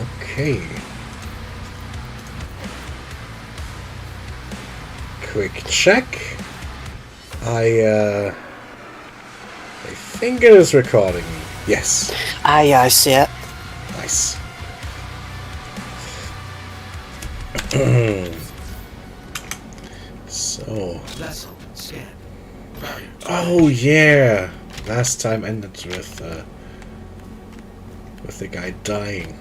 Okay. Quick check. I think it is recording. Yes. Yeah, I see it. Nice. So. Vessel scan. Oh yeah. Last time ended with the guy dying.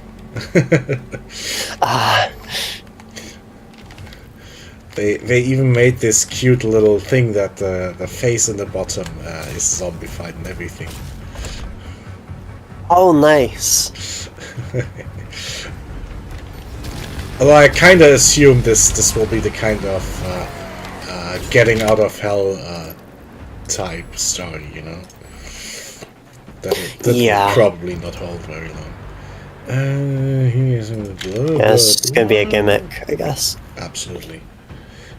They even made this cute little thing that the face in the bottom is zombified and everything. Oh, nice. Although I kind of assume this will be the kind of getting out of hell type story, you know. That will probably not hold very long. Here's Yes, it's gonna be a gimmick, I guess. Absolutely.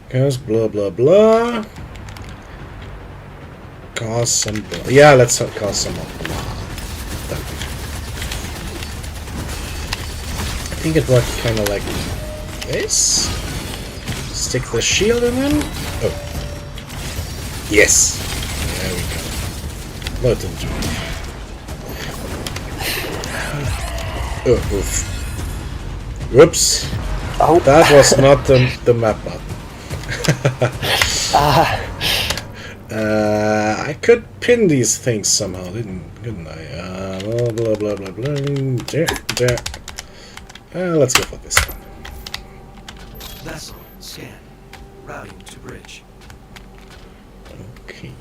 Cause blah blah blah. Cause some blah. Yeah, let's cause some more blah. I think it worked kind of like this. Stick the shield in them. Oh. Yes. There we go. No, it didn't do it. Oh, oof. Whoops. Oh. That was not the map button. I could pin these things somehow, couldn't I? Blah blah blah blah blah. There. Let's go for this one. Vessel scan. Routing to bridge. Okay.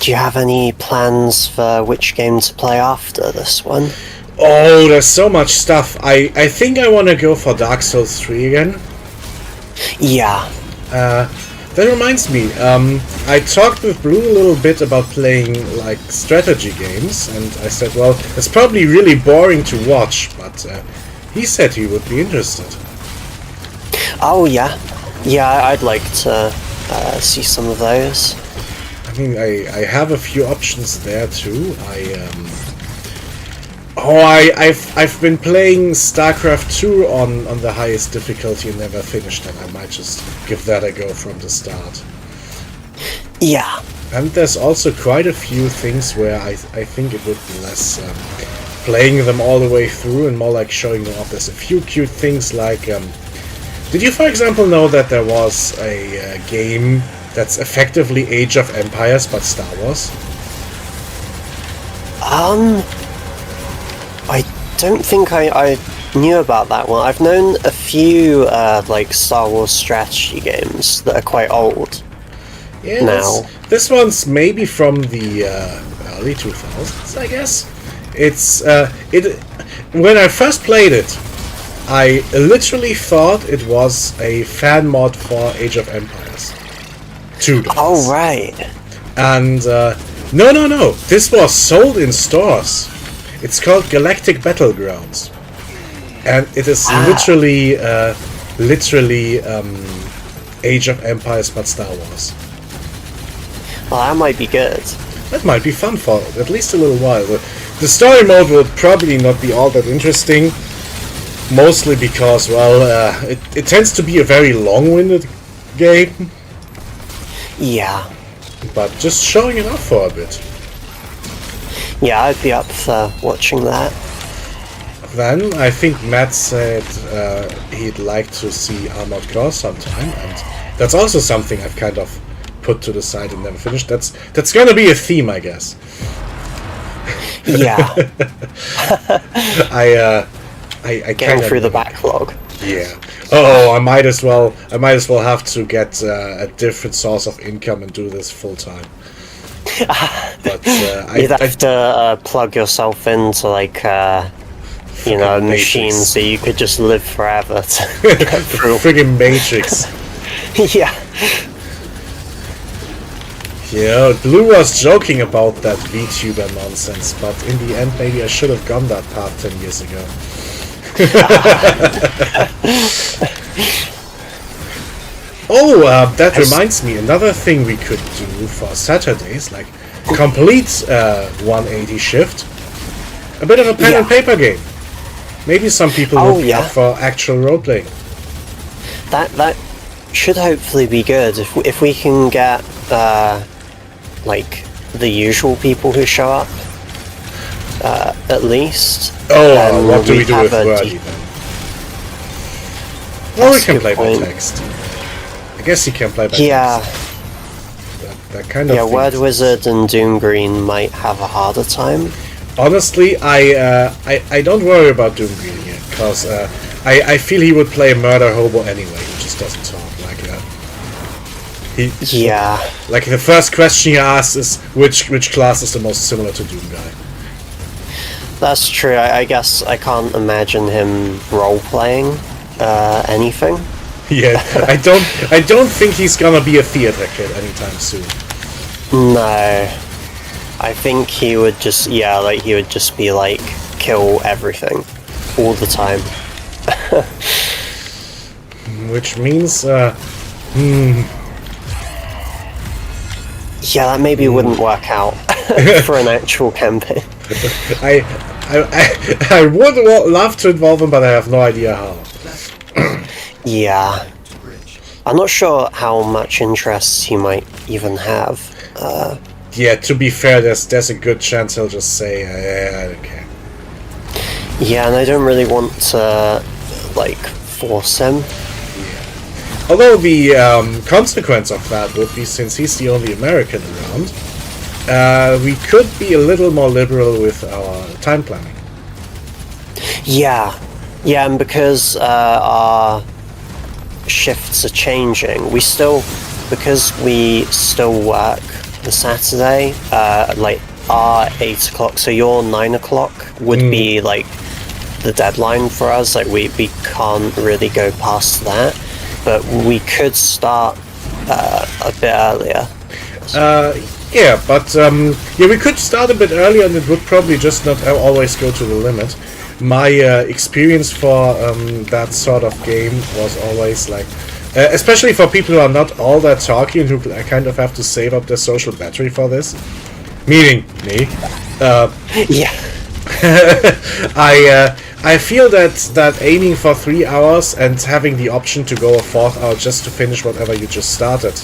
Do you have any plans for which game to play after this one? Oh, there's so much stuff. I think I want to go for Dark Souls 3 again. Yeah. That reminds me, I talked with Blue a little bit about playing, like, strategy games, and I said, well, it's probably really boring to watch, but he said he would be interested. Oh, yeah. Yeah, I'd like to see some of those. I mean, I have a few options there, too. I've been playing StarCraft 2 on the highest difficulty and never finished it. I might just give that a go from the start. Yeah. And there's also quite a few things where I think it would be less playing them all the way through and more like showing them off. There's a few cute things like... did you, for example, know that there was a game that's effectively Age of Empires but Star Wars? I don't think I knew about that one. I've known a few like Star Wars strategy games that are quite old. Yeah, now. This one's maybe from the early 2000s, I guess. It's when I first played it, I literally thought it was a fan mod for Age of Empires 2. Oh right. And no, this was sold in stores. It's called Galactic Battlegrounds, and it is literally Age of Empires but Star Wars. Well, that might be good. That might be fun for at least a little while. The story mode will probably not be all that interesting, mostly because, well, it tends to be a very long-winded game. Yeah. But just showing it off for a bit. Yeah, I'd be up for watching that. Then, I think Matt said he'd like to see Armored Core sometime, and that's also something I've kind of put to the side and never finished. That's gonna be a theme, I guess. Yeah. I Getting through the backlog. Yeah. Oh, I might as well have to get a different source of income and do this full time. But You'd have to plug yourself into like machines so you could just live forever to get through. Friggin' Matrix. Yeah. Yeah, Blue was joking about that VTuber nonsense, but in the end maybe I should have gone that path 10 years ago. That reminds me, another thing we could do for Saturdays, like complete 180 shift, a bit of a pen and paper game. Maybe some people Oh, would yeah. opt for actual role-playing. That should hopefully be good if we can get like the usual people who show up at least. Oh, then what do we do have with a Wordy de- then? Well, we That's a can good play by point. text. I guess you can play by Yeah, text. That kind of yeah. thing. Word Wizard and Doom Green might have a harder time. Honestly, I don't worry about Doom Green here, because I feel he would play Murder Hobo anyway. He just doesn't talk like that. Yeah, Like the first question he asks is which class is the most similar to Doom Guy. that's true. I guess I can't imagine him role playing anything. Yeah, I don't think he's gonna be a theater kid anytime soon. No, I think he would just he would just be like kill everything all the time. Which means Yeah, that maybe wouldn't work out for an actual campaign. I would love to involve him, but I have no idea how. Yeah, To bridge. I'm not sure how much interest he might even have. Yeah, to be fair, there's a good chance he'll just say, I don't care. Yeah, and I don't really want to like force him. Although the consequence of that would be, since he's the only American around, we could be a little more liberal with our time planning. Yeah, and because our shifts are changing, because we still work the Saturday, like our 8 o'clock, so your 9 o'clock would be like the deadline for us. Like we can't really go past that, but we could start a bit earlier. Yeah, but we could start a bit earlier, and it would probably just not always go to the limit. My experience for that sort of game was always like, especially for people who are not all that talky and who kind of have to save up their social battery for this, meaning me. Yeah. I feel that aiming for 3 hours and having the option to go a 4th hour just to finish whatever you just started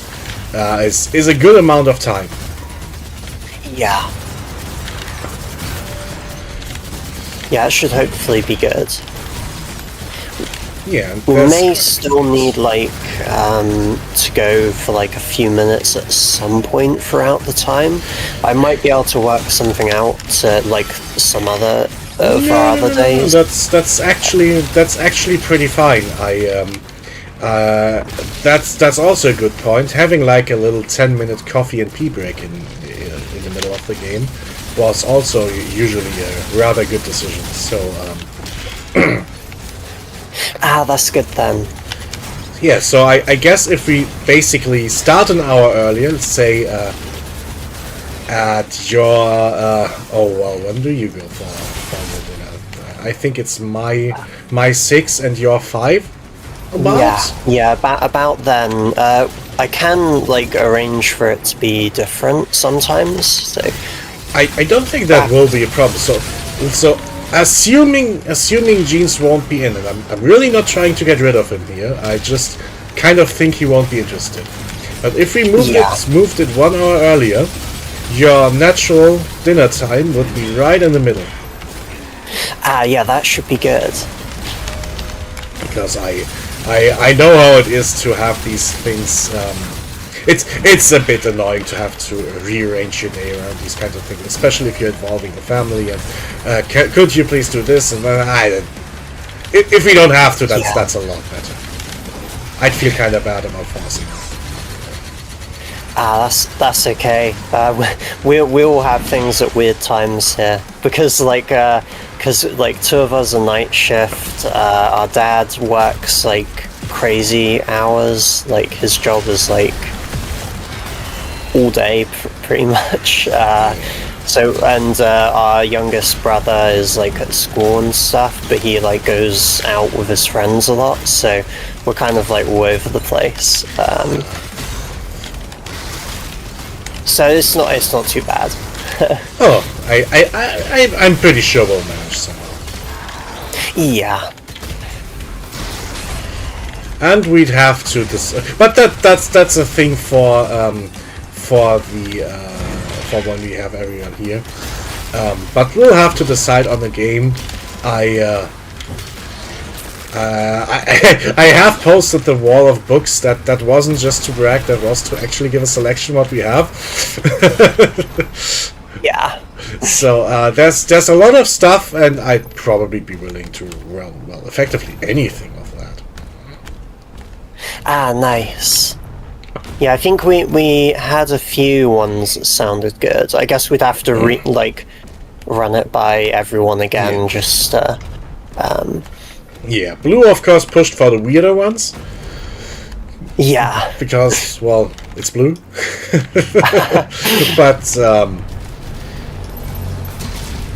is a good amount of time. Yeah. Yeah, it should hopefully be good. Yeah, and We there's- may still need like to go for like a few minutes at some point throughout the time. I might be able to work something out like some other for other days. That's actually pretty fine. That's also a good point. Having like a little 10-minute coffee and pee break in the middle of the game was also usually a rather good decision. So That's good then. yeah, so I guess if we basically start an hour earlier, let's say at your when do you go for your dinner? I think it's my 6 and your 5. Yeah, about then. I can like arrange for it to be different sometimes. So I don't think that will be a problem. So assuming Jeans won't be in, and I'm really not trying to get rid of him here. I just kind of think he won't be interested. But if we moved it 1 hour earlier, your natural dinner time would be right in the middle. yeah, that should be good. Because I know how it is to have these things. It's a bit annoying to have to rearrange your day around these kinds of things, especially if you're involving the family. And could you please do this? And if we don't have to, that's a lot better. I'd feel kind of bad about forcing it. That's okay. We all have things at weird times here because like 2 of us are night shift. Our dad works like crazy hours. Like his job is like all day pretty much. And our youngest brother is like at school and stuff, but he like goes out with his friends a lot. So we're kind of like all over the place. So it's not too bad. Oh, I'm pretty sure we'll manage somehow. Yeah. And we'd have to but that's a thing for for when we have everyone here. But we'll have to decide on the game. I have posted the wall of books. That wasn't just to brag. That was to actually give a selection what we have. Yeah. So there's a lot of stuff, and I'd probably be willing to run, well, effectively anything of that. Ah, nice. Yeah, I think we had a few ones that sounded good. I guess we'd have to run it by everyone again. Yeah. Just Yeah, Blue of course pushed for the weirder ones yeah. because, well, it's Blue. But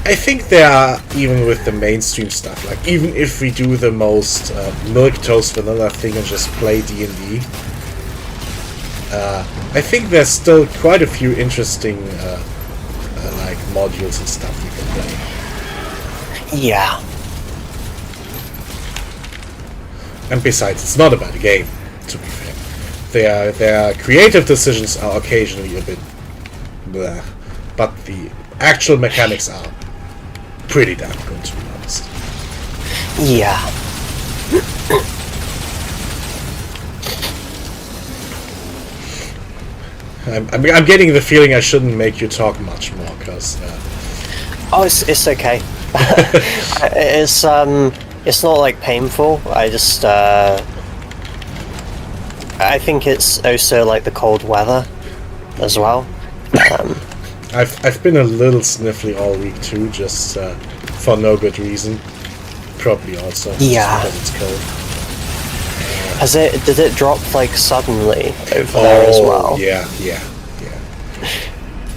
I think there are, even with the mainstream stuff, like even if we do the most milquetoast vanilla thing and just play D&D, I think there's still quite a few interesting like modules and stuff we can play. Yeah. And besides, it's not about the game, to be fair. Their creative decisions are occasionally a bit bleh, but the actual mechanics are pretty damn good, to be honest. Yeah. I'm getting the feeling I shouldn't make you talk much more, because... Oh, it's okay. It's not like painful. I just I think it's also like the cold weather as well. I've been a little sniffly all week too, just for no good reason. Probably also just Yeah. because it's cold. Did it drop like suddenly over there as well? Yeah.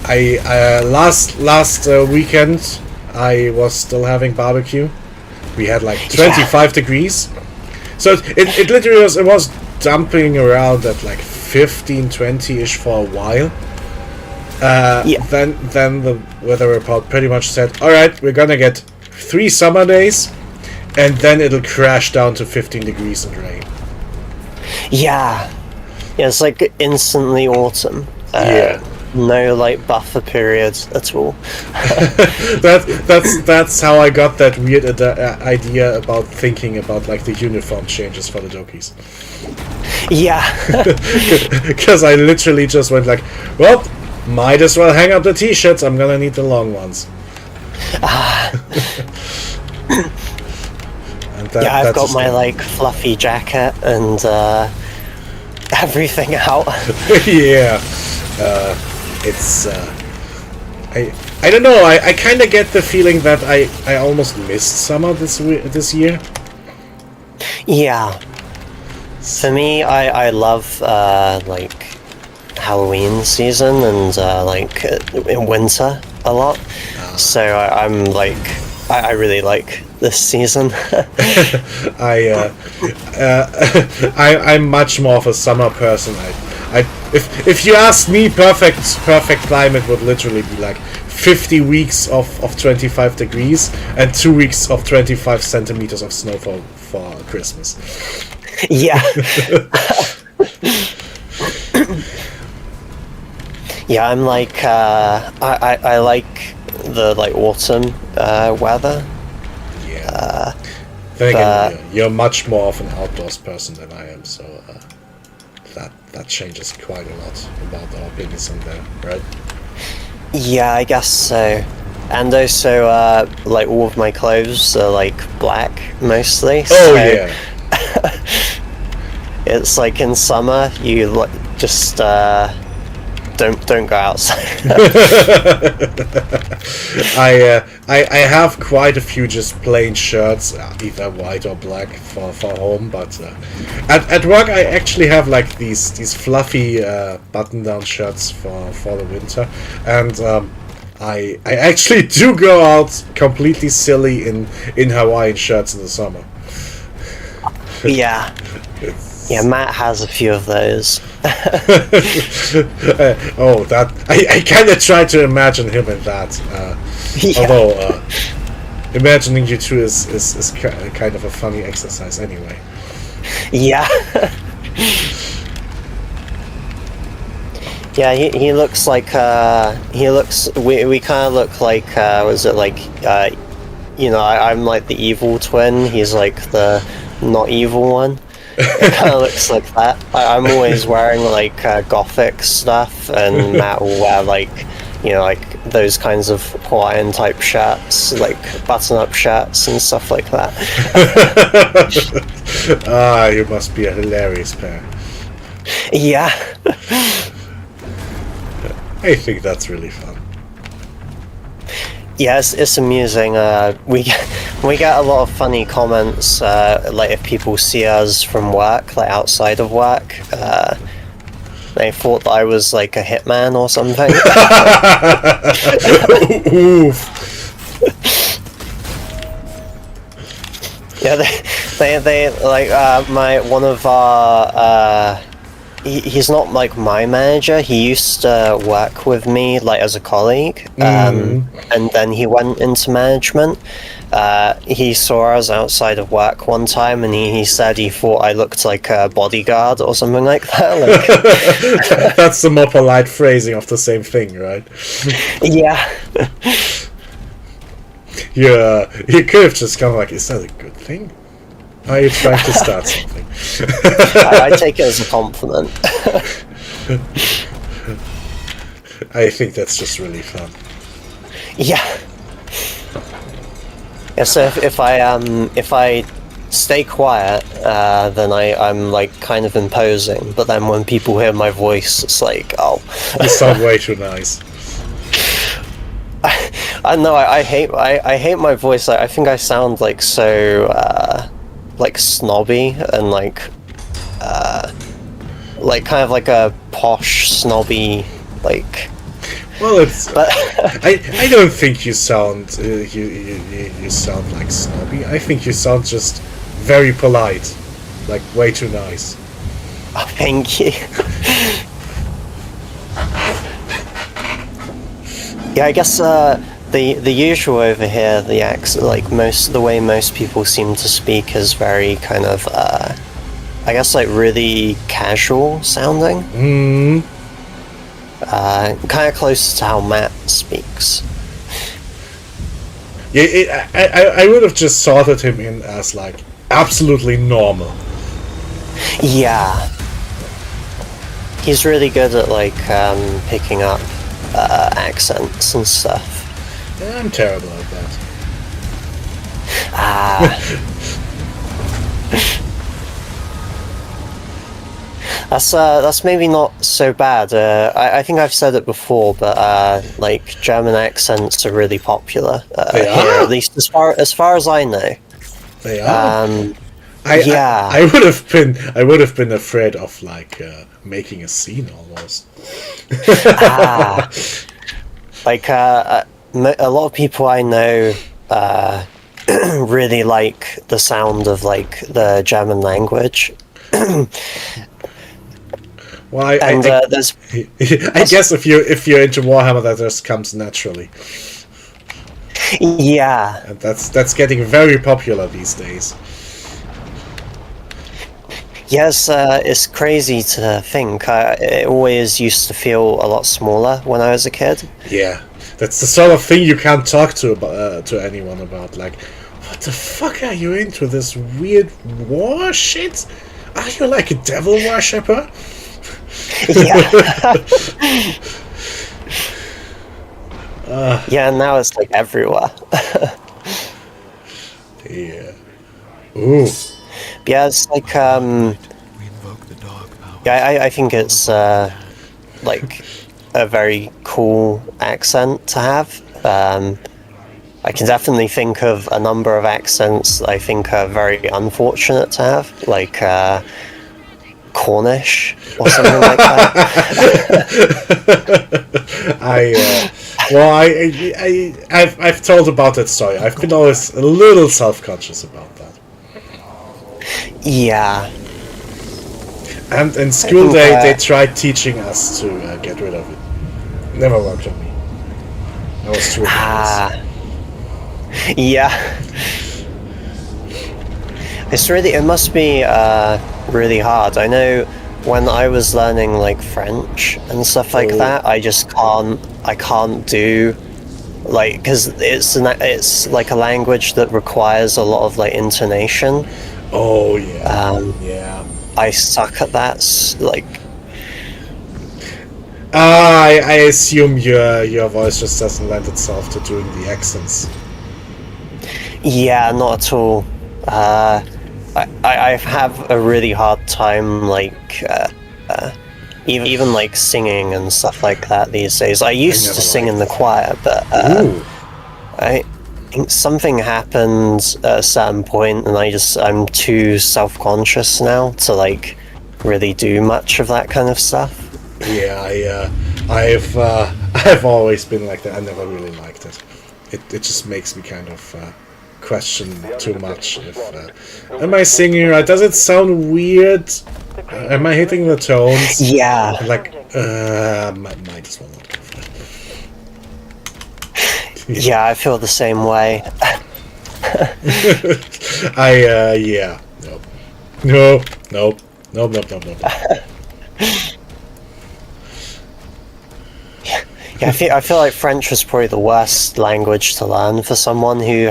I last weekend I was still having barbecue. We had like 25 degrees, so it literally was dumping around at like 15, 20-ish for a while. Yeah. Then the weather report pretty much said, all right, we're gonna get 3 summer days, and then it'll crash down to 15 degrees and rain. Yeah. Yeah, it's like instantly autumn. Yeah. No like buffer periods at all. That's how I got that weird idea about thinking about like the uniform changes for the jockeys. Yeah. Because I literally just went like, well, might as well hang up the t-shirts. I'm gonna need the long ones. And Yeah, I've that's got just my gonna- like fluffy jacket and everything out. Yeah. It's I don't know. I kind of get the feeling that I almost missed summer this year. Yeah. For me, I love like Halloween season and like in winter a lot. So I'm like I really like this season. I'm much more of a summer person. If you ask me, perfect climate would literally be like 50 weeks of 25 degrees and 2 weeks of 25 centimeters of snow for Christmas. Yeah. Yeah, I'm like I like the like autumn weather. Yeah. Then again, you're much more of an outdoors person than I am, so that changes quite a lot about our opinions on there, right? Yeah, I guess so. And also, like all of my clothes are like black mostly. Oh so yeah. It's like in summer you like just don't go outside. I have quite a few just plain shirts, either white or black for home, but at work I actually have like these fluffy button-down shirts for the winter, and I actually do go out completely silly in Hawaiian shirts in the summer. Yeah. Yeah, Matt has a few of those. That I kind of try to imagine him in that. Yeah. Although imagining you two is kind of a funny exercise anyway. Yeah. Yeah, he looks like we kind of look like was it like I'm like the evil twin, he's like the not evil one. It kind of looks like that. I'm always wearing like gothic stuff, and Matt will wear like like those kinds of Hawaiian type shirts, like button-up shirts and stuff like that. You must be a hilarious pair. Yeah. I think that's really fun. Yeah, it's amusing. We get a lot of funny comments, like if people see us from work, like outside of work, they thought that I was like a hitman or something. Oof. Yeah, they like one of our he's not like my manager. He used to work with me like as a colleague, and then he went into management. He saw us outside of work one time, and he said he thought I looked like a bodyguard or something like that. Like, that's the more polite phrasing of the same thing, right? yeah. You could have just kind of like, is that a good thing? Are you trying to start something? I take it as a compliment. I think that's just really fun. Yeah. Yeah. So if I stay quiet, then I'm like kind of imposing. But then when people hear my voice, it's like, oh. You sound way too nice. I know. I hate my voice. I think I sound like so. Like snobby and like kind of like a posh snobby like. Well, it's. But I don't think you sound you sound like snobby. I think you sound just very polite, like way too nice. oh, thank you. Yeah, I guess the usual over here, the accent, like the way most people seem to speak is very kind of I guess like really casual sounding. Kind of close to how Matt speaks. Yeah, I would have just sorted him in as like absolutely normal. Yeah. He's really good at like picking up accents and stuff. Yeah, I'm terrible at that. That's maybe not so bad. I think I've said it before, but like German accents are really popular They here, are? at least as far as I know. They are. Yeah. I would have been afraid of like making a scene almost. Like a lot of people I know really like the sound of like the German language. Well, I there's I guess if you're into Warhammer, that just comes naturally, yeah. and that's getting very popular these days. Yes, it's crazy to think. It always used to feel a lot smaller when I was a kid. Yeah, that's the sort of thing you can't talk to anyone about. Like, what the fuck are you into? This weird war shit? Are you like a devil worshipper? Yeah. Yeah, now it's like everywhere. Yeah. Ooh. Yeah, it's like yeah, I think it's like a very cool accent to have. I can definitely think of a number of accents that I think are very unfortunate to have, like Cornish or something like that. I've told about that story. I've been always a little self-conscious about that. Yeah. And in school, they tried teaching us to get rid of it. Never worked on me. I was too embarrassed. Yeah. It must be really hard. I know when I was learning like French and stuff like that, I just can't do like, because it's like a language that requires a lot of like intonation. Oh yeah. Yeah. I suck at that. Like, I assume your voice just doesn't lend itself to doing the accents. yeah, not at all. I have a really hard time like even like singing and stuff like that these days. I used never to sing liked in the choir, but Ooh. I think something happened at a certain point, and I'm too self-conscious now to like really do much of that kind of stuff. Yeah, I've always been like that. I never really liked it. It just makes me kind of question too much. If am I singing right? Does it sound weird? Am I hitting the tones? Yeah. Like, might as well not go for it. Yeah, I feel the same way. Yeah. Nope. Nope. Yeah, I feel like French was probably the worst language to learn for someone who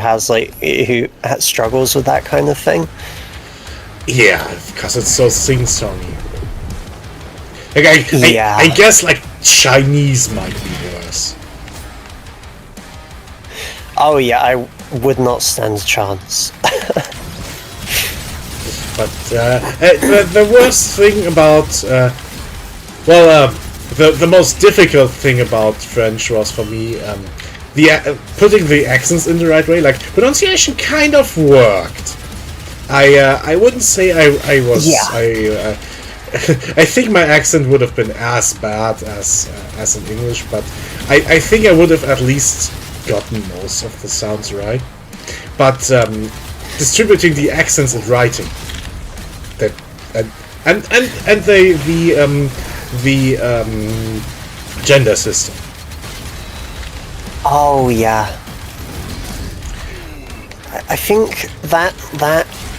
struggles with that kind of thing. Yeah, because it's so sing-songy. Like, Yeah. I guess like Chinese might be worse. Oh yeah, I would not stand a chance. But the worst thing about the most difficult thing about French was for me putting the accents in the right way. Like, pronunciation kind of worked. I wouldn't say I was. Yeah. I think my accent would have been as bad as in English, but I think I would have at least gotten most of the sounds right. But distributing the accents in writing, that and the gender system. Oh yeah. I think that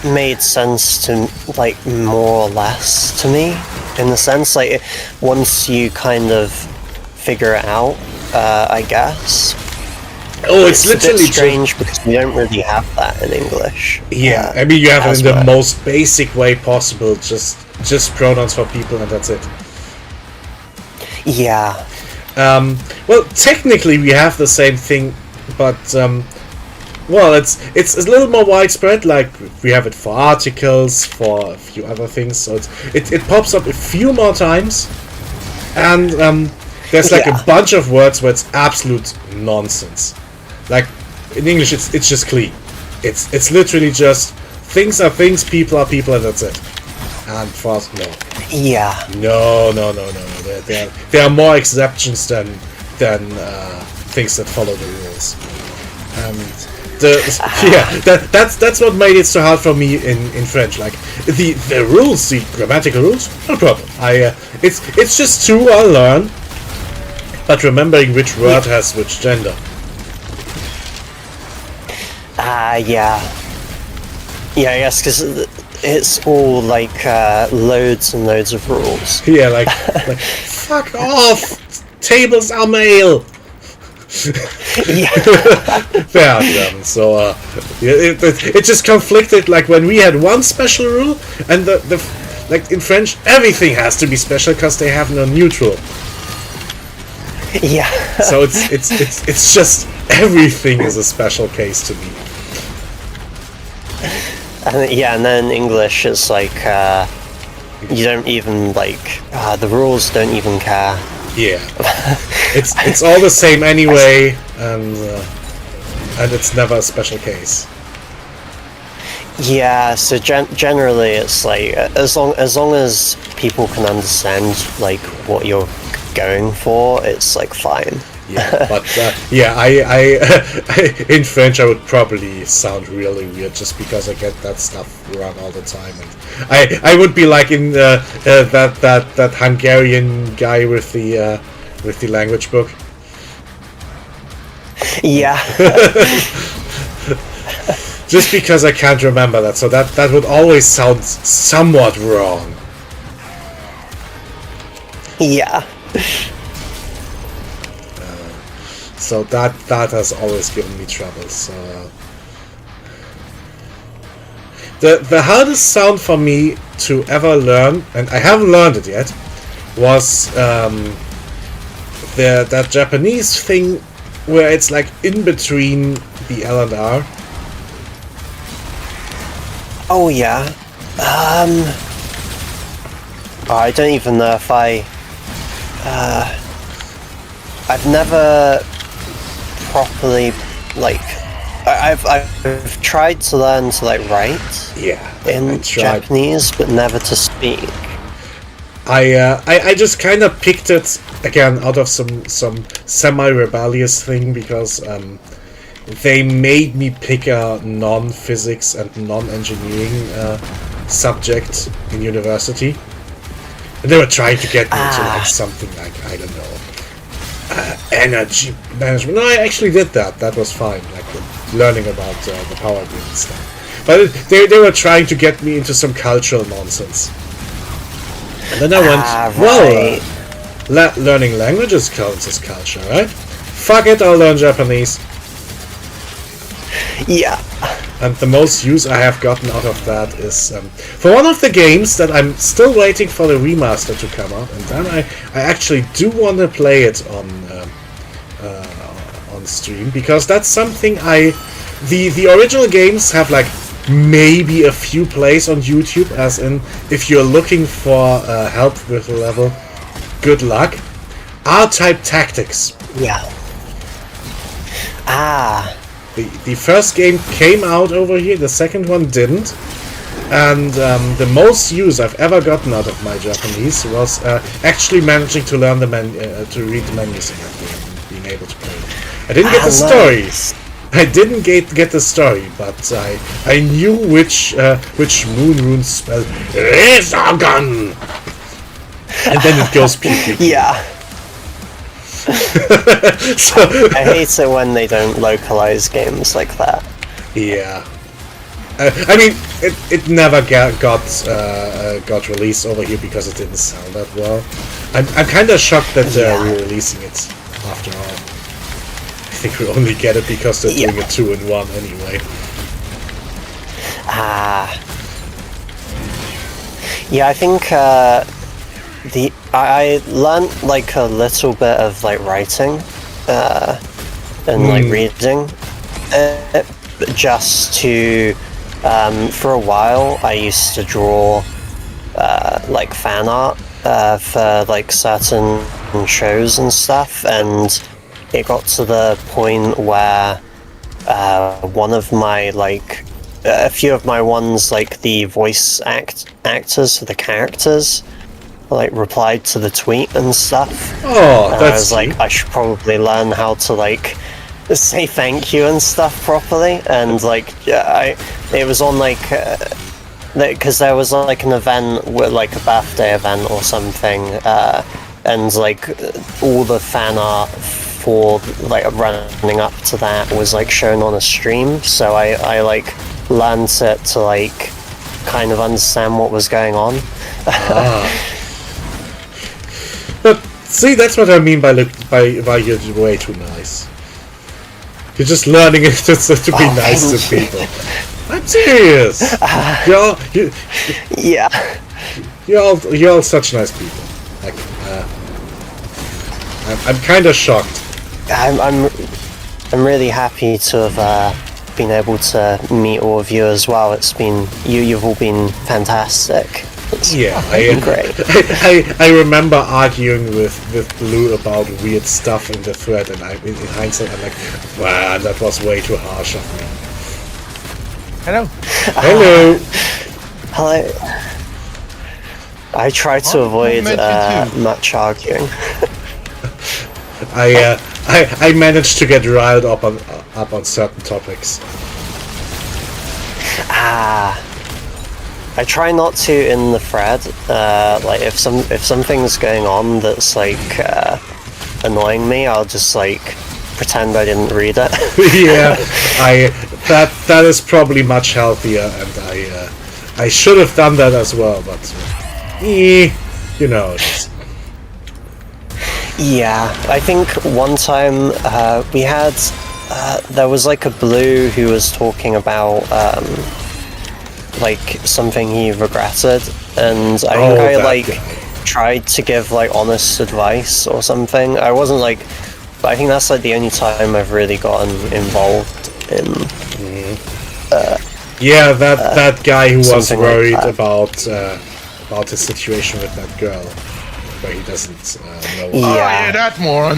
made sense to like more or less to me, in the sense like once you kind of figure it out, I guess. Oh, it's a bit literally strange because we don't really have that in English. Yeah, I mean you have it as in the well. most basic way possible. Just pronouns for people, and that's it. Yeah. Well, technically we have the same thing, but well, it's a little more widespread. Like we have it for articles, for a few other things. So it pops up a few more times, and there's like Yeah. a bunch of words where it's absolute nonsense. Like in English, it's just clean. It's literally just things are things, people are people, and that's it. And for us, no. Yeah. No. There are more exceptions than things that follow the rules. And that's what made it so hard for me in French. Like the rules, the grammatical rules, no problem. It's just to unlearn, but remembering which word has which gender. Yeah. Yeah, I guess because it's all like loads and loads of rules. Yeah, like fuck off. Tables are male. Yeah. Yeah, so it just conflicted. Like when we had one special rule, and the like in French, everything has to be special because they have no neutral. Yeah. So it's just everything is a special case to me. And then English is like you don't even like the rules don't even care. Yeah, it's all the same anyway, and it's never a special case. Yeah, so generally it's like as long as people can understand like what you're going for, it's like fine. Yeah, but I in French I would probably sound really weird just because I get that stuff wrong all the time, and I would be like in that Hungarian guy with the language book. Yeah. Just because I can't remember that, so that would always sound somewhat wrong. Yeah. So that has always given me trouble. So the hardest sound for me to ever learn, and I haven't learned it yet, was that Japanese thing where it's like in between the L and R. Oh yeah. I don't even know if I've never properly I've tried to learn to write in Japanese, but never to speak. I just kind of picked it again out of some semi-rebellious thing because they made me pick a non-physics and non-engineering subject in university, and they were trying to get me into something like, I don't know, energy management. No, I actually did that. That was fine, learning about the power grid and stuff. But they were trying to get me into some cultural nonsense. And then I went, well, learning languages counts as culture, right? Fuck it, I'll learn Japanese. Yeah. And the most use I have gotten out of that is for one of the games that I'm still waiting for the remaster to come out, and then I actually do want to play it on stream, because that's something the original games have maybe a few plays on YouTube, as in if you're looking for help with the level, good luck. R-Type Tactics. Yeah. The first game came out over here, the second one didn't, and the most use I've ever gotten out of my Japanese was actually managing to learn to read the menus in that game and being able to play it. I didn't get the story. Nice. I didn't get the story, but I knew which moon rune spell Resogun, and then it goes pew pew. Yeah. So, I hate it when they don't localize games like that. yeah. I mean, it never got released over here because it didn't sound that well. I'm kind of shocked that they're re-releasing it after all. I think we only get it because they're doing a 2-in-1 anyway. Yeah, I think I learned a little bit of writing and reading, just to for a while I used to draw fan art for certain shows and stuff, and it got to the point where one of my a few of my ones, the voice actors for the characters, replied to the tweet and stuff. Oh, and that's I was I should probably learn how to say thank you and stuff properly. And it was on because there was an event with a birthday event or something, and all the fan art for running up to that was shown on a stream. So I learned it to kind of understand what was going on. But see, that's what I mean by you're way too nice. You're just learning it to be nice to people. I'm serious. You're all such nice people. I'm kind of shocked. I'm really happy to have been able to meet all of you as well. It's been you've all been fantastic. It's been great. I remember arguing with Blue about weird stuff in the thread, and in hindsight I'm wow, that was way too harsh of me. Hello. Hello. I try to avoid much arguing. I managed to get riled up on certain topics. I try not to in the thread. If something's going on that's annoying me, I'll just pretend I didn't read it. Yeah, that is probably much healthier, and I should have done that as well, but you know. Yeah, I think one time we had there was like a blue who was talking about like something he regretted, and I think I that like guy. tried to give like honest advice or something. I wasn't like, but I think that's like the only time I've really gotten involved in. Yeah, that guy who was something like worried that. about his situation with that girl, where he doesn't know. Yeah. Oh, yeah, that moron.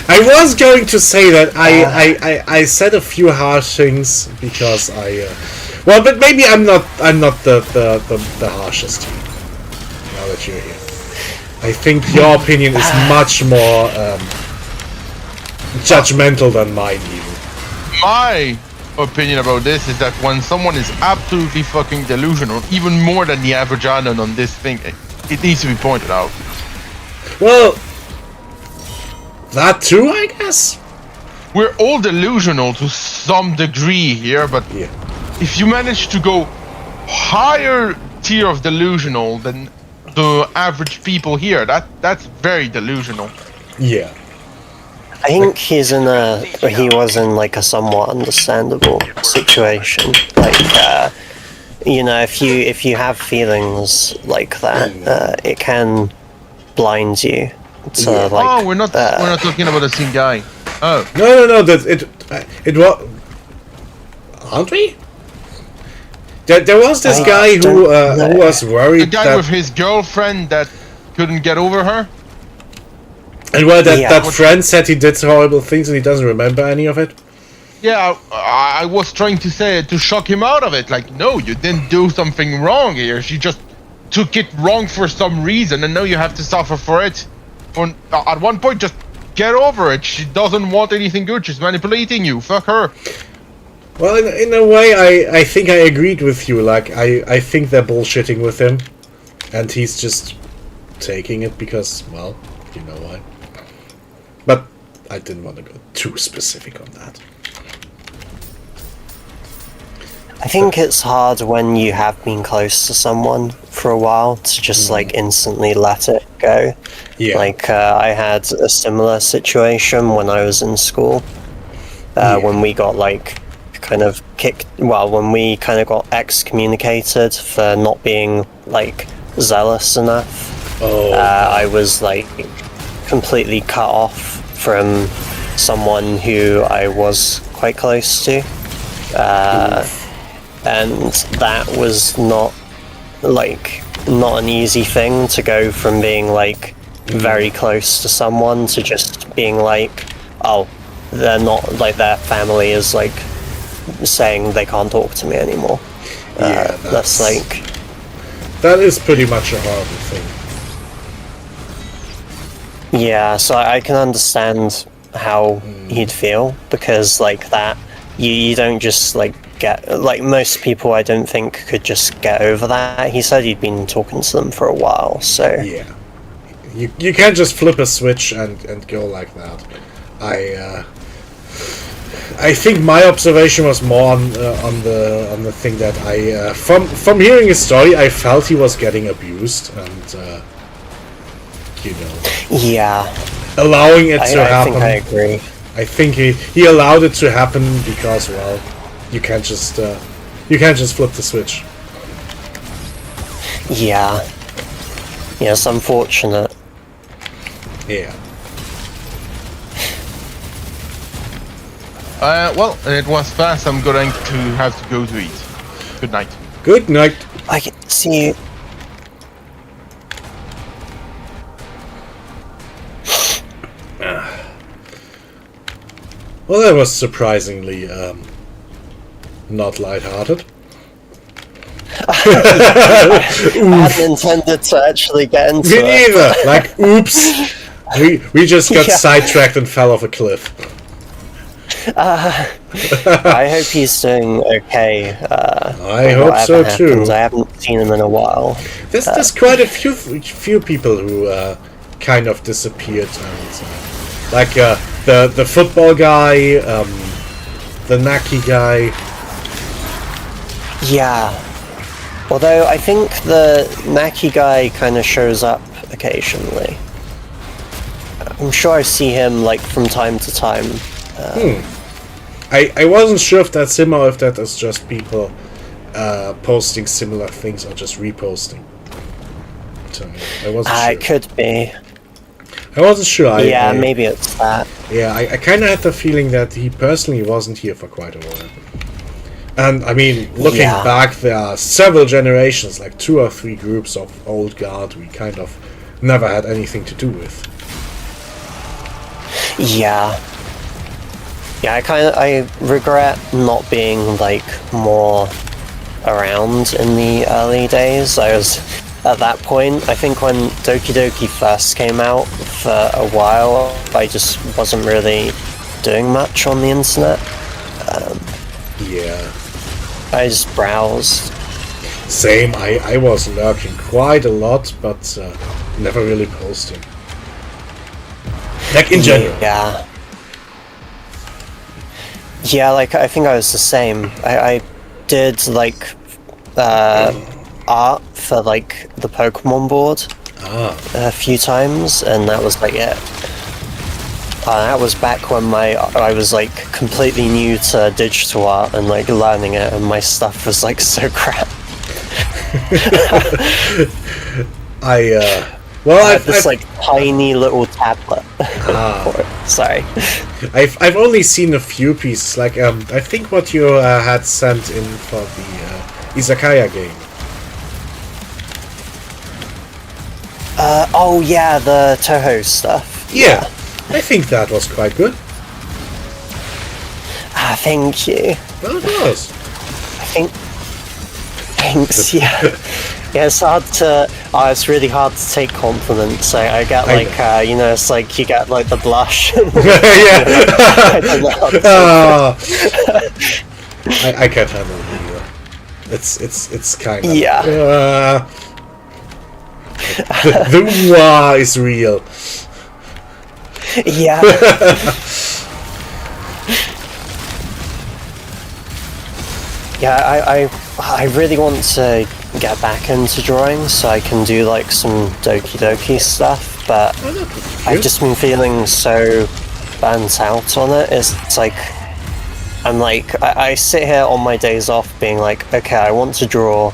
I was going to say that I said a few harsh things because well, but maybe I'm not the harshest here. Now that you're here, I think your opinion is much more judgmental than mine. Even. My opinion about this is that when someone is absolutely fucking delusional, even more than the average adult on this thing, it needs to be pointed out. Well, that too, I guess. We're all delusional to some degree here, but Yeah. if you manage to go higher tier of delusional than the average people here, that's very delusional. Yeah. I think he was in like a somewhat understandable situation. Like, you know, if you have feelings like that, it can blind you to Yeah. like. Oh, we're not talking about the same guy. Oh, No. That it was. Aren't we? There was this I guy who don't know. who was the worried guy that with his girlfriend that couldn't get over her. and well that Yeah. that friend said he did horrible things and he doesn't remember any of it. Yeah, I was trying to say to shock him out of it. Like, no, you didn't do something wrong here. She just took it wrong for some reason, and now you have to suffer for it. At one point, just get over it. She doesn't want anything good. She's manipulating you. Fuck her. Well, in a way, I think I agreed with you. Like, I think they're bullshitting with him, and he's just taking it because, well, you know why. But I didn't want to go too specific on that. I think it's hard when you have been close to someone for a while to just like instantly let it go. Yeah. Like I had a similar situation when I was in school, when we got like kind of when we kind of got excommunicated for not being like zealous enough. Oh. I was like completely cut off from someone who I was quite close to. And that was not an easy thing to go from being like very close to someone to just being like, oh, they're not like, their family is like saying they can't talk to me anymore. Yeah, that's like, that is pretty much a horrible thing. yeah, so I can understand how he'd feel, because like that, you don't just like get, like most people I don't think could just get over that. He said he'd been talking to them for a while, so Yeah. You can't just flip a switch and go like that. I think my observation was more on the thing that I from hearing his story, I felt he was getting abused and you know, yeah, allowing it to I happen. think I agree. I think he allowed it to happen because, well, you can't just flip the switch. Yeah, it's unfortunate. Yeah. Well, it was fast. I'm going to have to go to eat. Good night. Good night. I can see. Well, that was surprisingly not lighthearted. I hadn't intended to actually get into Me it. neither. Like, oops. We just got Yeah. sidetracked and fell off a cliff. I hope he's doing okay. I hope so whatever too. happens. I haven't seen him in a while. There's quite a few people who kind of disappeared, and like the football guy. the Naki guy. Yeah. Although I think the Naki guy kind of shows up occasionally. I'm sure I see him like from time to time. I wasn't sure if that's him or if that is just people posting similar things or just reposting. So, I wasn't sure. It could be. I wasn't sure. Maybe it's that. Yeah, I kind of had the feeling that he personally wasn't here for quite a while. And, I mean, looking back, there are several generations, like 2 or 3 groups of old guard we kind of never had anything to do with. Yeah. Yeah, I regret not being, like, more around in the early days. I was, at that point, I think when Doki Doki first came out for a while, I just wasn't really doing much on the internet. Yeah. I just browsed. Same, I was lurking quite a lot, but never really posting. Like in general. Yeah. Yeah, like, I think I was the same. I did, like, art for, like, the Pokemon board a few times, and that was, like, it. That was back when I was, like, completely new to digital art and, like, learning it, and my stuff was, like, so crap. I've this like tiny little tablet. Sorry. I've only seen a few pieces. Like I think what you had sent in for the Izakaya game. Oh yeah, the Toho stuff. Yeah, I think that was quite good. Thank you. Well, it was. Thanks. Yeah. Yeah, it's hard to. It's really hard to take compliments. I get like, it's like you get like the blush. Yeah. I don't know how to I can't handle it either. It's kind of. Yeah. The wah is real. Yeah. Yeah, I really want to get back into drawing so I can do like some Doki Doki stuff, but I've just been feeling so burnt out on it. It's like I'm like I sit here on my days off being like, okay, I want to draw,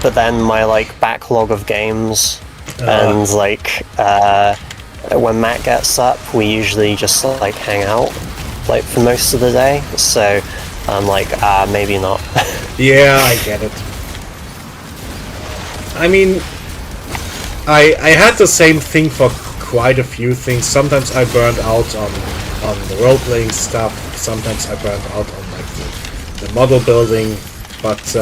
but then my like backlog of games and like when Matt gets up, we usually just like hang out like for most of the day, so I'm like, maybe not. Yeah, I get it. I mean, I had the same thing for quite a few things. Sometimes I burned out on the role-playing stuff. Sometimes I burned out on like the model building. But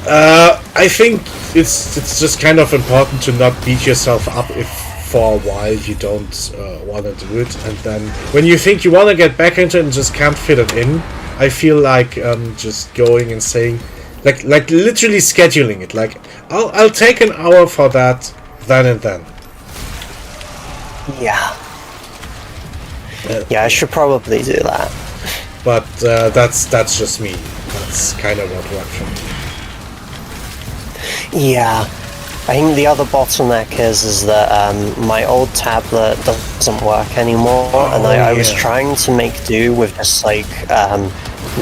I think it's just kind of important to not beat yourself up if for a while you don't want to do it, and then when you think you want to get back into it and just can't fit it in, I feel like just going and saying, like literally scheduling it, like I'll take an hour for that then and then. Yeah. Yeah, I should probably do that. But that's just me. That's kind of what worked for me. Yeah. I think the other bottleneck is that my old tablet doesn't work anymore, and I was trying to make do with just like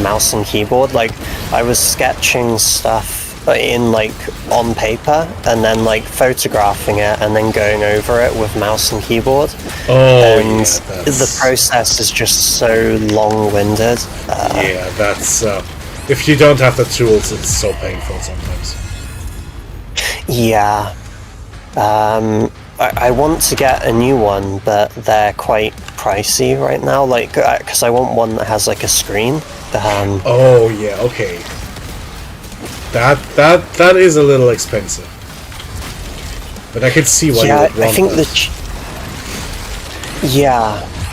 mouse and keyboard. Like I was sketching stuff in like on paper and then like photographing it and then going over it with mouse and keyboard. And the process is just so long-winded. Yeah, that's if you don't have the tools, it's so painful sometimes. Yeah. I want to get a new one, but they're quite pricey right now, like, because I want one that has, like, a screen. Oh, yeah, okay. That is a little expensive. But I can see why you would want I think that.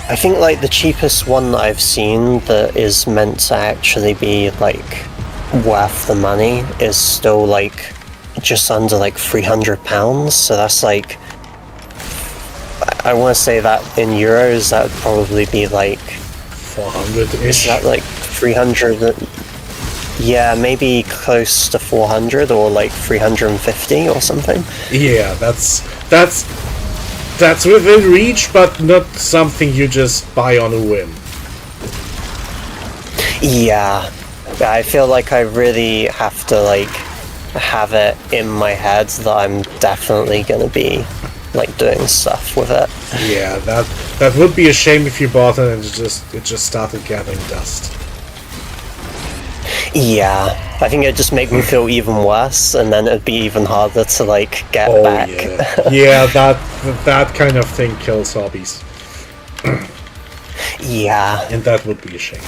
I think, like, the cheapest one that I've seen that is meant to actually be, like, worth the money is still, like, just under like £300, so that's like, I want to say that in euros that would probably be like 400-ish. Is that like 300? Yeah, maybe close to 400 or like 350 or something. Yeah, that's within reach, but not something you just buy on a whim. Yeah, I feel like I really have to like have it in my head that I'm definitely gonna be like doing stuff with it. Yeah, that would be a shame if you bought it and it just started gathering dust. Yeah, I think it'd just make me feel even worse, and then it'd be even harder to like get Oh back. yeah, that kind of thing kills hobbies, Yeah. and that would be a shame.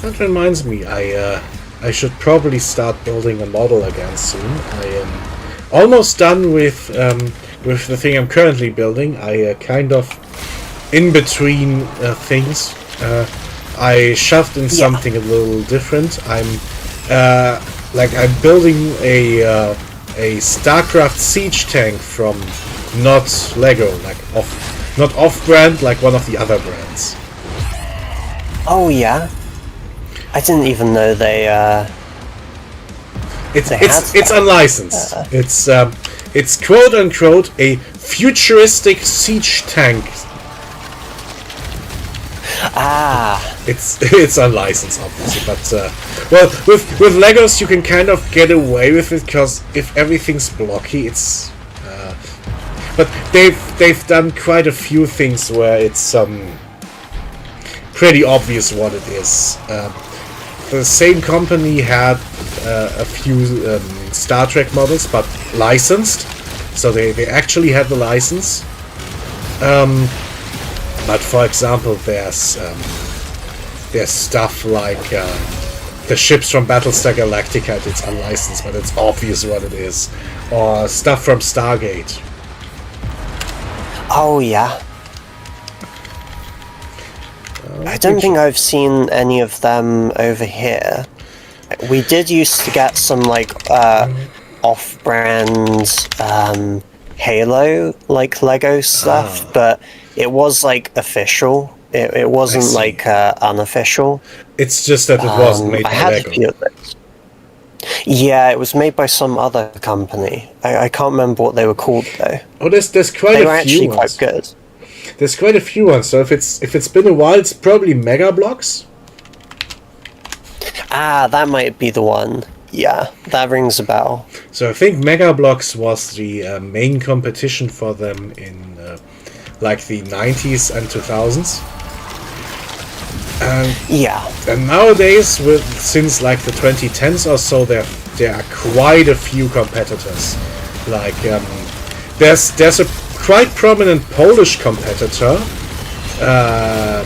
That reminds me, I should probably start building a model again soon. I am almost done with the thing I'm currently building. I kind of in between things. I shoved in something a little different. I'm building a StarCraft siege tank from not Lego, not off-brand, like one of the other brands. Oh yeah. I didn't even know they. It's unlicensed. It's quote unquote a futuristic siege tank. Ah. It's unlicensed, obviously, but well, with Legos you can kind of get away with it because if everything's blocky, it's. But they've done quite a few things where it's pretty obvious what it is. The same company had a few Star Trek models, but licensed, so they actually had the license. But for example, there's stuff like the ships from Battlestar Galactica. It's unlicensed, but it's obvious what it is, or stuff from Stargate. Oh yeah. I don't think I've seen any of them over here. We did used to get some like off-brand Halo like Lego stuff, but it was like official. It wasn't like unofficial. It's just that it wasn't made I by had Lego. a few of those. Yeah, it was made by some other company. I can't remember what they were called though. Oh, there's quite They a were few actually ones. quite good. There's quite a few ones. So if it's been a while, it's probably Mega Bloks. Ah, that might be the one. Yeah, that rings a bell. So I think Mega Bloks was the main competition for them in like the 90s and 2000s. Yeah. And nowadays, since like the 2010s or so, there are quite a few competitors. Like there's a quite prominent Polish competitor. I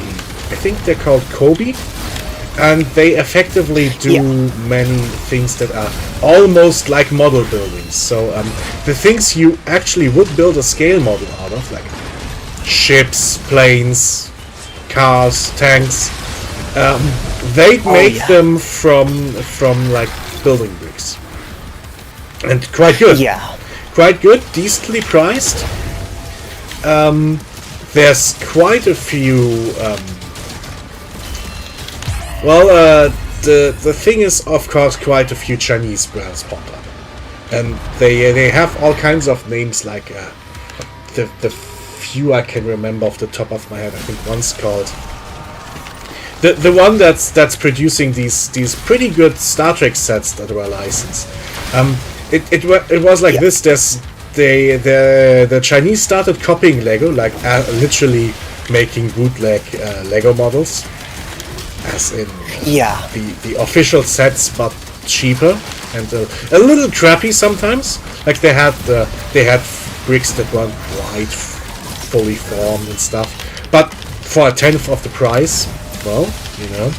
think they're called Kobe, and they effectively do many things that are almost like model building. So the things you actually would build a scale model out of, like ships, planes, cars, tanks, they make them from like building bricks, and quite good. Yeah. Quite good, decently priced. There's quite a few. The thing is, of course, quite a few Chinese brands popped up, and they have all kinds of names. Like the few I can remember off the top of my head. I think one's called the one that's producing these pretty good Star Trek sets that were licensed. It was like this. The Chinese started copying Lego, like literally making bootleg Lego models, as in the official sets, but cheaper and a little crappy sometimes. Like they had bricks that weren't quite fully formed and stuff, but for a tenth of the price. Well, you know.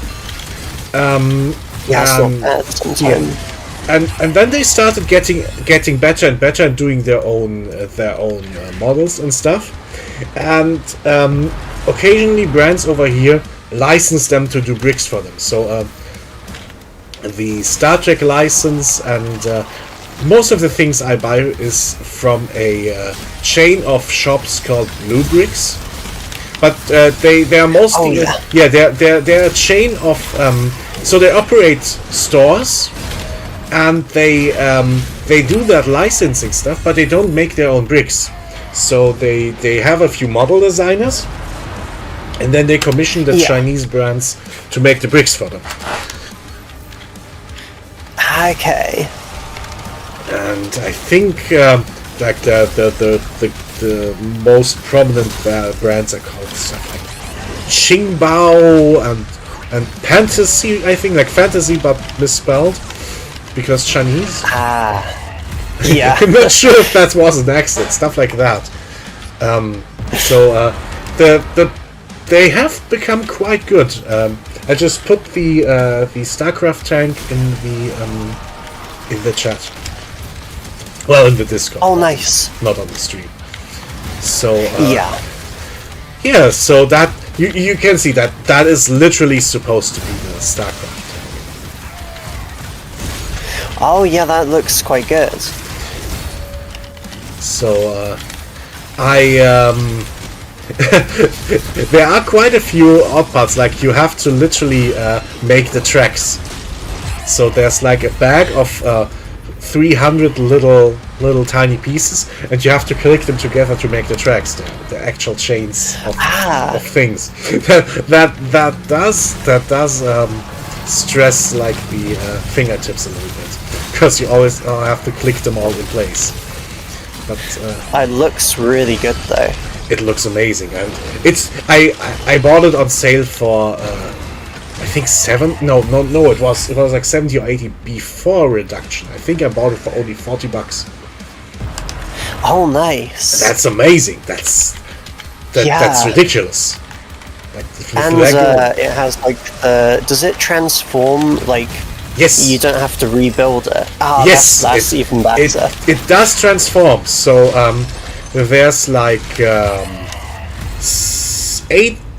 And then they started getting better and better and doing their own models and stuff. And occasionally brands over here license them to do bricks for them. So the Star Trek license and most of the things I buy is from a chain of shops called Blue Bricks. But they are mostly they're a chain of so they operate stores, and they do that licensing stuff, but they don't make their own bricks. So they have a few model designers, and then they commission the Chinese brands to make the bricks for them. Okay. And I think like the most prominent brands are called stuff like Qingbao and Fantasy. I think like Fantasy but misspelled because Chinese. Yeah. I'm not sure if that was an accident. Stuff like that. They have become quite good. I just put the StarCraft tank in the chat. Well, in the Discord. Oh, nice. Not on the stream. So yeah. So that you can see that is literally supposed to be the StarCraft. Oh yeah, that looks quite good. So there are quite a few odd parts. Like you have to literally make the tracks. So there's like a bag of 300 little tiny pieces, and you have to click them together to make the tracks, the actual chains of things. that does stress like the fingertips a little bit, because you always have to click them all in place. But it looks really good though. it looks amazing, and I bought it on sale for I think it was like 70 or 80 before reduction. I think I bought it for only $40. Oh, nice. That's amazing. That's ridiculous. Like, if you And it has like does it transform like? Yes. You don't have to rebuild it. Oh, yes, that's even better. It does transform. So there's like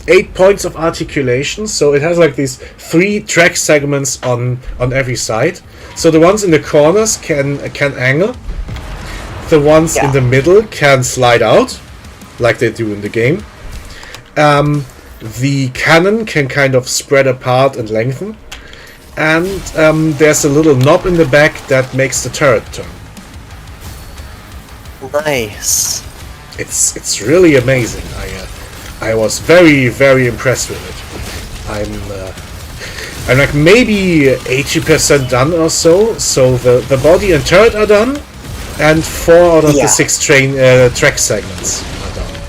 8 points of articulation. So it has like these 3 track segments on every side. So the ones in the corners can angle. The ones in the middle can slide out, like they do in the game. The cannon can kind of spread apart and lengthen. And there's a little knob in the back that makes the turret turn. Nice. It's really amazing. I was very, very impressed with it. I'm like maybe 80% done or so. So the body and turret are done, and 4 out of the 6 track segments are done.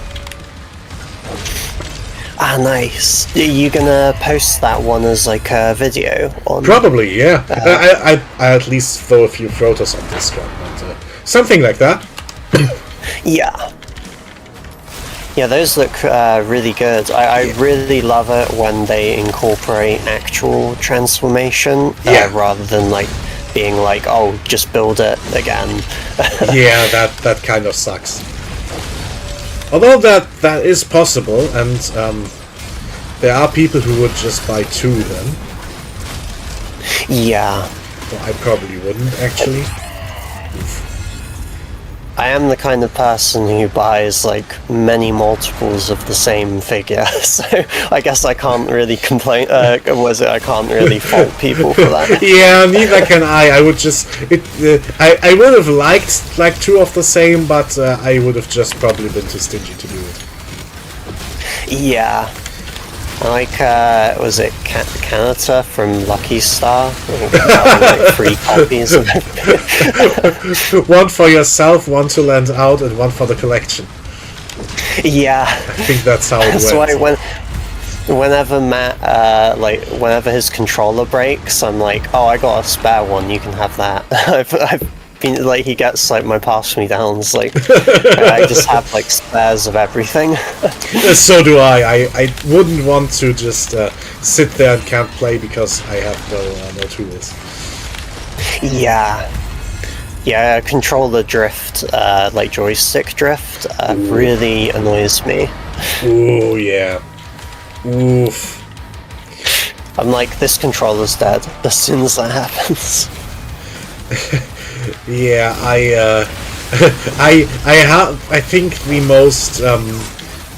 Ah, nice. Are you gonna post that one as like a video on? Probably, yeah. I at least throw a few photos on Discord, but something like that. Yeah. Yeah, those look really good. I really love it when they incorporate actual transformation rather than like being like, oh, just build it again. Yeah, that kind of sucks. Although that is possible, and there are people who would just buy 2 then. Yeah. Well, I probably wouldn't, actually. I am the kind of person who buys like many multiples of the same figure, so I guess I can't really complain. I can't really fault people for that. Yeah, neither can I. I would just I would have liked like 2 of the same, but I would have just probably been too stingy to do it. Yeah. Like, was it Kanata from Lucky Star? Like 3 copies. One for yourself, 1 to lend out, and 1 for the collection. Yeah. I think that's how it went. went. Whenever Matt, whenever his controller breaks, I'm like, oh, I got a spare one, you can have that. I've been, like, he gets, like, my pass me downs, like, I just have, like, spares of everything. So do I. I wouldn't want to just sit there and can't play because I have no tools. Yeah. Yeah, controller drift, like joystick drift, really annoys me. Ooh, yeah. Oof. I'm like, this controller's dead as soon as that happens. Yeah, I think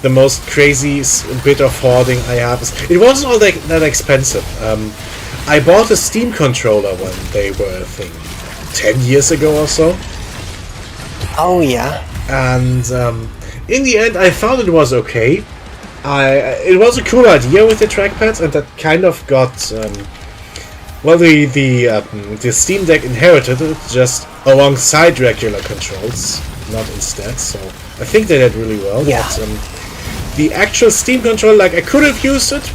the most crazy bit of hoarding I have is it wasn't all that expensive. I bought a Steam controller when they were, I think, 10 years ago or so, Oh yeah. and in the end I thought it was okay. It was a cool idea with the trackpads, and that kind of got well, the Steam Deck inherited it just alongside regular controls, not instead. So I think they did really well. Yeah. But, the actual Steam controller, like, I could have used it,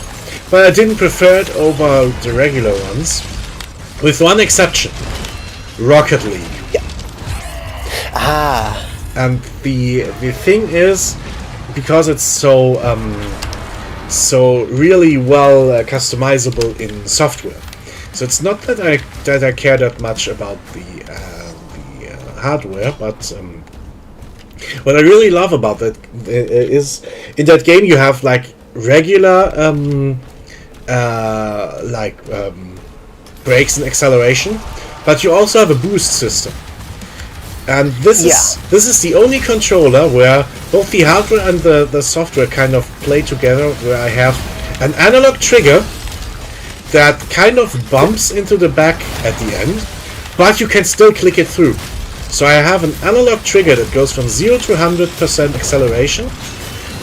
but I didn't prefer it over the regular ones, with one exception: Rocket League. Ah. And the thing is, because it's so really well customizable in software. So it's not that I care that much about the hardware, but what I really love about that is in that game you have like regular brakes and acceleration, but you also have a boost system. And this is the only controller where both the hardware and the software kind of play together, where I have an analog trigger that kind of bumps into the back at the end, but you can still click it through. So I have an analog trigger that goes from 0 to 100% acceleration,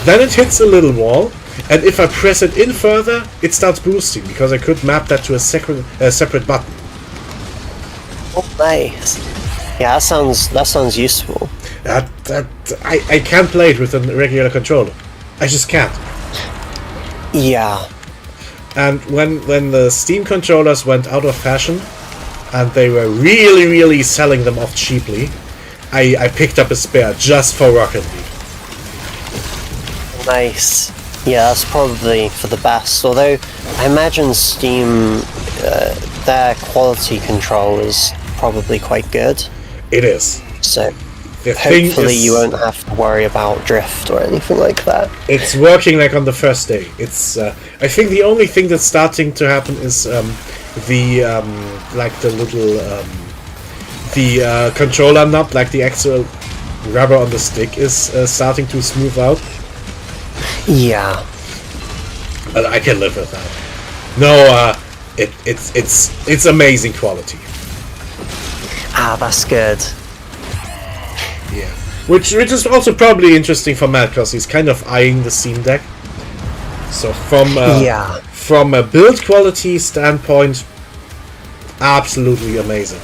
then it hits a little wall, and if I press it in further, it starts boosting, because I could map that to a separate button. Oh, nice. Yeah, that sounds useful. I can't play it with a regular controller. I just can't. Yeah. And when the Steam controllers went out of fashion, and they were really selling them off cheaply, I picked up a spare just for Rocket League. Nice. Yeah, that's probably for the best. Although I imagine Steam, their quality control is probably quite good. It is. So The thing hopefully is, you won't have to worry about drift or anything like that. it's working like on the first day. It's I think the only thing that's starting to happen is the controller knob, like the actual rubber on the stick, is starting to smooth out. Yeah. But I can live with that. No, it's amazing quality. Ah, that's good. Yeah, which is also probably interesting for Matt, because he's kind of eyeing the Steam Deck. So from a build quality standpoint, absolutely amazing.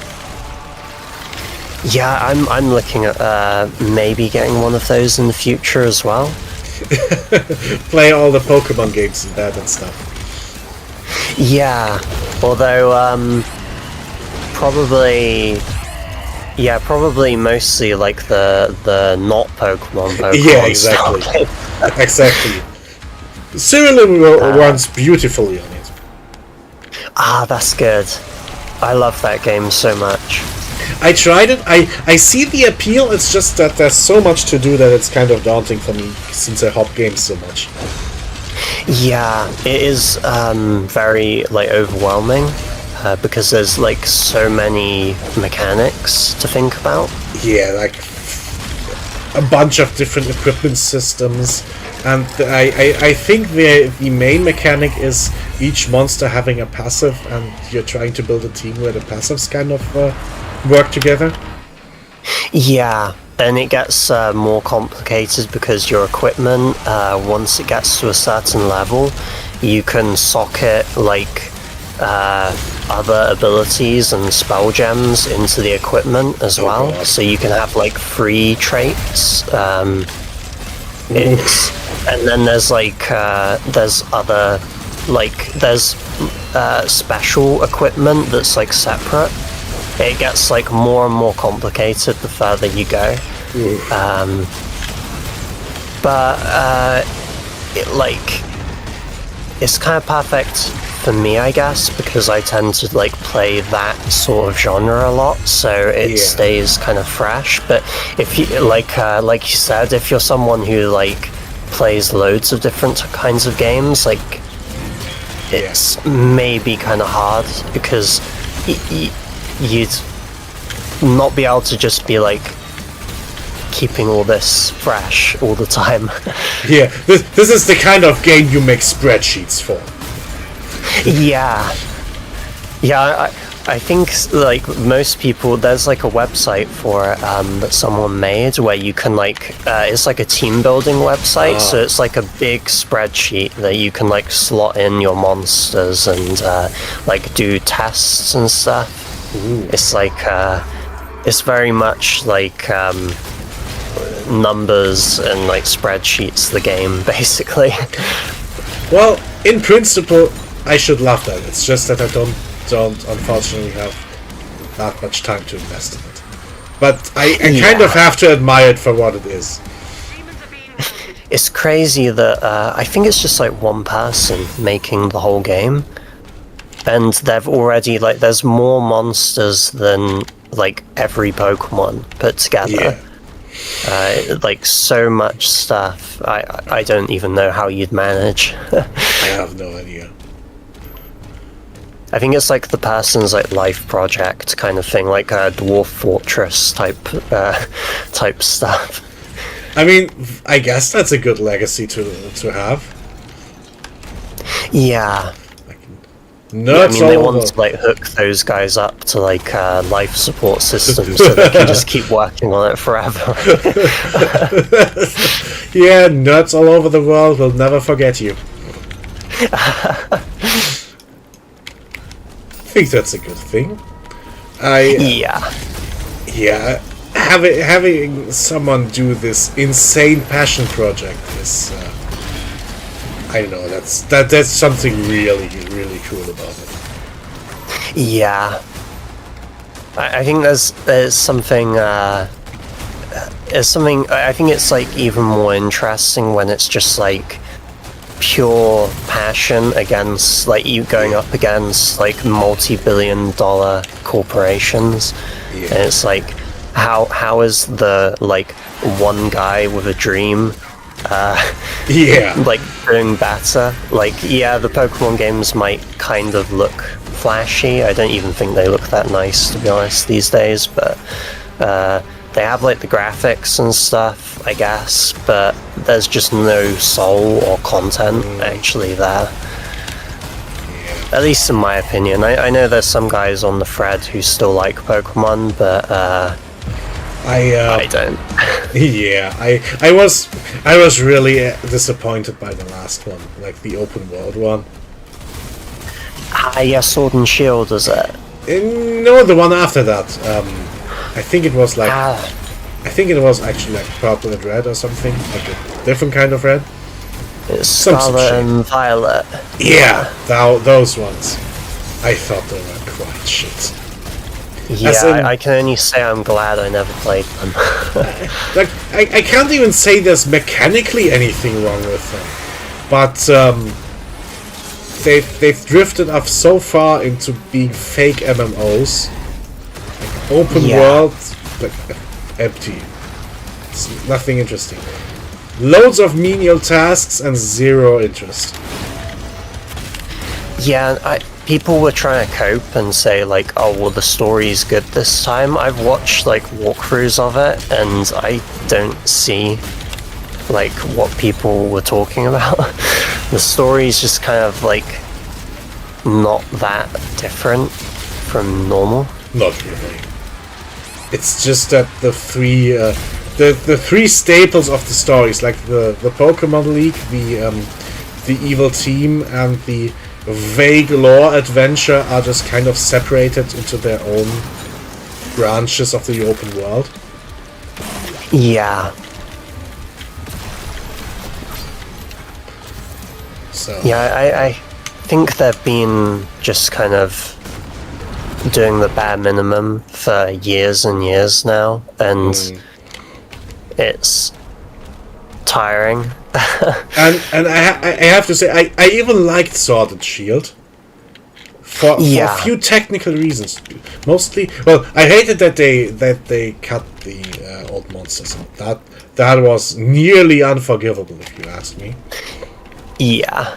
Yeah, I'm looking at maybe getting one of those in the future as well. Play all the Pokemon games and that and stuff. Yeah, although probably mostly like the not Pokemon. Yeah, exactly. style. Exactly. Cyril runs beautifully on it. Ah, that's good. I love that game so much. I tried it. I see the appeal. It's just that there's so much to do that it's kind of daunting for me, since I hop games so much. Yeah, it is very like overwhelming because there's like so many mechanics to think about. Yeah, like a bunch of different equipment systems, and I think the main mechanic is each monster having a passive, and you're trying to build a team where the passives kind of work together. Yeah, and it gets more complicated because your equipment, once it gets to a certain level, you can socket like other abilities and spell gems into the equipment as well. God. So you can have like free traits. And then there's like there's other like there's special equipment that's like separate. It gets like more and more complicated the further you go. It's kind of perfect for me, I guess, because I tend to like play that sort of genre a lot, so it stays kind of fresh. But if you like you said, if you're someone who like plays loads of different kinds of games, like it's maybe kind of hard because you'd not be able to just be like keeping all this fresh all the time. Yeah, this is the kind of game you make spreadsheets for. Yeah, I think like most people, there's like a website for that someone made where you can like it's like a team building website, so it's like a big spreadsheet that you can like slot in your monsters and like do tests and stuff. It's like it's very much like numbers and like spreadsheets, the game basically. Well, in principle, I should love that. It's just that I don't unfortunately have that much time to invest in it. But I kind of have to admire it for what it is. It's crazy that I think it's just like one person making the whole game, and they've already like there's more monsters than like every Pokemon put together. Like so much stuff. I don't even know how you'd manage. I have no idea. I think it's like the person's like life project kind of thing, like a Dwarf Fortress type stuff. I mean, I guess that's a good legacy to have. Yeah. Nerds I mean, they want to like hook those guys up to like life support systems so they can just keep working on it forever. Yeah, nerds all over the world will never forget you. I think that's a good thing. Yeah, having someone do this insane passion project is, I don't know, that's something really cool about it. Yeah, I think there's something. I think it's like even more interesting when it's just like pure passion against like you going up against like multi-billion-dollar corporations. And it's like how is the like one guy with a dream like doing better? Like the Pokemon games might kind of look flashy. I don't even think they look that nice, to be honest, these days, but they have like the graphics and stuff, I guess, but there's just no soul or content actually there. At least in my opinion. I know there's some guys on the thread who still like Pokemon, but I don't. Yeah, I was really disappointed by the last one, like the open world one. Yeah, Sword and Shield, is it? No, the one after that. I think it was like I think it was actually like purple and red or something, like a different kind of red. It's Scarlet and Violet. Yeah, those ones. I thought they were quite shit. Yeah, I can only say I'm glad I never played them. Like I can't even say there's mechanically anything wrong with them, but they've drifted off so far into being fake MMOs, like open world, like empty. It's nothing interesting. Loads of menial tasks and zero interest. Yeah, people were trying to cope and say like, oh well, the story's good this time. I've watched like walkthroughs of it, and I don't see like what people were talking about. The story's just kind of like not that different from normal. Not really. It's just that the three staples of the stories, like the Pokemon League, the evil team, and the vague lore adventure, are just kind of separated into their own branches of the open world. Yeah. So Yeah, I think they've been just kind of doing the bare minimum for years and years now, and it's tiring. and I have to say I even liked Sword and Shield for a few technical reasons. Mostly, well, I hated that they cut the default monsters. That was nearly unforgivable, if you ask me. Yeah,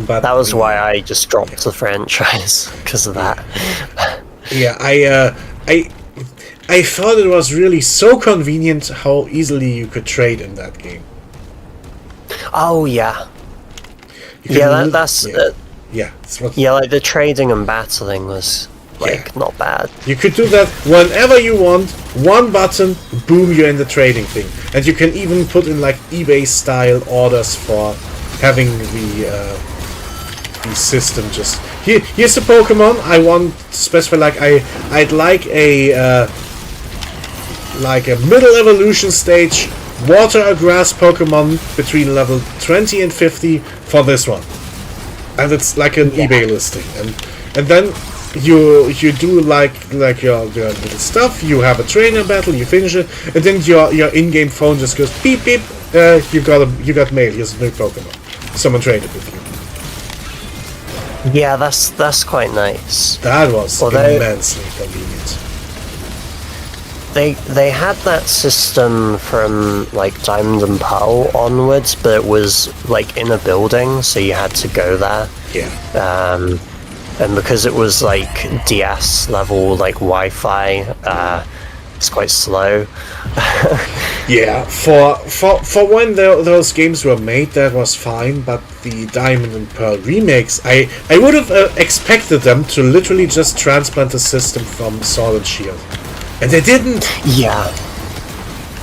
But that was why I just dropped the franchise because of that. Yeah, I thought it was really so convenient how easily you could trade in that game. Oh yeah, You could yeah. li- That's yeah, yeah, it's what, yeah. Like the trading and battling was like Yeah. not bad. You could do that whenever you want. One button, boom, you're in the trading thing, and you can even put in like eBay style orders for having the system. Just here's the Pokemon. I want to specify I'd like a middle evolution stage water or grass Pokemon between level 20 and 50 for this one, and it's like an eBay listing, and then you do like your little stuff. You have a trainer battle, you finish it, and then your in-game phone just goes beep beep. You got mail. Here's a new Pokemon. Someone traded with you. Yeah, that's quite nice. That was Although- immensely convenient. They had that system from like Diamond and Pearl onwards, but it was like in a building, so you had to go there. Yeah. And because it was like DS level like Wi-Fi, it's quite slow. Yeah, for when those games were made, that was fine. But the Diamond and Pearl remakes, I would have expected them to literally just transplant the system from Sword and Shield, and they didn't. Yeah.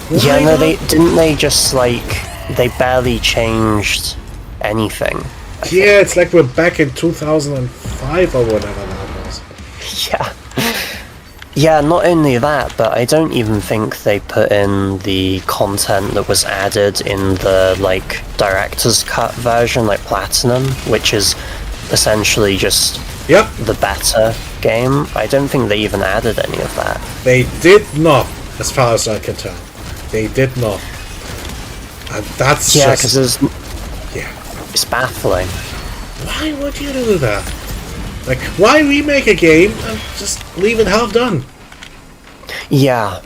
Why Yeah, no, not? they just like they barely changed anything. Yeah, it's like we're back in 2005 or whatever that was. Yeah. Yeah, not only that, but I don't even think they put in the content that was added in the like director's cut version, like Platinum, which is essentially just Yep, the better game. I don't think they even added any of that. they did not, as far as I can tell. They did not, and that's Yeah, because just yeah. it's baffling. Why would you do that? Like, why remake a game and just leave it half done? Yeah.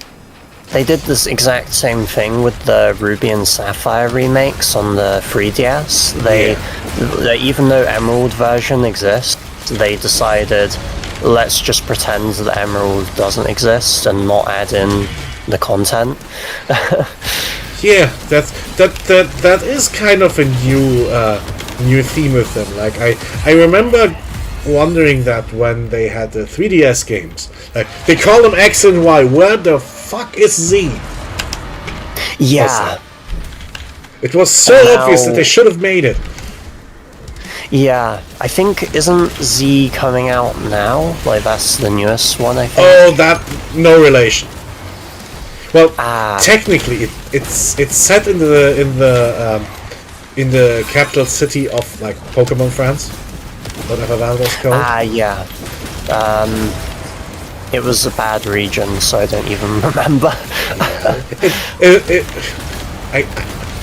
They did this exact same thing with the Ruby and Sapphire remakes on the 3DS. They even though Emerald version exists, they decided let's just pretend that Emerald doesn't exist and not add in the content. Yeah, that is kind of a new theme with them. Like I remember wondering that when they had the 3DS games, like they call them X and Y. Where the fuck is Z? Yeah. It was so Now- obvious that they should have made it. Yeah. I think isn't Z coming out now? Like that's the newest one, I think. Oh, that no relation. Well, Ah. technically, it's set in the capital city of like Pokemon France, whatever that was called. Yeah. It was a bad region, so I don't even remember.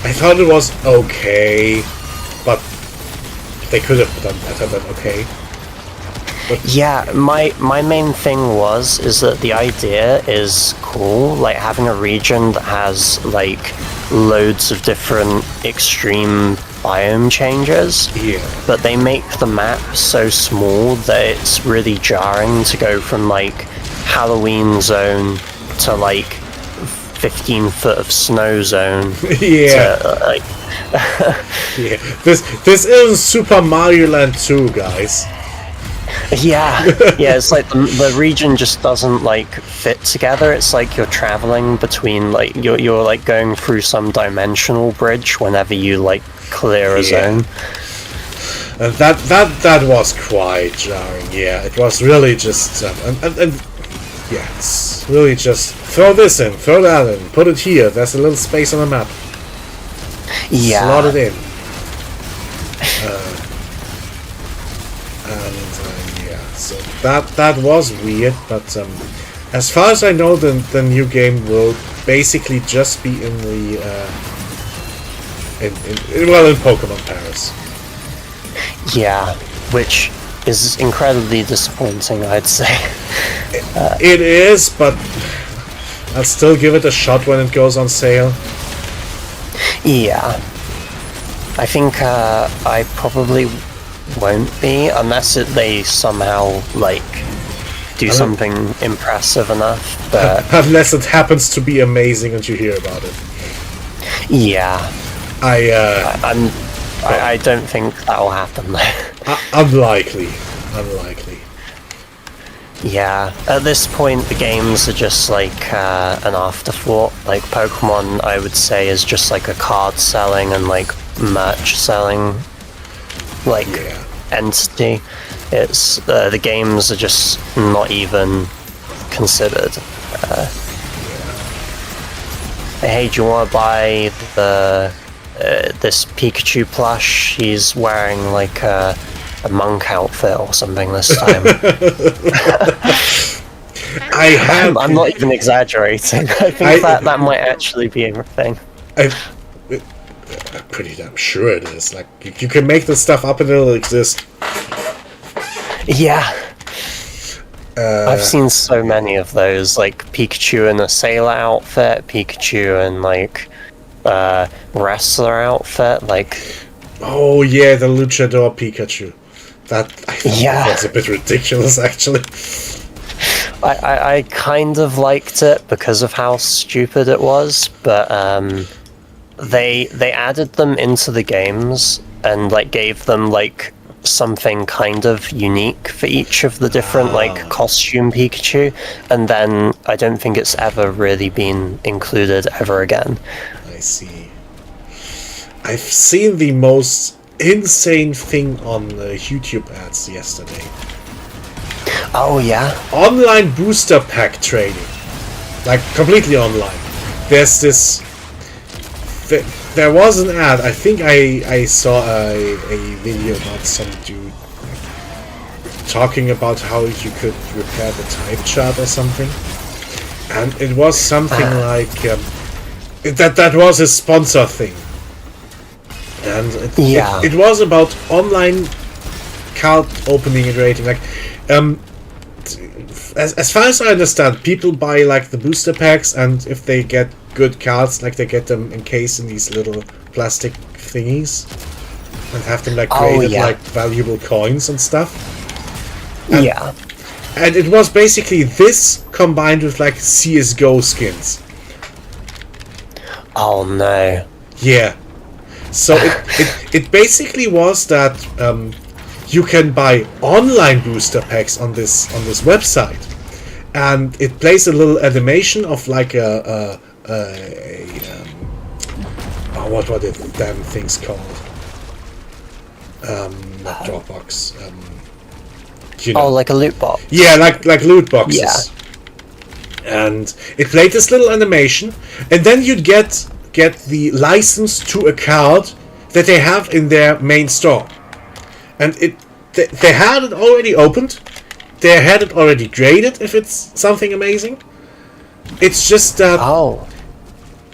I thought it was okay, but they could have done better than okay. Yeah, my main thing is that the idea is cool, like having a region that has like loads of different extreme biome changes, Yeah. but they make the map so small that it's really jarring to go from like Halloween zone to like 15 foot of snow zone. Yeah. To, like, Yeah. This is Super Mario Land 2, guys. yeah, it's like the region just doesn't like fit together. It's like you're traveling between like you're like going through some dimensional bridge whenever you like clear a Yeah. zone. And that was quite jarring. Yeah, it was really just and yeah, it's really just throw this in, throw that in, put it here. There's a little space on the map. Yeah, Slot it in. Yeah, so that was weird, but as far as I know, the new game will basically just be in the in Pokemon Paris. yeah, which is incredibly disappointing, I'd say. It is, but I'll still give it a shot when it goes on sale. Yeah. I think I probably won't be unless they somehow like do something impressive enough. But Unless it happens to be amazing and you hear about it. yeah, I I don't think that'll happen. unlikely. Yeah, at this point the games are just like an afterthought. Like Pokemon, I would say, is just like a card selling and like merch selling like entity. It's the games are just not even considered. Hey, do you want to buy the this Pikachu plush? He's wearing like a monk outfit or something this time. I'm not even exaggerating. I think that might actually be a thing. I'm pretty damn sure it is. Like, you can make this stuff up and it'll exist. Yeah. I've seen so many of those, like Pikachu in a sailor outfit, Pikachu in like wrestler outfit, like. Oh yeah, the Luchador Pikachu. That I think was a bit ridiculous, actually. I kind of liked it because of how stupid it was, but they added them into the games and like gave them like something kind of unique for each of the different like costume Pikachu, and then I don't think it's ever really been included ever again. I see. I've seen the most insane thing on YouTube ads yesterday. Oh yeah? Online booster pack trading. Like, completely online. There's this... There was an ad, I think I saw a video about some dude talking about how you could repair the type chart or something. And it was something like... that was a sponsor thing. And it was about online card opening and rating. Like, as far as I understand, people buy like the booster packs, and if they get good cards, like they get them encased in these little plastic thingies, and have them like graded like valuable coins and stuff. And, and it was basically this combined with like CS:GO skins. Oh no. Yeah. So it basically was that you can buy online booster packs on this website, and it plays a little animation of like what were the damn things called? Not Dropbox. You know. Oh, like a loot box. Yeah, like loot boxes. Yeah. And it played this little animation, and then you'd get the license to a card that they have in their main store, and they had it already opened, they had it already graded if it's something amazing. It's just that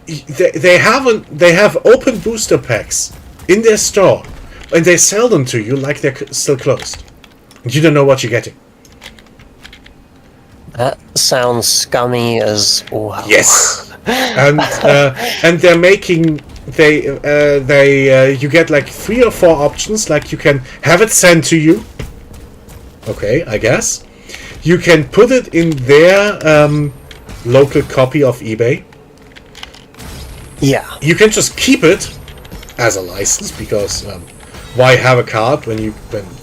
they have open booster packs in their store, and they sell them to you like they're still closed. You don't know what you're getting. That sounds scummy as well. Yes. And they're making you get like 3 or 4 options. Like, you can have it sent to you. Okay, I guess. You can put it in their local copy of eBay. Yeah. You can just keep it as a license, because why have a card when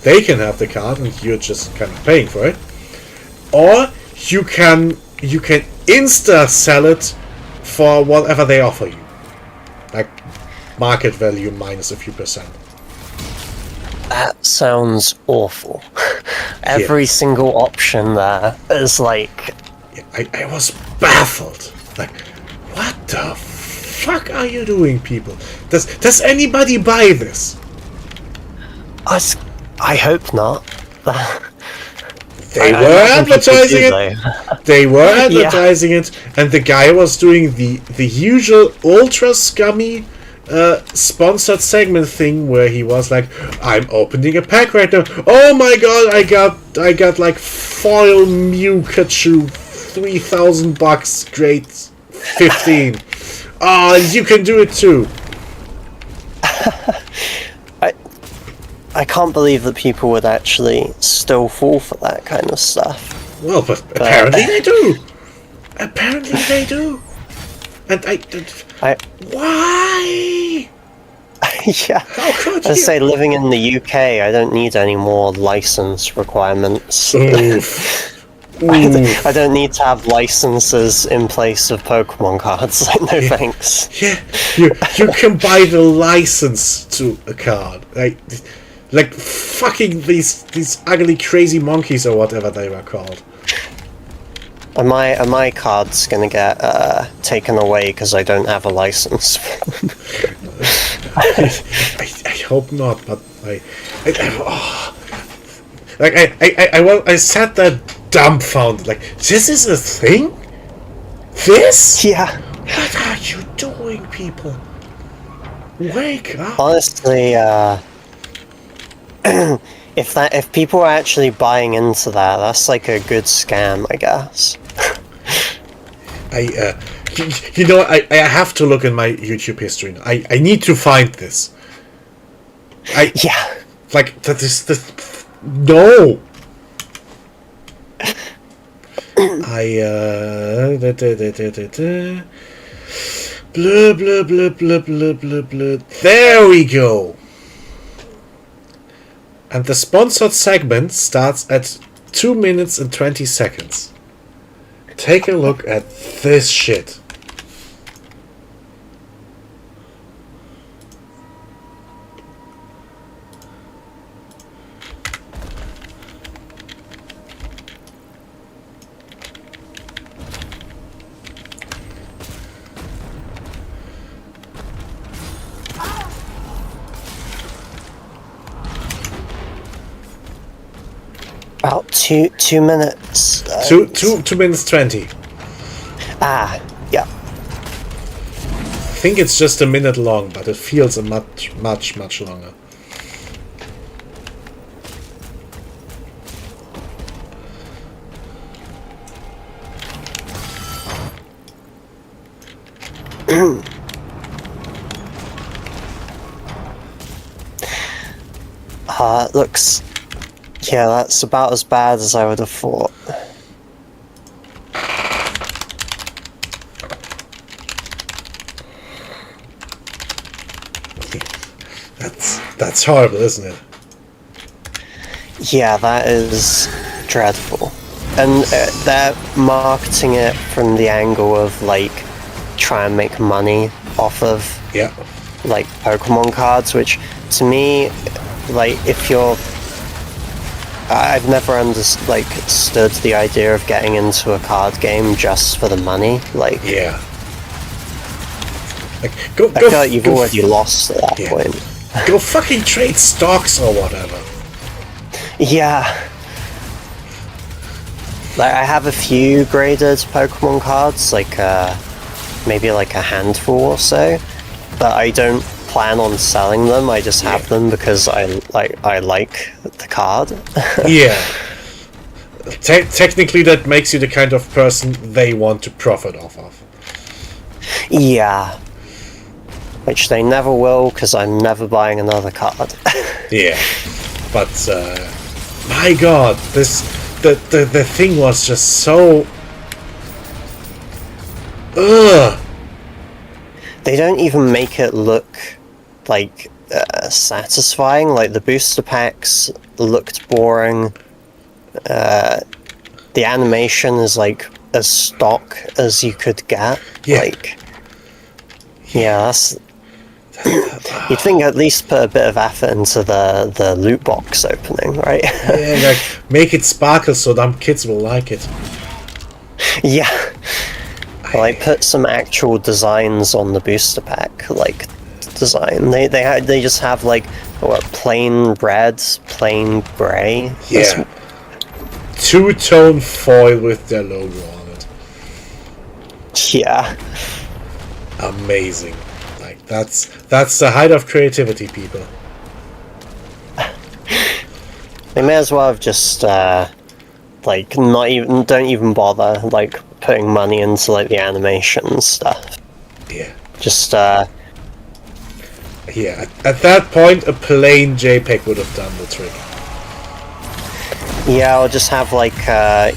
they can have the card and you're just kind of paying for it? Or you can insta sell it for whatever they offer you, like market value minus a few percent. That sounds awful. Every single option there is like... I was baffled. Like, what the fuck are you doing, people? Does anybody buy this? I hope not. They were advertising it. They were advertising it, and the guy was doing the usual ultra scummy sponsored segment thing where he was like, "I'm opening a pack right now. Oh my god, I got like foil Mewtwo $3,000, grade 15. You can do it too. I can't believe that people would actually still fall for that kind of stuff. Well, but apparently they do. Apparently they do. And why? Yeah. How could I you? say, living in the UK, I don't need any more license requirements. Oof. I don't need to have licenses in place of Pokemon cards. Like, no thanks. Yeah, you can buy the license to a card. Like fucking these ugly crazy monkeys or whatever they were called. Are my cards gonna get taken away because I don't have a license? I hope not, but I sat there dumbfounded. Like, this is a thing? This? Yeah. What are you doing, people? Wake up! Honestly, if people are actually buying into that, that's like a good scam, I guess. I have to look in my YouTube history now. I need to find this. Yeah. Like, that is the... No! Blah, blah, blah, blah, blah, blah, blah. There we go! And the sponsored segment starts at 2 minutes and 20 seconds. Take a look at this shit. About 2 minutes. 2 minutes 20. Yeah. I think it's just a minute long, but it feels a much longer. It looks... Yeah, that's about as bad as I would have thought. That's horrible, isn't it? Yeah, that is dreadful. And they're marketing it from the angle of, like, try and make money off of, Yeah. like, Pokemon cards, which, to me, like, if you're... I've never understood the idea of getting into a card game just for the money. Like, Yeah. Like, go, I feel like you've already lost at that Yeah. point. Go fucking trade stocks or whatever. Yeah. Like, I have a few graded Pokemon cards, like, maybe like a handful or so, but I don't plan on selling them. I just have them because I like the card. Yeah. Technically, that makes you the kind of person they want to profit off of. Yeah. Which they never will, because I'm never buying another card. Yeah. But, my god, the thing was just so... Ugh! They don't even make it look, like, satisfying. Like, the booster packs looked boring. The animation is, like, as stock as you could get. Yeah. Like, yeah, that's... You'd think at least put a bit of effort into the loot box opening, right? Yeah, like, make it sparkle so dumb kids will like it. Yeah. Like, put some actual designs on the booster pack, like, design. They just have, like, what, plain red, plain grey? Yeah. Two-tone foil with their logo on it. Yeah. Amazing. Like, that's the height of creativity, people. They may as well have just, like don't even bother like putting money into like the animation stuff. Yeah. Just Yeah, at that point, a plain JPEG would have done the trick. yeah, I'll just have like a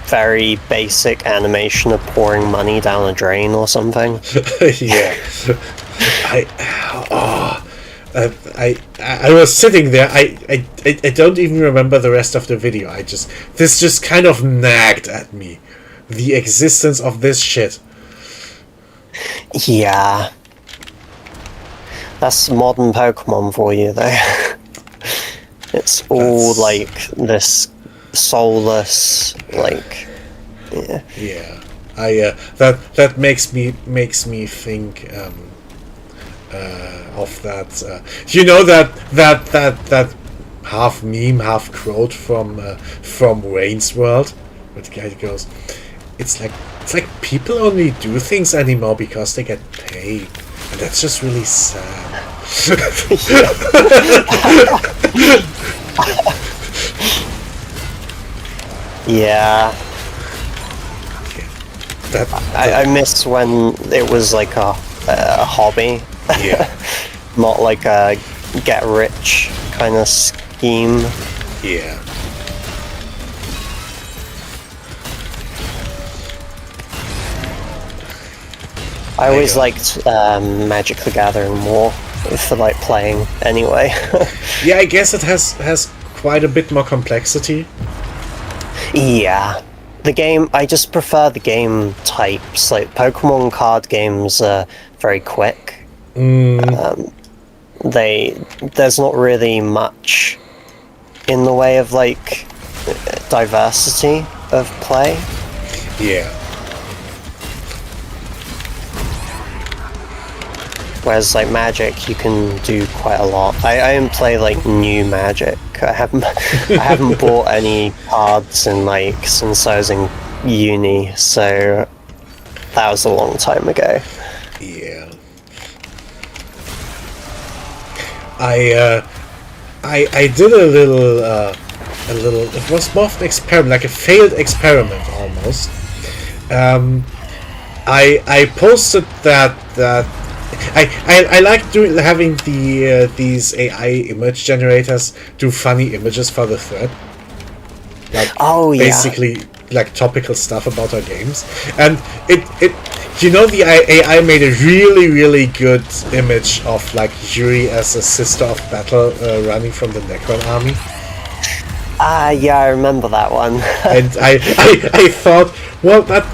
very basic animation of pouring money down a drain or something. Yeah. I was sitting there. I don't even remember the rest of the video. This just kind of nagged at me, the existence of this shit. Yeah. That's modern Pokemon for you, though. It's all like this soulless, like, yeah. Yeah, that makes me think of that. You know that half meme, half quote from Wayne's World, where the guy goes, It's like people only do things anymore because they get paid, and that's just really sad. Yeah. I miss when it was like a hobby. Yeah. Not like a get rich kind of scheme. Yeah. I always liked Magic the Gathering more for like playing anyway. Yeah, I guess it has quite a bit more complexity. Yeah. The game, I just prefer the game types. Like Pokemon card games are very quick. There's not really much in the way of like diversity of play. Yeah. Whereas like Magic, you can do quite a lot. I don't play like new Magic. I haven't bought any cards in like since I was in uni, so that was a long time ago. Yeah. I did a little. It was more of an experiment, like a failed experiment almost. I posted that. I like having these AI image generators do funny images for the thread. Like, basically like topical stuff about our games, and it the AI made a really good image of like Yuri as a sister of battle running from the Necron army. Yeah, I remember that one. And I thought, well, that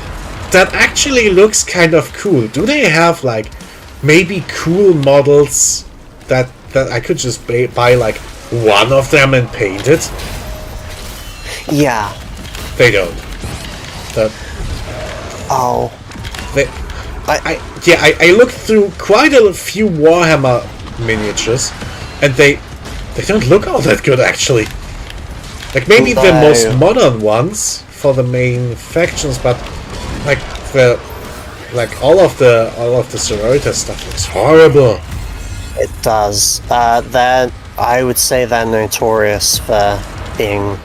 actually looks kind of cool. Do they have like maybe cool models that I could just buy like one of them and paint it? Yeah. They don't. I looked through quite a few Warhammer miniatures, and they don't look all that good actually. Like maybe the most modern ones for the main factions, but like all of the Sororitas stuff looks horrible. It does. I would say they're notorious for being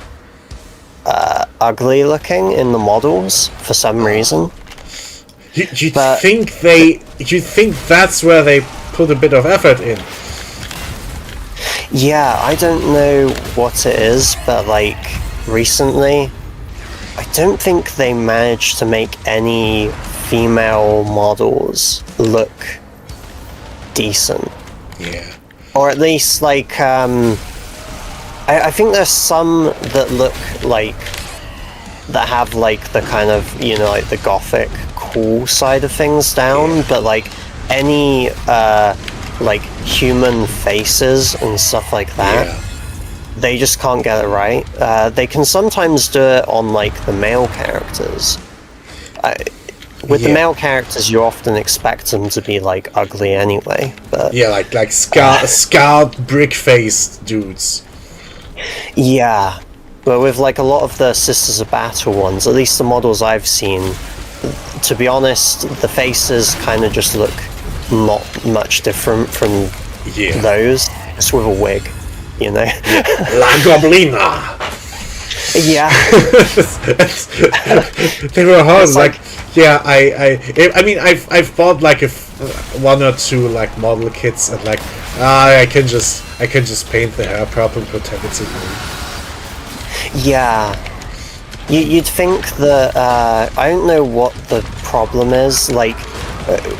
ugly looking in the models for some reason. You think that's where they put a bit of effort in? Yeah, I don't know what it is, but like recently, I don't think they managed to make any female models look decent. Yeah. Or at least like I think there's some that look like that have like the kind of like the gothic cool side of things down, but like any like human faces and stuff like that, they just can't get it right. They can sometimes do it on like the male characters. With the male characters, you often expect them to be like ugly anyway. But like scarred brick-faced dudes. Yeah, but with like a lot of the Sisters of Battle ones, at least the models I've seen, to be honest, the faces kind of just look not much different from those, just with a wig, La Goblina! Yeah. They were hard. It's like- Yeah, I mean, I've bought like one or two like model kits, and like I can just paint the hair purple and pretend it's a blue. Yeah. You'd think that, I don't know what the problem is, like,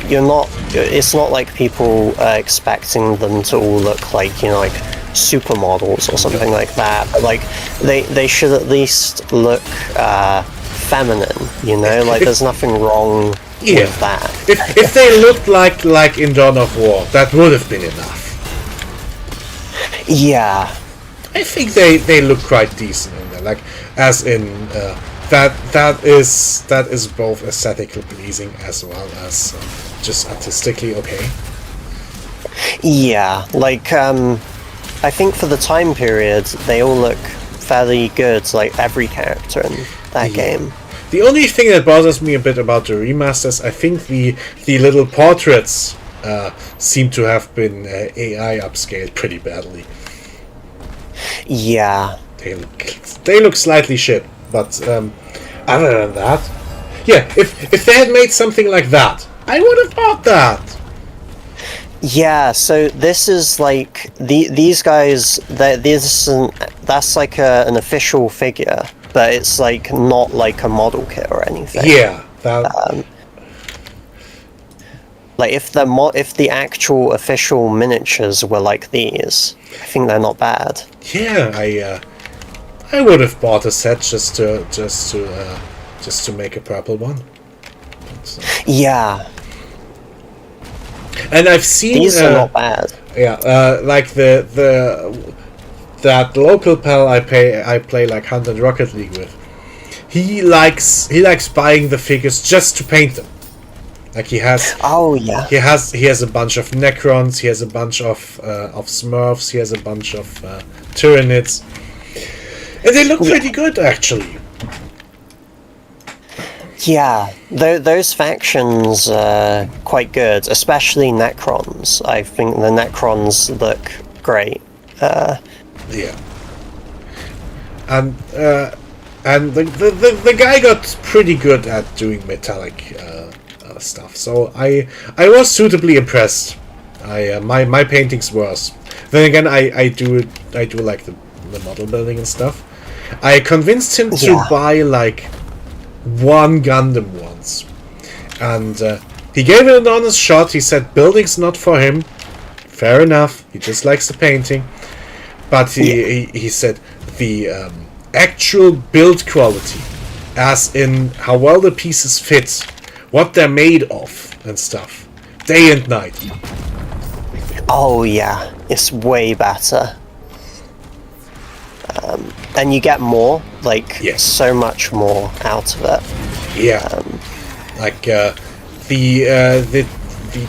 it's not like people are expecting them to all look like, like, supermodels or something like that, but, like, they should at least look, feminine, like, there's nothing wrong with that. If they looked like in Dawn of War, that would have been enough. Yeah. I think they look quite decent in there, like as in that is both aesthetically pleasing as well as just artistically okay. Yeah, like I think for the time period they all look fairly good, like every character in that game. The only thing that bothers me a bit about the remasters, I think the little portraits seem to have been AI upscaled pretty badly. Yeah. They look slightly shit, but other than that, yeah. If they had made something like that, I would have bought that. Yeah. So this is like these guys. That's like an official figure, but it's like not like a model kit or anything. Yeah. That. Like if the actual official miniatures were like these, I think they're not bad. Yeah, I would have bought a set just to make a purple one. Yeah. And I've seen these are not bad. Yeah, like that local pal I play like Hunt and Rocket League with. He likes buying the figures just to paint them. Like he has. Oh yeah. He has a bunch of Necrons. He has a bunch of Smurfs. He has a bunch of Tyranids, and they look pretty good actually. Yeah, those factions are quite good, especially Necrons. I think the Necrons look great. Yeah. And the guy got pretty good at doing metallic stuff, so I was suitably impressed. My painting's worse. Then again, I do like the model building and stuff. I convinced him to buy like one Gundam once, and he gave it an honest shot. He said building's not for him. Fair enough. He just likes the painting, but he said the actual build quality, as in how well the pieces fit, what they're made of and stuff, day and night. Oh yeah, it's way better. And you get more, like so much more out of it. Yeah, like the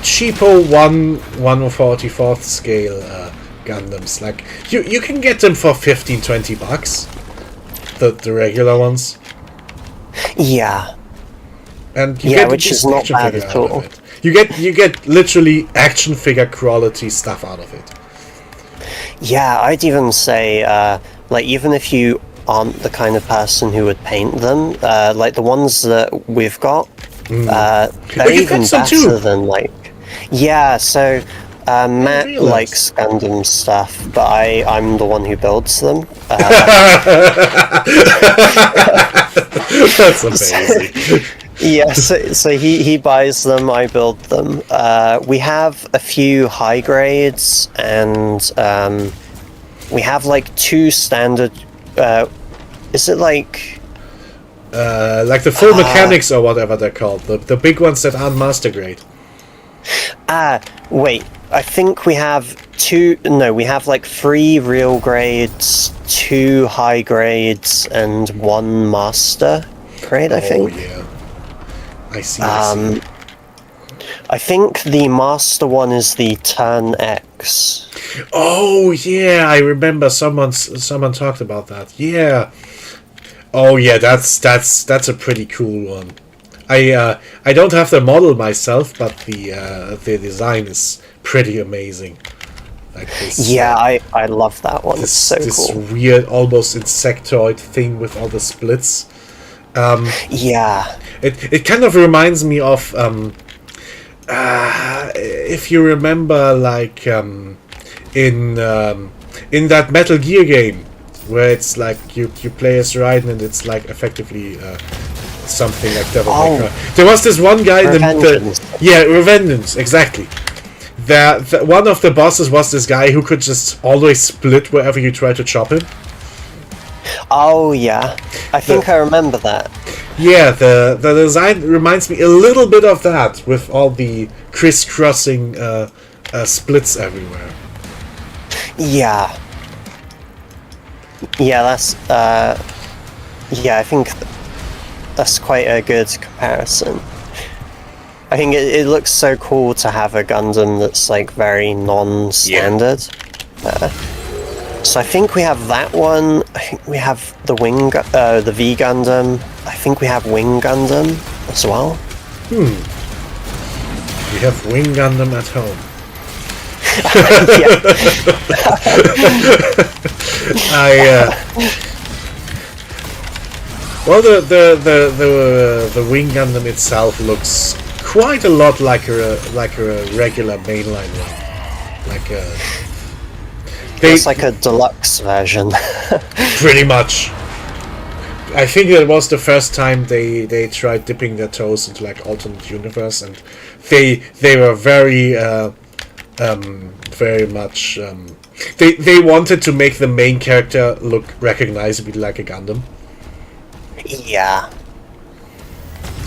cheapo 1/44th scale Gundams, like you can get them for $15-20. The regular ones. Yeah. And you get which is not bad at all. You get literally action figure quality stuff out of it. Yeah, I'd even say, like, even if you aren't the kind of person who would paint them, like the ones that we've got, they're even better than, like... Yeah, so Matt likes Gundam stuff, but I'm the one who builds them. That's amazing. Yeah, so he buys them, I build them. We have a few high grades, and we have like 2 standard. Is it like the full mechanics or whatever they're called? The big ones that aren't master grade. Wait. I think we have 2. No, we have like 3 real grades, 2 high grades, and 1 master grade. I think. Oh yeah. I see. I think the master one is the Turn X. Oh yeah, I remember someone talked about that. Yeah. Oh yeah, that's a pretty cool one. I don't have the model myself, but the design is pretty amazing. Like this. Yeah, I love that one. It's so this cool. weird, almost insectoid thing with all the splits. Yeah. It kind of reminds me of if you remember, like in that Metal Gear game, where it's like you play as Raiden and it's like effectively something like Devil May Cry. There was this one guy in the Revengeance, exactly. One of the bosses was this guy who could just always split wherever you try to chop him. Oh yeah, I think I remember that. Yeah, the design reminds me a little bit of that, with all the crisscrossing splits everywhere. Yeah. Yeah, that's yeah, I think that's quite a good comparison. I think it looks so cool to have a Gundam that's like very non-standard. So I think we have that one. I think we have the the V Gundam. I think we have Wing Gundam as well. We have Wing Gundam at home. Well, the Wing Gundam itself looks quite a lot like a regular mainline one, like a. It's like a deluxe version. Pretty much. I think it was the first time they tried dipping their toes into like alternate universe, and they were very much they wanted to make the main character look recognizably like a Gundam. Yeah.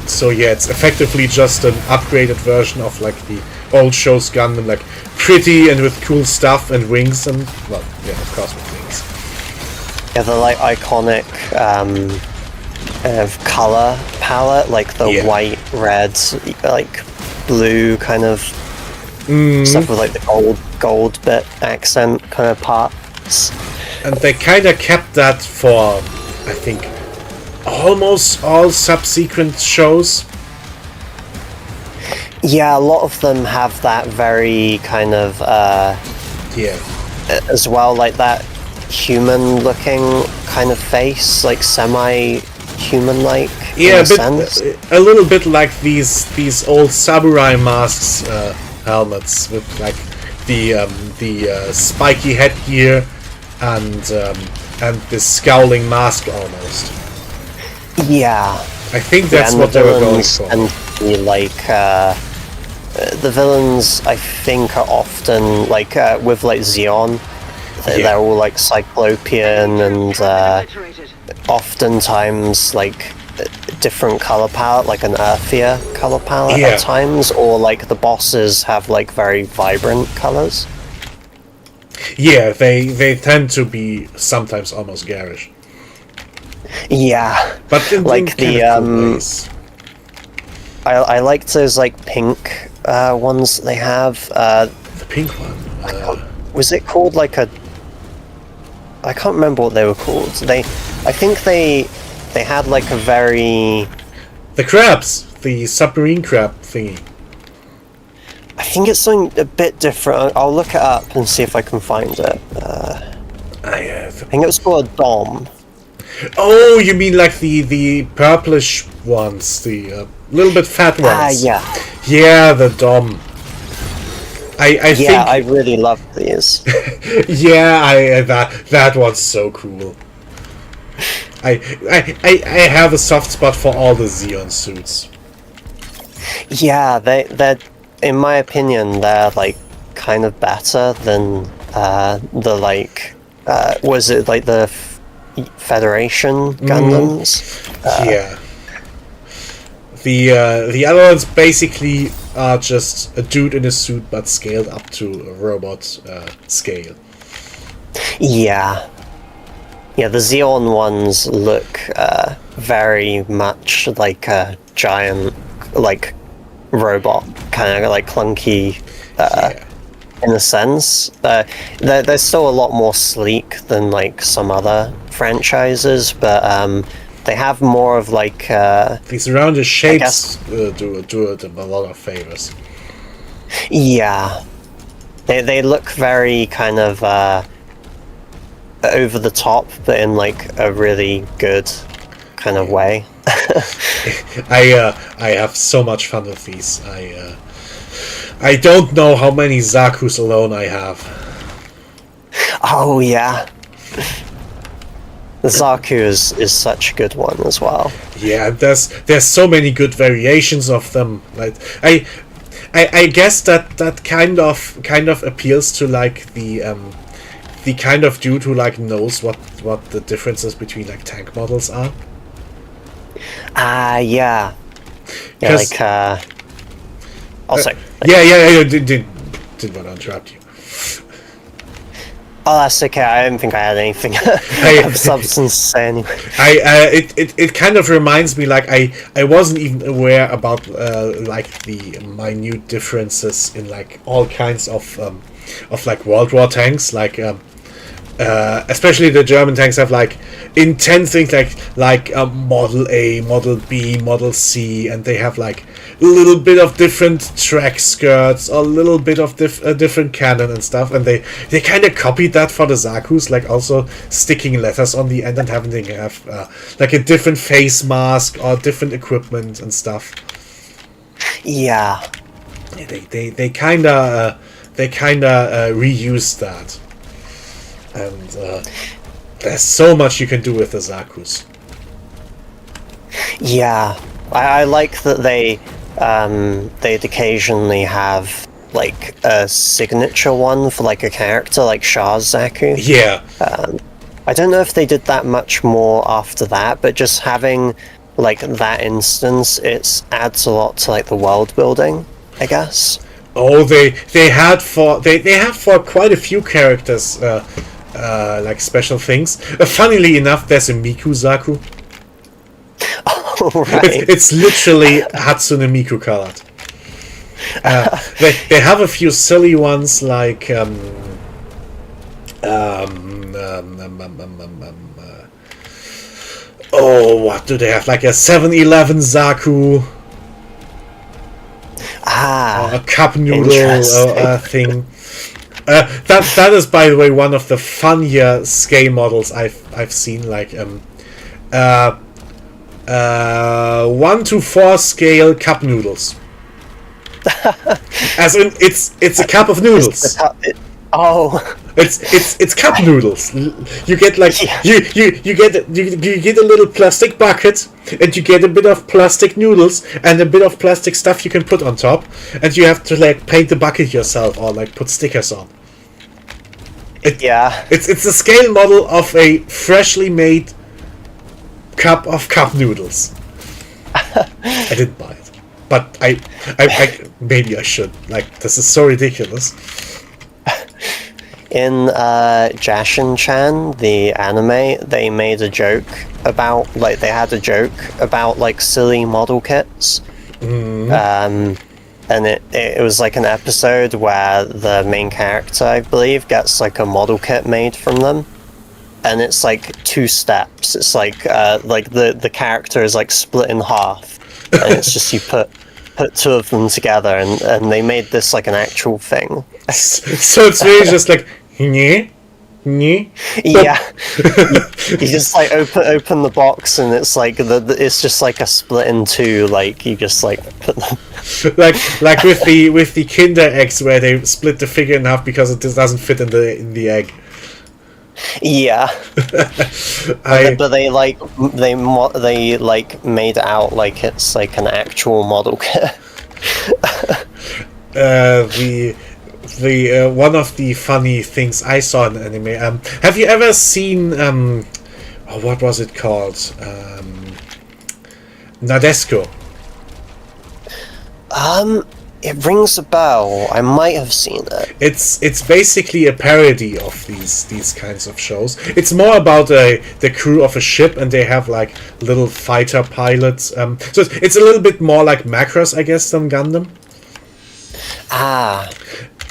So yeah, it's effectively just an upgraded version of like the old show's Gundam, like pretty and with cool stuff and wings and, well, yeah, of course with wings. Yeah, the like iconic color palette, like the white, red, like blue kind of stuff with like the gold bit accent kind of parts. And they kind of kept that for, I think, almost all subsequent shows. Yeah, a lot of them have that very kind of as well, like that human-looking kind of face, like semi-human-like. Yeah, a little bit like these old samurai masks, helmets with like the spiky headgear and this scowling mask almost. Yeah. I think that's what they were going for. And the villains, I think, are often like with like Zeon. They're all like Cyclopean and oftentimes like different color palette, like an earthier color palette at times, or like the bosses have like very vibrant colors. Yeah, they tend to be sometimes almost garish. Yeah, but in like the cool ways. I like those like pink ones they have. The pink one. Was it called like a? I can't remember what they were called. I think they had like a very. The crabs, the submarine crab thingy. I think it's something a bit different. I'll look it up and see if I can find it. I think it was called a Dom. Oh, you mean like the purplish ones, the little bit fat ones? Yeah. Yeah, the Dom. I think. Yeah, I really love these. Yeah, that one's so cool. I have a soft spot for all the Zeon suits. Yeah, they're in my opinion they're like kind of better than the like was it like the Federation Gundams? Yeah. The other ones basically are just a dude in a suit but scaled up to a robot scale. Yeah. Yeah, the Zeon ones look very much like a giant, like, robot, kind of like clunky in a sense. They're still a lot more sleek than like some other franchises, but they have more of like these rounded shapes do them a lot of favors. Yeah. They look very kind of over the top, but in like a really good kind of way. I have so much fun with these. I don't know how many Zaku's alone I have. Oh yeah. The Zaku is such a good one as well. Yeah, there's so many good variations of them. Like I guess that kind of appeals to like the kind of dude who like knows what the differences between like tank models are. Yeah. Yeah, 'Cause- like also Yeah. Didn't want to interrupt you. oh, that's okay. I didn't think I had anything of substance to say anyway. It kind of reminds me like I wasn't even aware about like the minute differences in like all kinds of like World War tanks, like especially the German tanks have like intense things like Model A, Model B, Model C, and they have like a little bit of different track skirts, or a little bit of different cannon and stuff, and they kind of copied that for the Zaku's, like also sticking letters on the end and having them have like a different face mask or different equipment and stuff. Yeah. They kind of reused that, and there's so much you can do with the Zaku's. Yeah. I like that they'd occasionally have like a signature one for like a character like Char's Zaku. Yeah. I don't know if they did that much more after that, but just having like that instance, it adds a lot to like the world building, I guess. Oh, they have for quite a few characters like special things. Funnily enough, there's a Miku Zaku. Oh, right. It's literally Hatsune Miku colored. They have a few silly ones like oh, what do they have? Like a 7-Eleven Zaku, a cup noodle thing. That is, by the way, one of the funnier scale models I've seen. Like 1:4 scale cup noodles. As in, it's a cup of noodles. It's cup noodles. You get like you get a little plastic bucket, and you get a bit of plastic noodles and a bit of plastic stuff you can put on top, and you have to like paint the bucket yourself or like put stickers on. It's a scale model of a freshly made cup of cup noodles. I didn't buy it, but I maybe I should. Like, this is so ridiculous. In Jashin-chan, the anime, they made a joke about, like, they had a joke about, like, silly model kits. And it was, like, an episode where the main character, I believe, gets, like, a model kit made from them. And it's, like, 2 steps. It's, like the character is, like, split in half. And it's just you put 2 of them together, and they made this, like, an actual thing. So it's really just like, yeah. You just like open the box, and it's like it's just like a split in 2. Like you just like put them like with the Kinder eggs where they split the figure in half because it just doesn't fit in the egg. Yeah. But they made it out like it's like an actual model kit. The one of the funny things I saw in the anime. Have you ever seen what was it called? Nadesco. It rings a bell. I might have seen it. It's basically a parody of these kinds of shows. It's more about the crew of a ship, and they have like little fighter pilots. So it's a little bit more like Macross, I guess, than Gundam.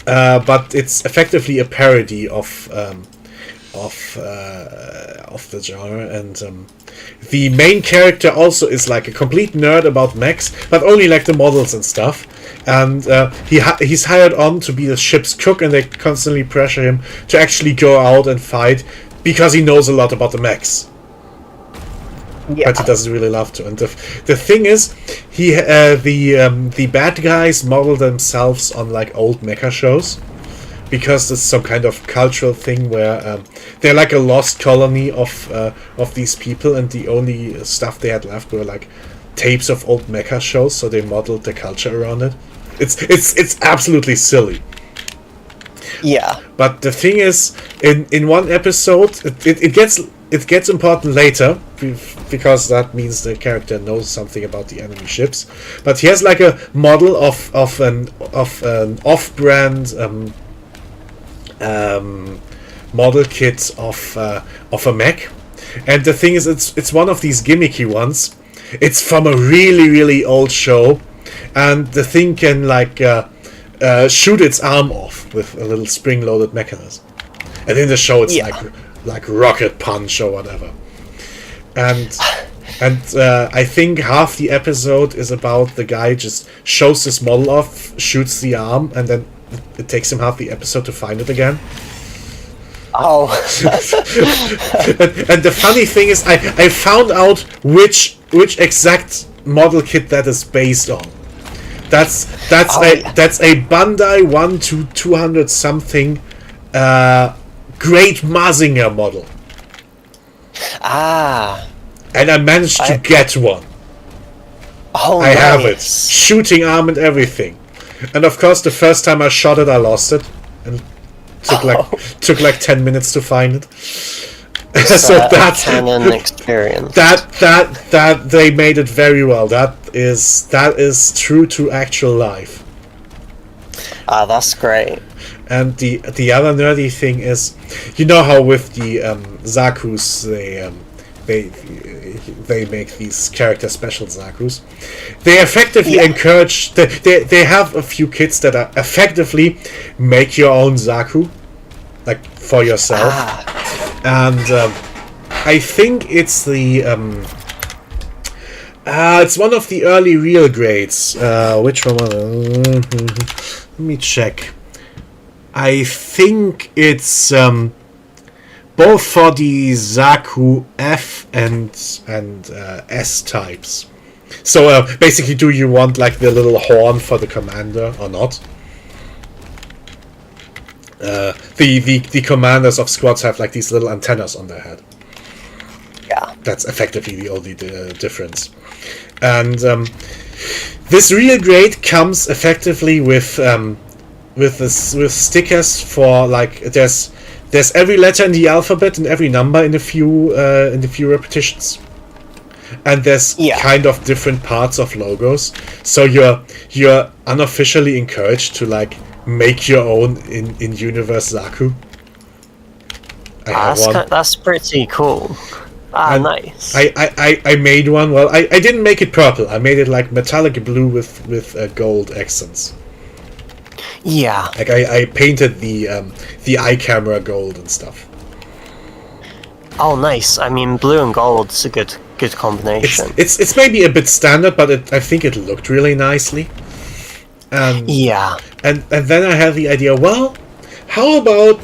But it's effectively a parody of of the genre, and the main character also is like a complete nerd about mechs, but only like the models and stuff. And he's hired on to be the ship's cook, and they constantly pressure him to actually go out and fight because he knows a lot about the mechs. Yeah. But he doesn't really love to. And the thing is, the bad guys model themselves on like old mecha shows, because it's some kind of cultural thing where they're like a lost colony of these people, and the only stuff they had left were like tapes of old mecha shows, so they modeled the culture around it. It's absolutely silly. Yeah. But the thing is, in one episode, it gets important later, because that means the character knows something about the enemy ships. But he has like a model of an off-brand model kit of a mech, and the thing is, it's one of these gimmicky ones. It's from a really old show, and the thing can like shoot its arm off with a little spring-loaded mechanism. And in the show, it's like rocket punch or whatever. And I think half the episode is about the guy just shows this model off, shoots the arm, and then it takes him half the episode to find it again. Oh. and the funny thing is, I found out which exact model kit that is based on. That's a Bandai 1-200 something Great Mazinger model. Ah. And I managed to get one. Oh, I have it. nice. Shooting arm and everything. And of course, the first time I shot it, I lost it. And took like 10 minutes to find it. So that's canon experience. That they made it very well. That is true to actual life. Ah, that's great. And the other nerdy thing is, you know how with the Zakus they make these character special Zakus. They effectively encourage. They have a few kits that are effectively make your own Zaku, like for yourself. And I think it's the it's one of the early real grades. Which one? Let me check. I think it's both for the Zaku F and S types. So basically, do you want like the little horn for the commander or not? The commanders of squads have like these little antennas on their head. Yeah. That's effectively the only difference. And this real grade comes effectively with stickers for like there's every letter in the alphabet and every number in a few repetitions. And there's kind of different parts of logos. So you're unofficially encouraged to like make your own in Universe Zaku. I have one. That's pretty cool. And Nice. I made one. Well, I didn't make it purple. I made it like metallic blue with gold accents. Yeah. Like I painted the eye camera gold and stuff. Oh, nice. I mean, blue and gold's a good combination. It's maybe a bit standard, but I think it looked really nicely. Yeah. And then I had the idea. Well, how about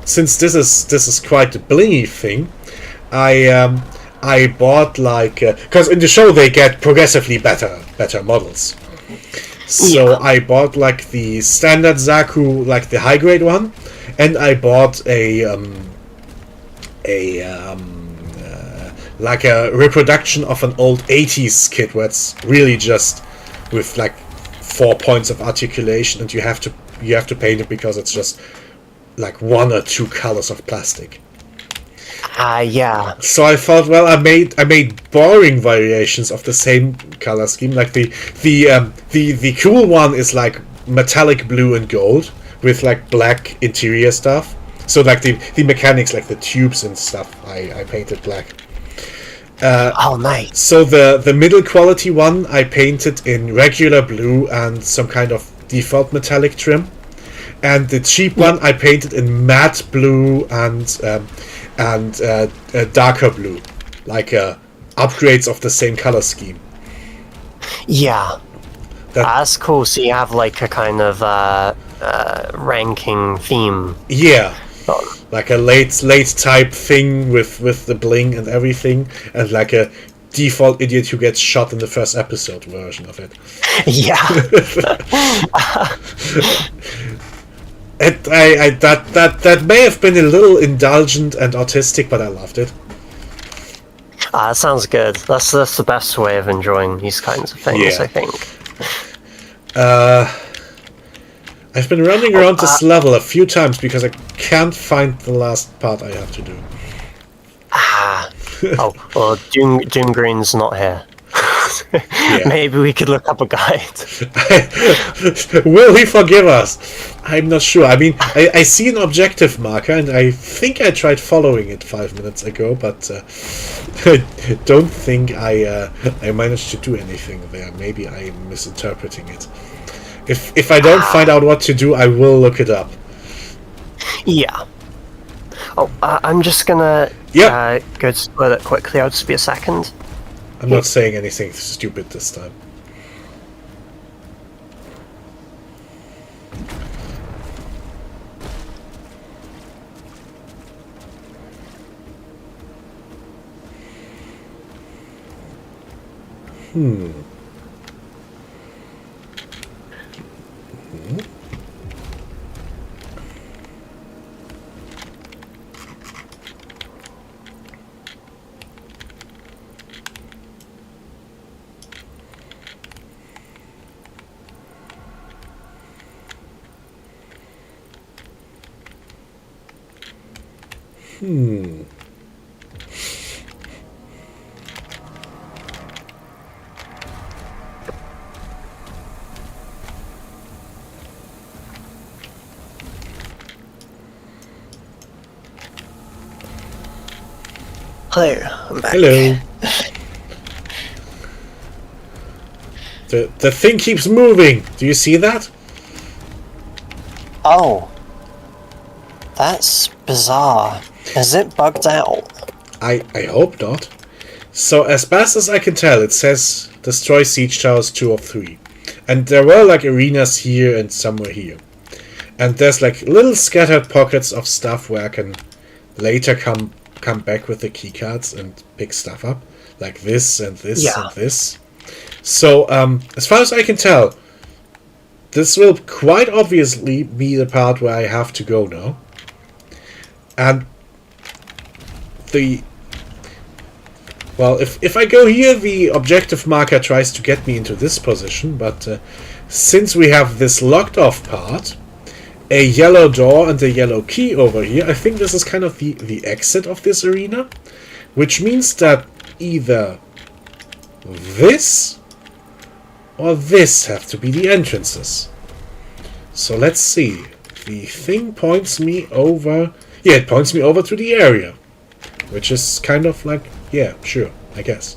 since this is quite a blingy thing, I bought like because in the show they get progressively better models. So I bought like the standard Zaku, like the high grade one, and I bought like a reproduction of an old 80s kit where it's really just with like 4 points of articulation, and you have to paint it because it's just like 1 or 2 colors of plastic. Yeah. So I thought, well, I made boring variations of the same color scheme. Like the cool one is like metallic blue and gold with like black interior stuff. So like the mechanics, like the tubes and stuff, I painted black. Oh, nice. So the middle quality one I painted in regular blue and some kind of default metallic trim. and the cheap one I painted in matte blue and darker blue, like upgrades of the same color scheme. Yeah. That- That's cool. So you have like a kind of ranking theme. Yeah, Oh, like a late type thing with the bling and everything, and like a default idiot who gets shot in the first episode version of it. yeah. That may have been a little indulgent and autistic, but I loved it. That sounds good. That's the best way of enjoying these kinds of things, Yeah. I think. I've been running around this level a few times because I can't find the last part I have to do. Oh, well, Doom Green's not here. Maybe we could look up a guide. Will he forgive us? I'm not sure. I mean, I see an objective marker, and I think I tried following it 5 minutes ago, but I don't think I managed to do anything there. Maybe I'm misinterpreting it. If I don't find out what to do, I will look it up. Yeah. Oh, I'm just gonna go to the toilet quickly. I'll just be a second. I'm not saying anything stupid this time. Hello, I'm back. Hello. The thing keeps moving. Do you see that? Oh. That's bizarre. Is it bugged out? I hope not. So as best as I can tell, it says destroy siege towers 2 of 3. And there were like arenas here and somewhere here. And there's like little scattered pockets of stuff where I can later come back with the keycards and pick stuff up. Like this and this and this. So as far as I can tell, this will quite obviously be the part where I have to go now. And well, if I go here, the objective marker tries to get me into this position, but since we have this locked off part, a yellow door and a yellow key over here, I think this is kind of the exit of this arena, which means that either this or this have to be the entrances. So let's see. The thing points me over... Yeah, it points me over to the area. Which is kind of like... Yeah, sure, I guess.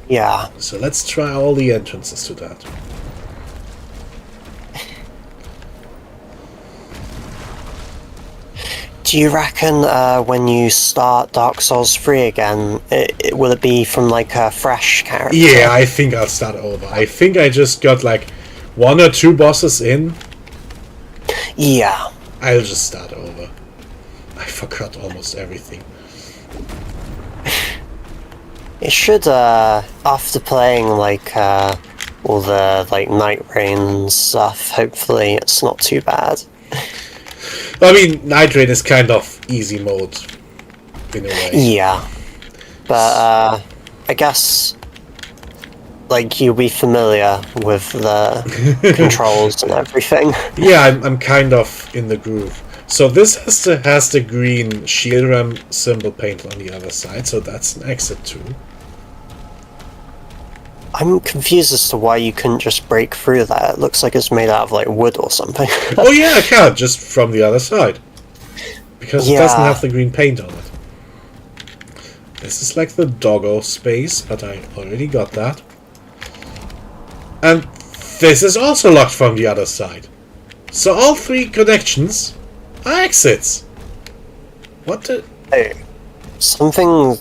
Yeah. So let's try all the entrances to that. Do you reckon when you start Dark Souls 3 again, will it be from like a fresh character? Yeah, I think I'll start over. I think I just got like 1 or 2 bosses in. Yeah. I'll just start over. I forgot almost everything. It should, after playing like all the like Night Rain stuff, hopefully it's not too bad. I mean, Night Rain is kind of easy mode, in a way. Yeah. But I guess like you'll be familiar with the controls and everything. Yeah, I'm kind of in the groove. So this has the green shield ram symbol painted on the other side, so that's an exit too. I'm confused as to why you couldn't just break through that. It looks like it's made out of like wood or something. Oh yeah, I can, just from the other side. Because it doesn't Yeah. have the green paint on it. This is like the doggo space, but I already got that. And this is also locked from the other side. So all 3 connections are exits. What the... Hey, something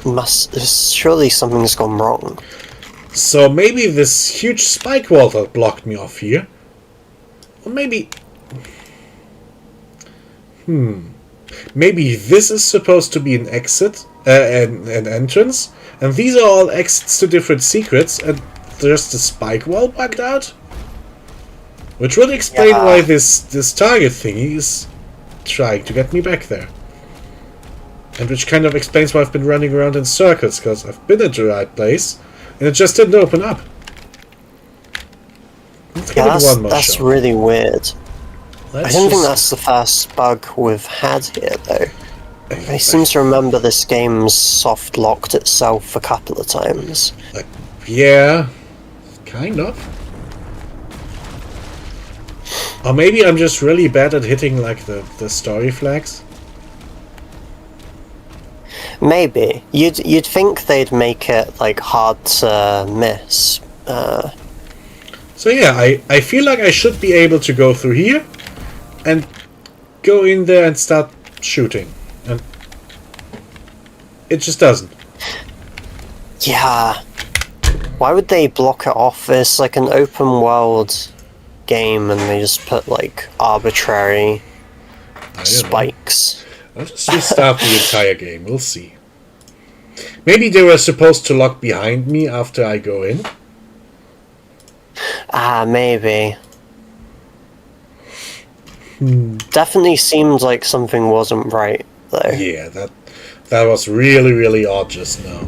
surely something's gone wrong. So maybe this huge spike wall that blocked me off here. Or maybe... Maybe this is supposed to be an exit, an entrance, and these are all exits to different secrets, and there's the spike wall bugged out? Which would explain Yeah. why this target thingy is trying to get me back there. And which kind of explains why I've been running around in circles, because I've been at the right place, and it just didn't open up. Let's give it one more That's shot. really weird. I Let's don't think just- that's the first bug we've had here, though. I I seem to remember this game's soft locked itself a couple of times. Yeah, kind of. Or maybe I'm just really bad at hitting like the story flags. Maybe you'd think they'd make it like hard to miss. So yeah, I feel like I should be able to go through here and go in there and start shooting. And it just doesn't. Yeah. Why would they block it off? It's like an open world game, and they just put like arbitrary I don't know. spikes. I'll just restart the entire game, we'll see. Maybe they were supposed to lock behind me after I go in. Maybe. Definitely seemed like something wasn't right though. Yeah, that was really, really odd just now.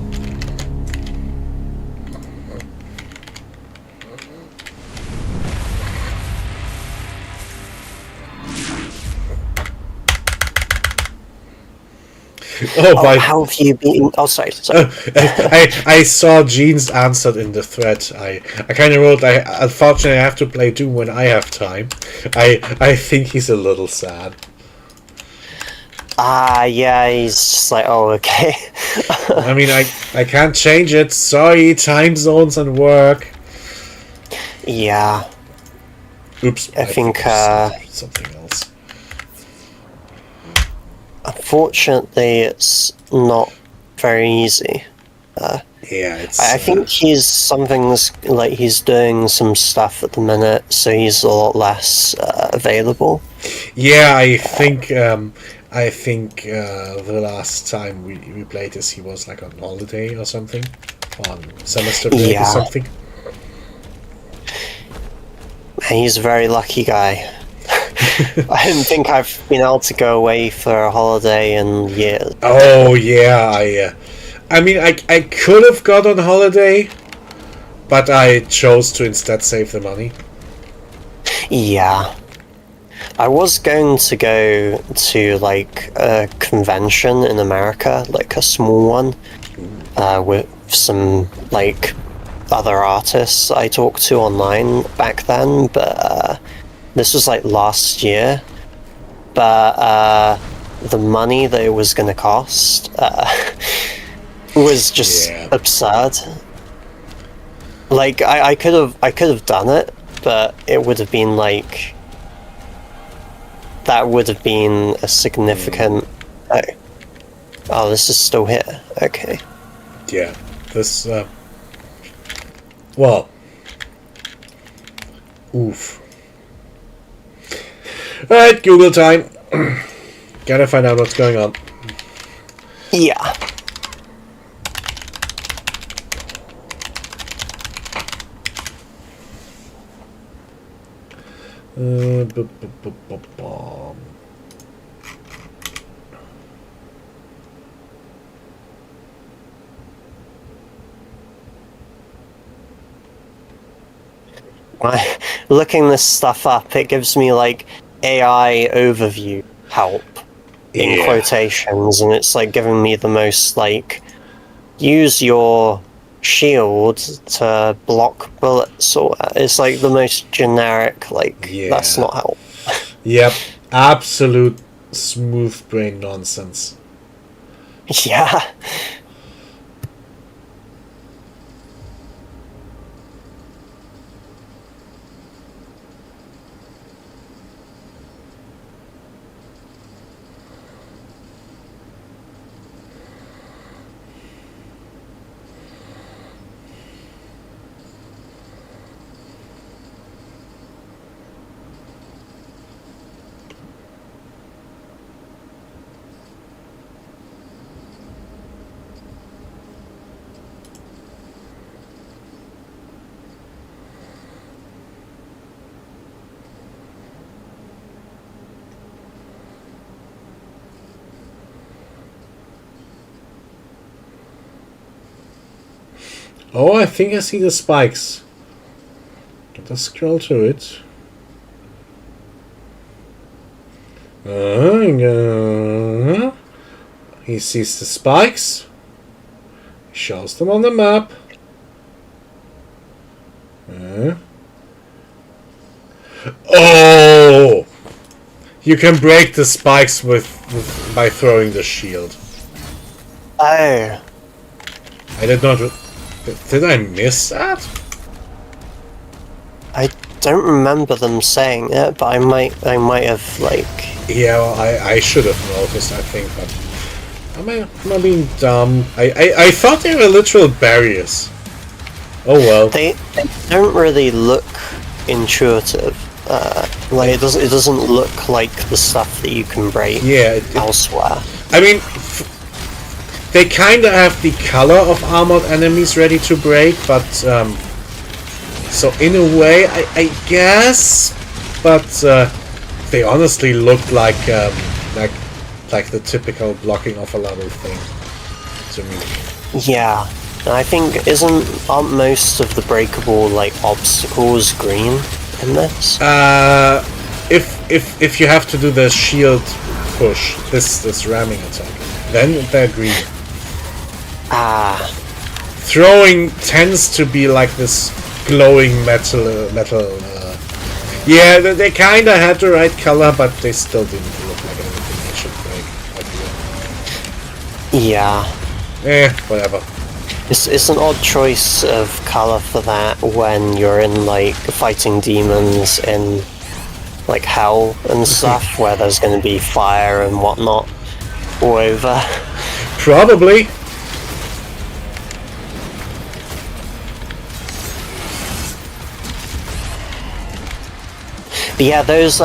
Oh, Oh, by how have you been? Oh, sorry. I saw Jean's answered in the thread. I kind of wrote, unfortunately I have to play Doom when I have time. I think he's a little sad. Yeah, he's just like, oh, okay. I mean, I can't change it. Sorry, time zones and work. Yeah. Oops. I think, it's something else. Unfortunately, it's not very easy. Yeah, it's. I think something's like he's doing some stuff at the minute, so he's a lot less available. Yeah, I think. The last time we played this, he was like on holiday or something, on semester break or Yeah. something. He's a very lucky guy. I don't think I've been able to go away for a holiday in years. Oh yeah, I mean, I could have got on holiday, but I chose to instead save the money. Yeah. I was going to go to like a convention in America, like a small one, with some like other artists I talked to online back then, but this was like last year. But the money that it was going to cost was just Yeah. absurd. Like I could have done it, but it would have been like. That would have been a significant. Oh, this is still here. Okay. Yeah, this. Well. Oof. Alright, Google time. Gotta find out what's going on. Yeah. Bum. Looking this stuff up, it gives me like AI overview help in Yeah. quotations, and it's like giving me the most like use your shield to block bullets, or it's like the most generic. Like that's Yeah. not help. Yep, absolute smooth brain nonsense. Yeah. Oh, I think I see the spikes. Let us scroll to it. He sees the spikes. He shows them on the map. Oh! You can break the spikes by throwing the shield. Oh. I did not. Did I miss that? I don't remember them saying it, but I might have, like... Yeah, well, I should have noticed, I think, but... Am I being dumb? I thought they were literal barriers. Oh well. They don't really look intuitive. Like, it doesn't look like the stuff that you can break elsewhere. I mean, they kind of have the color of armored enemies ready to break, but... So in a way, I guess, but they honestly looked like the typical blocking of a level thing to me. Yeah, and I think aren't most of the breakable like obstacles green in this? If you have to do the shield push, this ramming attack, then they're green. Throwing tends to be like this glowing metal. Yeah, they kind of had the right color, but they still didn't look like anything they should break. Yeah. Whatever. It's an odd choice of color for that when you're in like fighting demons in like hell and stuff, where there's going to be fire and whatnot all over. Probably. But yeah, those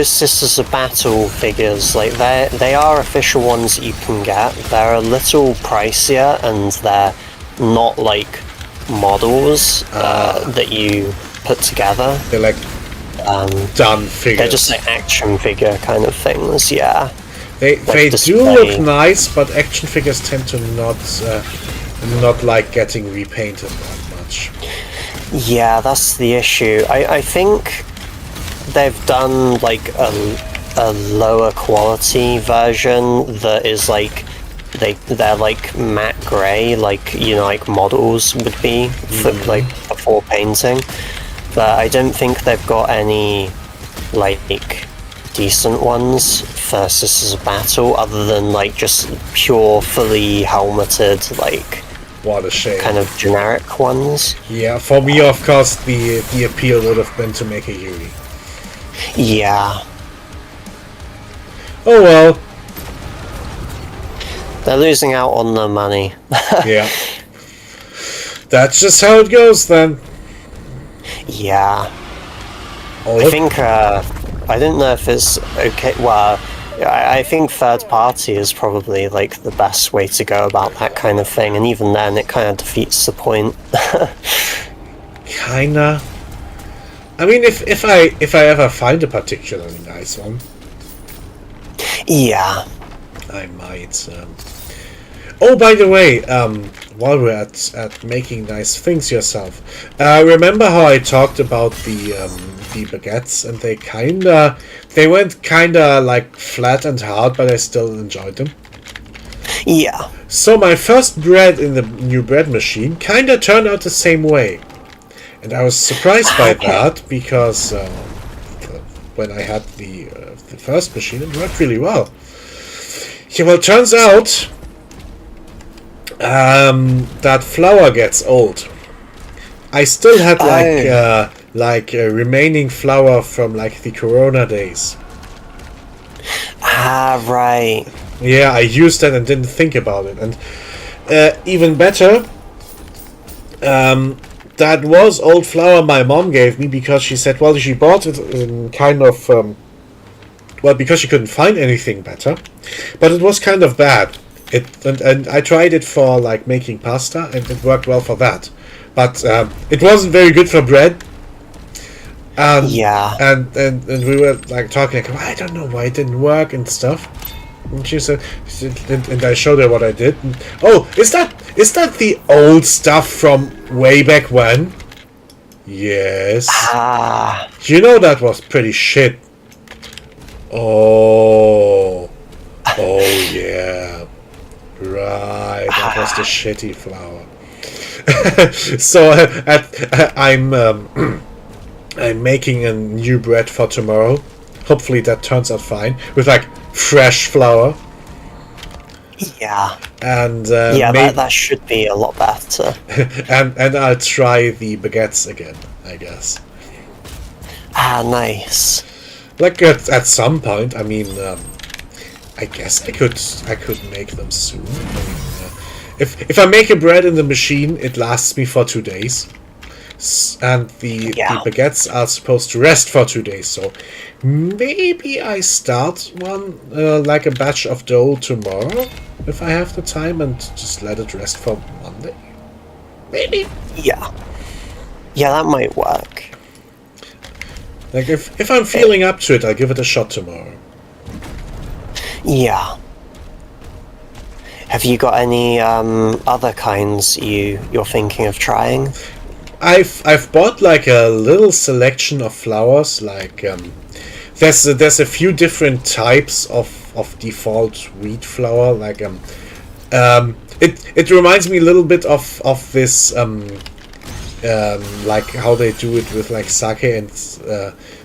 Sisters of Battle figures, like they are official ones that you can get. They're a little pricier, and they're not like models that you put together. They're like done figures. They're just like action figure kind of things. Yeah. They do look nice, but action figures tend to not like getting repainted that much. Yeah, that's the issue. I think they've done like a lower quality version that is like they're like matte grey, like like models would be for, like before painting. But I don't think they've got any like decent ones for Sisters of Battle other than like just pure fully helmeted like what a shame. Kind of generic ones. Yeah, for me of course the appeal would have been to make a Yuri. Yeah. Oh well. They're losing out on the money. Yeah. That's just how it goes then. Yeah. I think I don't know if it's okay. Well, I think third party is probably like the best way to go about that kind of thing, and even then it kind of defeats the point. Kinda. I mean, if I ever find a particularly nice one, yeah, I might. Oh, by the way, while we're at making nice things yourself, remember how I talked about the baguettes, and they went kinda like flat and hard, but I still enjoyed them. Yeah. So my first bread in the new bread machine kinda turned out the same way. And I was surprised by that, because when I had the first machine, it worked really well. Yeah, well, it turns out that flour gets old. I still had remaining flour from like the Corona days. Ah, right. Yeah, I used that and didn't think about it. And even better, that was old flour my mom gave me, because she said, well, she bought it in kind of, because she couldn't find anything better, but it was kind of bad. And I tried it for like making pasta, and it worked well for that, but it wasn't very good for bread. Yeah. And we were like talking, like, I don't know why it didn't work and stuff. And she said, and I showed her what I did. And, oh, is Is that the old stuff from way back when? Yes. Ah, You know that was pretty shit. Oh. Oh yeah. Right. That was the shitty flour. So I'm making a new bread for tomorrow. Hopefully that turns out fine with like fresh flour. yeah. And Yeah, that should be a lot better. and I'll try the baguettes again, I guess. Ah, nice. Like at some point, I mean, I guess I could make them soon. I mean, if I make a bread in the machine, it lasts me for 2 days, and the baguettes are supposed to rest for 2 days. So maybe I start one like a batch of dough tomorrow if I have the time, and just let it rest for Monday. Maybe. Yeah. Yeah, that might work. Like if I'm feeling up to it, I'll give it a shot tomorrow. Yeah. Have you got any other kinds you're thinking of trying? I've bought like a little selection of flours. Like there's a few different types of default wheat flour. Like it reminds me a little bit of this like how they do it with like sake and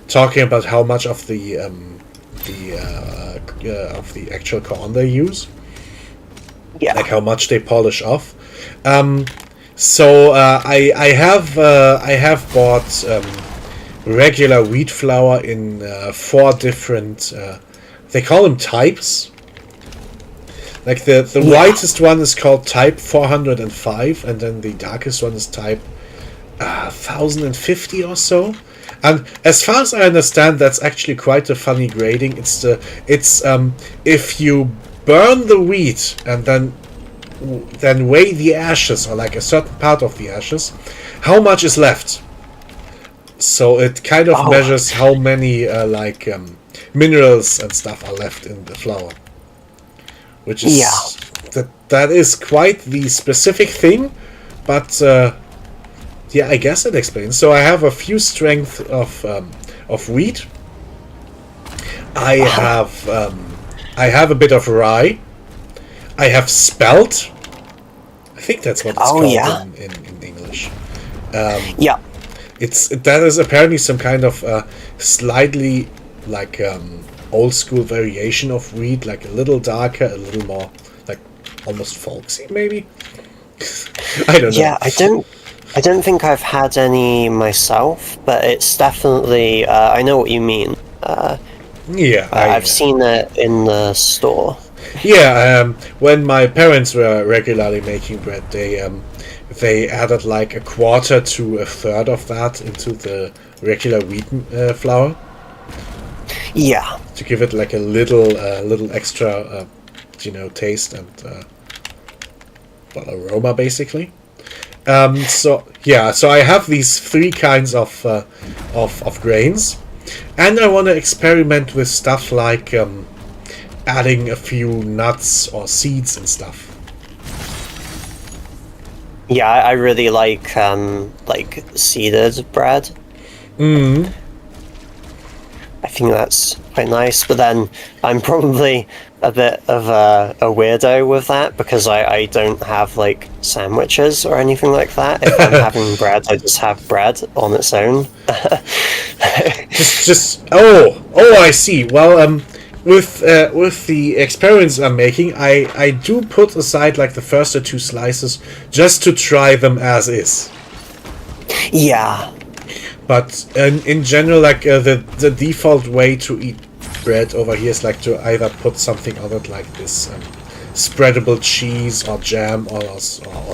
talking about how much of the actual corn they use. Yeah. Like how much they polish off. So I have bought regular wheat flour in 4 different. They call them types. Like the whitest one is called type 405, and then the darkest one is type 1050 or so. And as far as I understand, that's actually quite a funny grading. It's if you burn the wheat and then weigh the ashes, or like a certain part of the ashes, how much is left. So it kind of measures how many minerals and stuff are left in the flour, which is that is quite the specific thing, but yeah, I guess it explains. So I have a few strength of wheat. I have a bit of rye. I have spelt. I think that's what it's called in English. Yeah. That is apparently some kind of slightly like old school variation of wheat, like a little darker, a little more like almost folksy, maybe. I don't know. Yeah, I don't think I've had any myself, but it's definitely I know what you mean. I've seen it in the store. Yeah, when my parents were regularly making bread, they added like a quarter to a third of that into the regular wheat flour. Yeah. To give it like a little extra, taste and aroma, basically. So I have these 3 kinds of grains, and I want to experiment with stuff like adding a few nuts or seeds and stuff. Yeah, I really like seeded bread. Mm. I think that's quite nice, but then I'm probably a bit of a weirdo with that because I don't have like sandwiches or anything like that. If I'm having bread, I just have bread on its own. I see. Well, with the experiments I'm making, I do put aside like the first or 2 slices just to try them as is. Yeah. But in general, like the default way to eat bread over here is like to either put something on it, like this spreadable cheese or jam or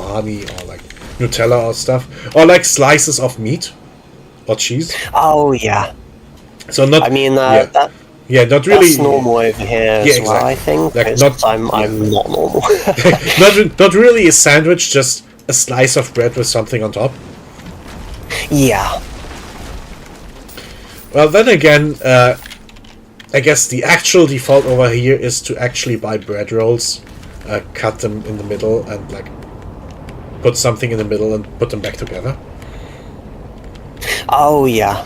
honey or like Nutella or stuff, or like slices of meat or cheese. Oh yeah. So not. I mean not really. That's normal over here as well. I think. Like I'm not normal. not really a sandwich, just a slice of bread with something on top. Yeah. Well, then again, I guess the actual default over here is to actually buy bread rolls, cut them in the middle, and like put something in the middle and put them back together. Oh yeah.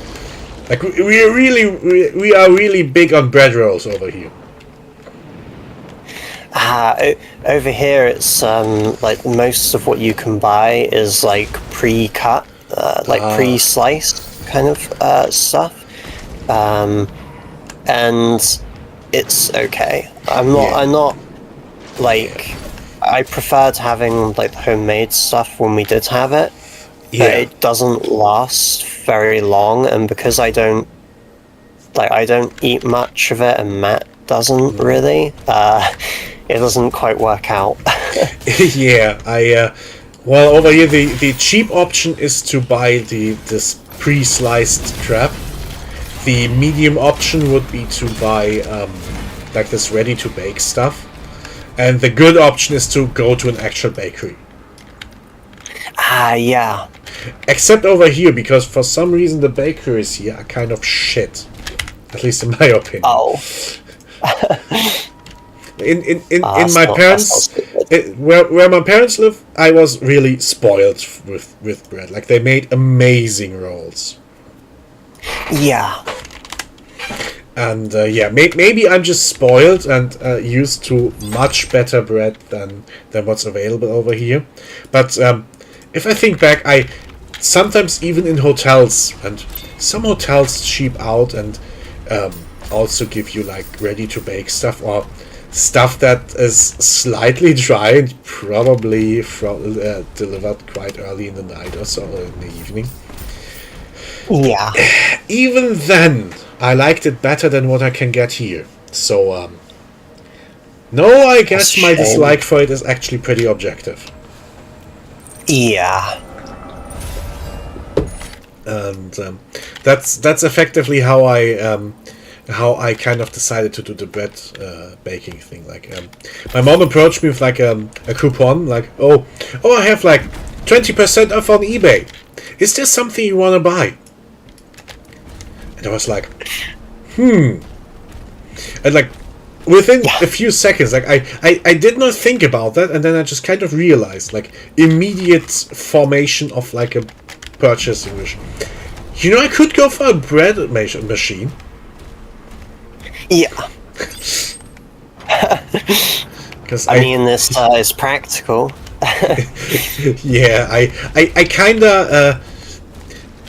Like we are really big on bread rolls over here. Over here it's like most of what you can buy is like pre-cut, like pre-sliced kind of stuff, and it's okay. I'm not like, I preferred having like the homemade stuff when we did have it. Yeah. But it doesn't last very long, and because I don't eat much of it, and Matt doesn't really, it doesn't quite work out. Yeah, well, over here the cheap option is to buy this pre-sliced crab. The medium option would be to buy like this ready-to-bake stuff, and the good option is to go to an actual bakery. Yeah. Except over here, because for some reason the bakeries here are kind of shit. At least in my opinion. Oh. In my parents, where my parents live, I was really spoiled with bread. Like, they made amazing rolls. Yeah. And yeah, maybe I'm just spoiled and used to much better bread than what's available over here. But if I think back, I sometimes even in hotels, and some hotels cheap out and also give you like ready to bake stuff, or stuff that is slightly dry and probably delivered quite early in the night or so, or in the evening. Yeah. Even then, I liked it better than what I can get here. So, no, I guess my dislike for it is actually pretty objective. Yeah. And that's effectively how I kind of decided to do the bread baking thing. Like, my mom approached me with like a coupon, like, oh, I have like 20% off on eBay. Is there something you want to buy? And I was like, and like within a few seconds, like I did not think about that, and then I just kind of realized, like, immediate formation of like a purchasing wish. You know, I could go for a bread machine. Yeah. Because I mean, this is practical. Yeah, I kinda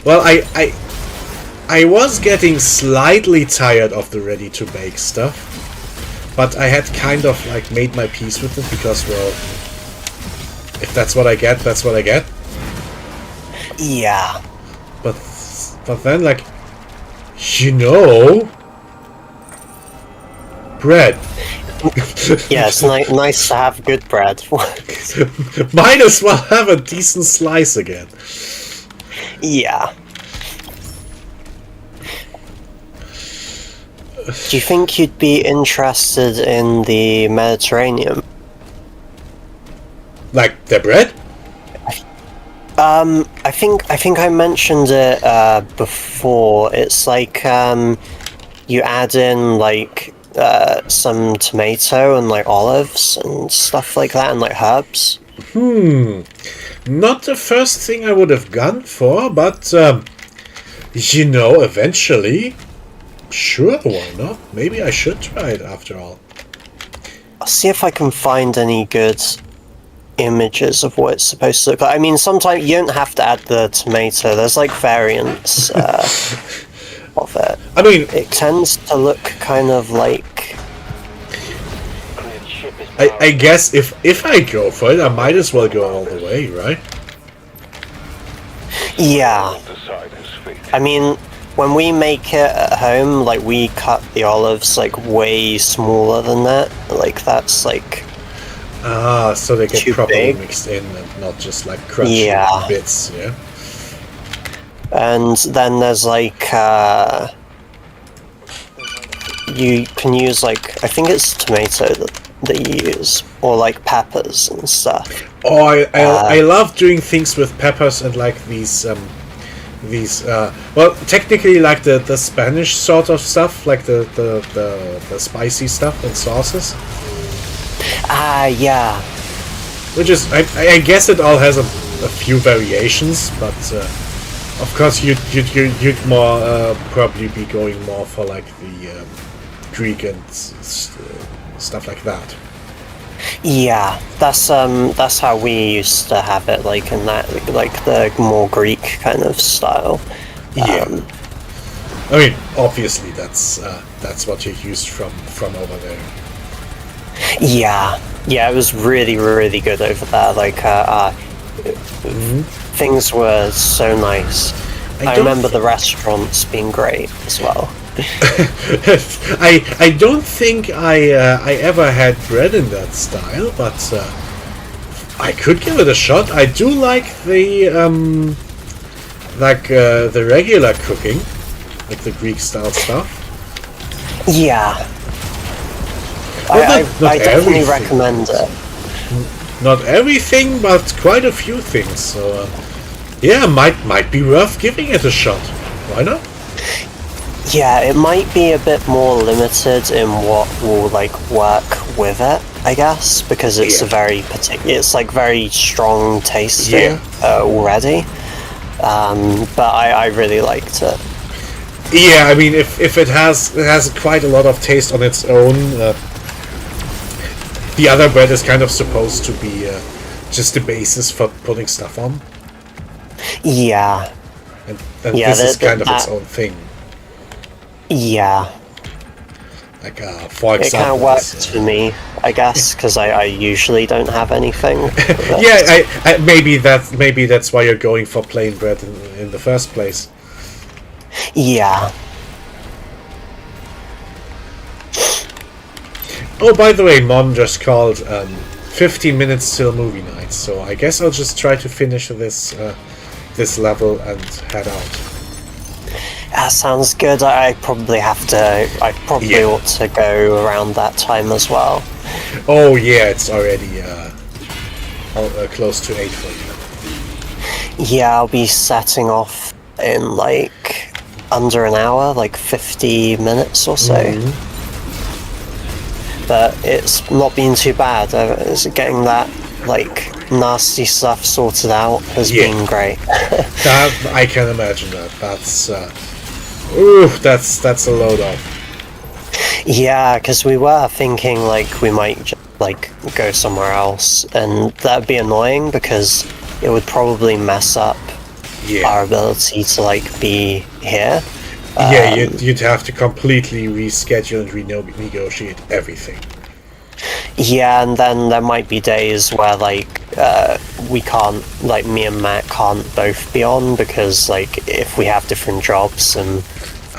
well, I was getting slightly tired of the ready to bake stuff, but I had kind of like made my peace with it, because, well, if that's what I get, that's what I get. Yeah. But then, like, you know, bread. Yeah, it's nice to have good bread. Might as well have a decent slice again. Yeah. Do you think you'd be interested in the Mediterranean? Like the bread? I think I mentioned it before. It's like you add in like some tomato and like olives and stuff like that, and like herbs. Not the first thing I would have gone for, but you know, eventually, sure, why not? Maybe I should try it after all. I'll see if I can find any good images of what it's supposed to look like. I mean, sometimes you don't have to add the tomato. There's like variants of it. I mean, It tends to look kind of like... I guess if I go for it, I might as well go all the way, right? Yeah. I mean, when we make it at home, like, we cut the olives like way smaller than that. Like, that's like... So they get too properly big. mixed in and not just like crunchy bits, yeah? And then there's like, you can use like, I think it's tomato that you use, or like peppers and stuff. Oh, I love doing things with peppers and like these well, technically like the Spanish sort of stuff, like the spicy stuff and sauces. Yeah. Which is, I guess it all has a a few variations, but of course you'd more probably be going more for like the Greek and stuff like that. Yeah, that's how we used to have it, like in that, like the more Greek kind of style. Yeah. I mean, obviously that's what you're used from over there. Yeah, it was really, really good over there. Like, things were so nice. I don't remember the restaurants being great as well. I don't think I ever had bread in that style, but I could give it a shot. I do like the the regular cooking, like the Greek style stuff. Yeah. Well, not I definitely everything. recommend it. Not everything, but quite a few things. So yeah, might be worth giving it a shot. Why not? Yeah, it might be a bit more limited in what will like work with it, I guess, because it's Yeah. a very it's like very strong tasting already. But I really liked it. Yeah, I mean, if it has quite a lot of taste on its own. The other bread is kind of supposed to be just the basis for putting stuff on, Yeah, and Yeah, this is kind of its that- own thing. yeah. Like, for It kind example, of works for me, I guess, because I usually don't have anything. But- yeah, maybe that's why you're going for plain bread in the first place. Yeah. Oh, by the way, Mom just called 15 minutes till movie night, so I guess I'll just try to finish this this level and head out. That sounds good. I probably have to. I probably Yeah. ought to go around that time as well. Oh yeah, it's already close to 8 for you. Yeah, I'll be setting off in like under an hour, like 50 minutes or so. But it's not been too bad. It's getting that like nasty stuff sorted out has Yeah. been great. That I can imagine that. That's a load off. Yeah, because we were thinking like we might like go somewhere else, and that'd be annoying because it would probably mess up Yeah. our ability to like be here. Yeah, you'd have to completely reschedule and renegotiate everything. Yeah, and then there might be days where like we can't, like me and Matt can't both be on because like if we have different jobs and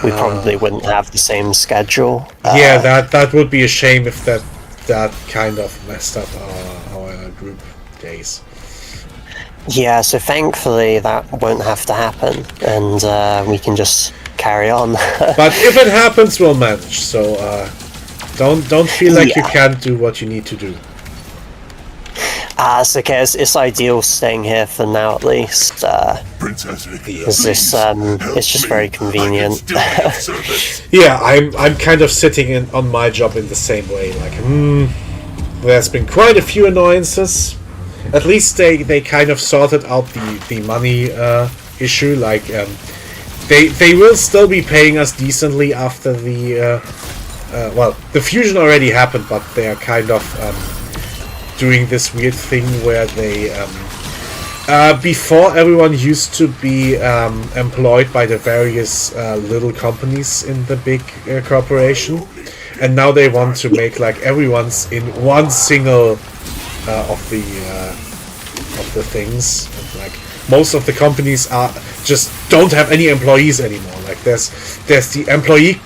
we probably wouldn't have the same schedule. Yeah, that would be a shame if that kind of messed up our group days. Yeah, so thankfully that won't have to happen, and we can just carry on. But if it happens, we'll manage. So don't feel like you Yeah. can't do what you need to do. It's okay. It's ideal staying here for now, at least. Princess Vicky, Because this, it's just very convenient. Yeah, I'm kind of sitting on my job in the same way. Like, there's been quite a few annoyances. At least they kind of sorted out the money issue. Like, they will still be paying us decently after the well, the fusion already happened, but they are kind of doing this weird thing where they before everyone used to be employed by the various little companies in the big corporation, and now they want to make like everyone's in one single of the things. And, like, most of the companies are just don't have any employees anymore. Like there's the employee,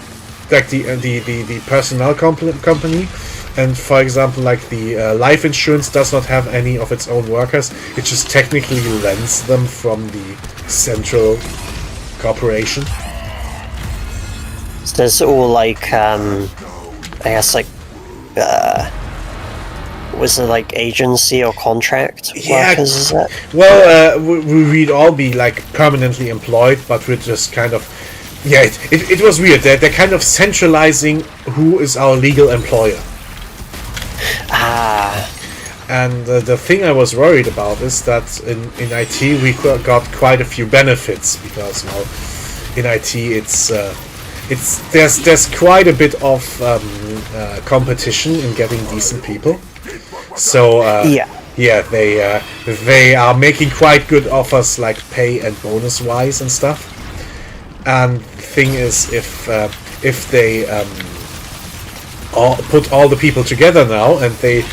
like the personnel company. And for example, like the life insurance does not have any of its own workers. It just technically rents them from the central corporation. So there's all like, I guess like, was it like agency or contract Yeah. workers? Is it? Well, we'd all be like permanently employed, but we're just kind of, yeah. It was weird. They're kind of centralizing who is our legal employer. And the thing I was worried about is that in IT we got quite a few benefits because well, in IT there's quite a bit of competition in getting decent people. So they are making quite good offers like pay and bonus wise and stuff. And the thing is, if they put all the people together now, and they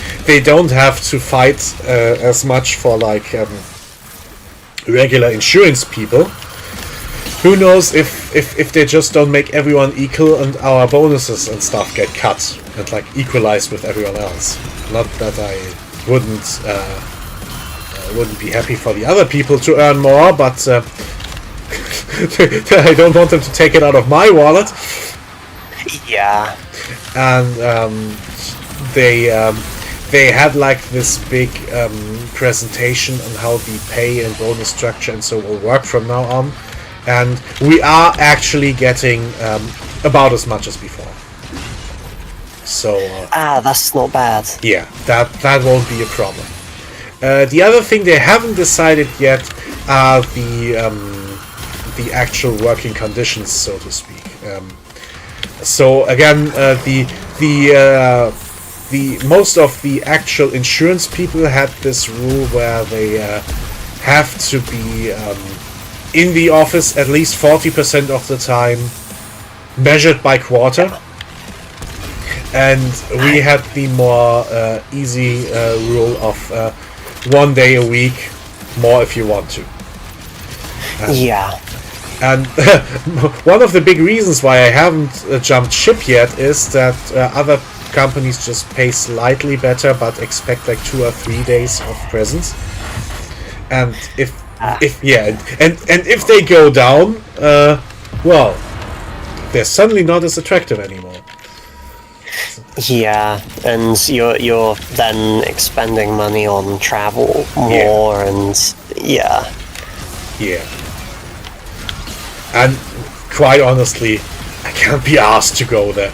don't have to fight as much for like regular insurance people. Who knows if they just don't make everyone equal and our bonuses and stuff get cut and like equalized with everyone else. Not that I wouldn't be happy for the other people to earn more, but I don't want them to take it out of my wallet. Yeah. And they had like this big presentation on how the pay and bonus structure and so will work from now on, and we are actually getting about as much as before. So that's not bad. yeah, that won't be a problem. The other thing they haven't decided yet are the actual working conditions, so to speak. So again, the most of the actual insurance people had this rule where they have to be in the office at least 40% of the time, measured by quarter. And we had the more easy rule of 1 day a week, more if you want to. Yeah. And one of the big reasons why I haven't jumped ship yet is that other companies just pay slightly better, but expect like 2 or 3 days of presence. And if they go down, well, they're suddenly not as attractive anymore. Yeah, and you're then expending money on travel more, and yeah. And quite honestly, I can't be asked to go there.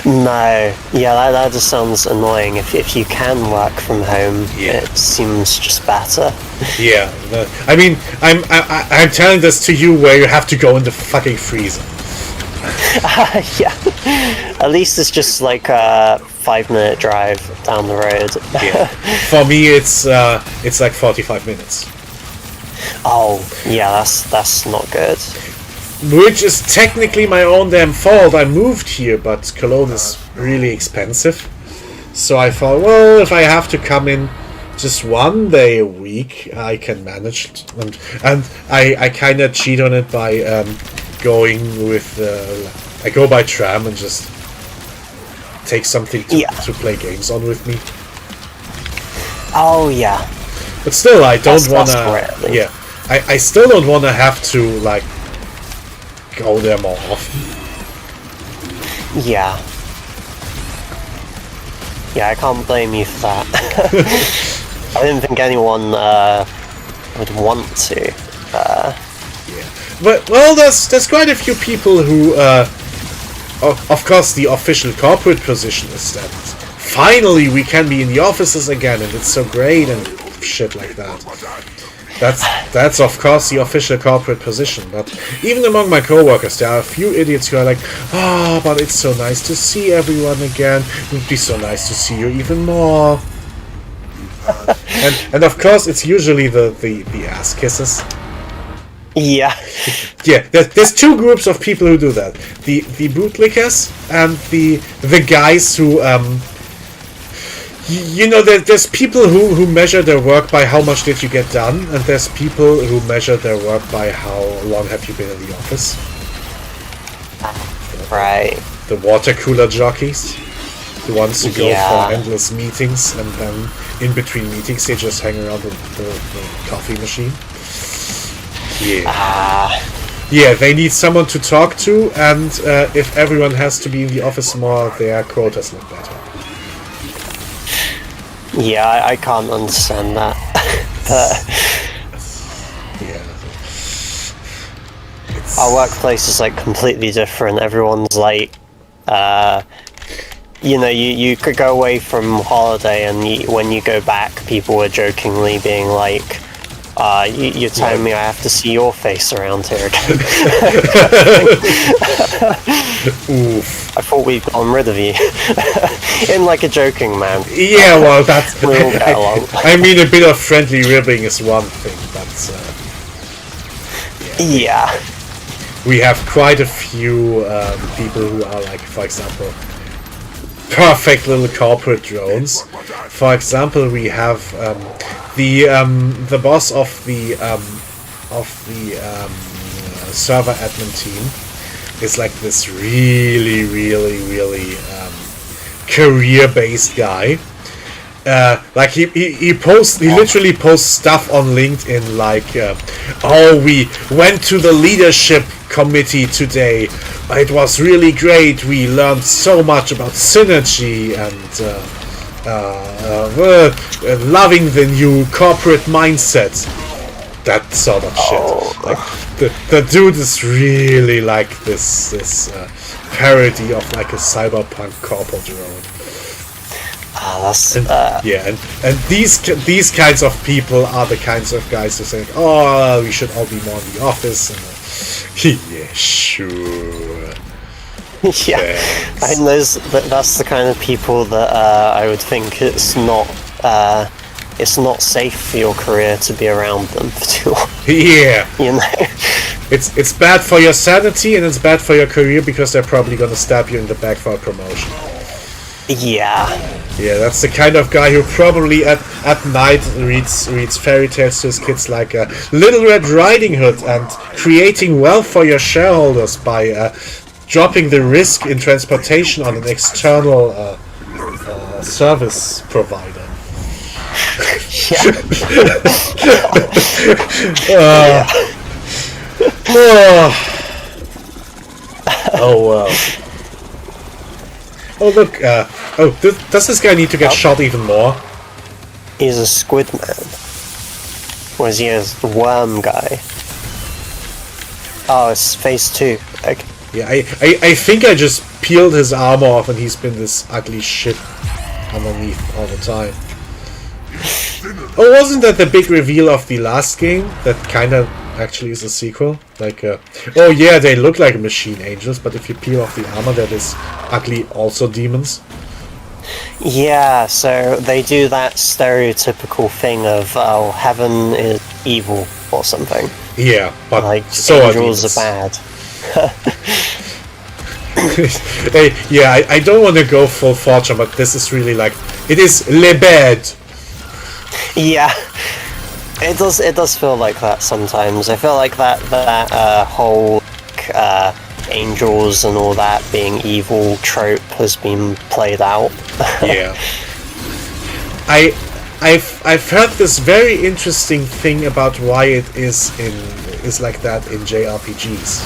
No, yeah, that just sounds annoying. If you can work from home, it seems just better. Yeah, I mean, I'm telling this to you where you have to go in the fucking freezer. Yeah, at least it's just like a 5-minute drive down the road. Yeah. For me, it's like 45 minutes. Oh, yeah, that's not good. Which is technically my own damn fault. I moved here, but Cologne is really expensive. So I thought, well, if I have to come in just 1 day a week, I can manage it. And I kind of cheat on it by going with... I go by tram and just take something to play games on with me. Oh, yeah. But still, I don't That's wanna... great. Yeah. I still don't wanna have to, like, go there more often. Yeah. Yeah, I can't blame you for that. I didn't think anyone would want to. Yeah. But, well, there's quite a few people who, of course, the official corporate position is that finally we can be in the offices again and it's so great and shit like that. That's of course the official corporate position, but even among my coworkers there are a few idiots who are like, oh, but it's so nice to see everyone again, it would be so nice to see you even more. and of course it's usually the ass kisses. Yeah. Yeah, there's two groups of people who do that. The bootlickers and the guys who you know, there's people who measure their work by how much did you get done, and there's people who measure their work by how long have you been in the office. Right. The water cooler jockeys. The ones who go Yeah. for endless meetings, and then in between meetings they just hang around the coffee machine. Yeah. Yeah, they need someone to talk to, and if everyone has to be in the office more, their quotas look better. Yeah, I can't understand that. But Yeah. our workplace is like completely different. Everyone's like you know, you could go away from holiday, and when you go back, people were jokingly being like, you're telling me I have to see your face around here again. Oof. I thought we'd gotten rid of you. In like a joking man. Yeah, well, that's... We'll get along. I mean, a bit of friendly ribbing is one thing, but... Yeah. we have quite a few people who are like, for example, perfect little corporate drones. For example, we have the boss of the server admin team is like this really career-based guy. Like he literally posts stuff on LinkedIn like, oh, we went to the leadership committee today. It was really great. We learned so much about synergy and loving the new corporate mindset. That sort of shit. Like the dude is really like this parody of like a cyberpunk corporate drone. That's and these kinds of people are the kinds of guys who say, oh, we should all be more in the office. And, yeah, sure. yeah. Thanks. And that's the kind of people that I would think it's not safe for your career to be around them for too long. Yeah. You know. It's bad for your sanity and it's bad for your career because they're probably gonna stab you in the back for a promotion. Yeah. Yeah, that's the kind of guy who probably at night reads fairy tales to his kids like Little Red Riding Hood and creating wealth for your shareholders by dropping the risk in transportation on an external service provider. Oh well. Oh look, does this guy need to get shot even more? He's a squid man. Or is he a worm guy? Oh, it's phase 2. Okay. Yeah, I think I just peeled his armor off and he's been this ugly shit underneath all the time. Oh, wasn't that the big reveal of the last game? That kinda actually is a sequel? Like, oh yeah, they look like machine angels, but if you peel off the armor, that is ugly also demons. Yeah, so they do that stereotypical thing of, oh, heaven is evil or something. Yeah, but like so angels are bad. Hey, yeah, I don't want to go full fortune, but this is really like, it is le bad. Yeah, it does feel like that sometimes. I feel like that whole angels and all that being evil trope has been played out. Yeah. I've heard this very interesting thing about why it is like that in JRPGs.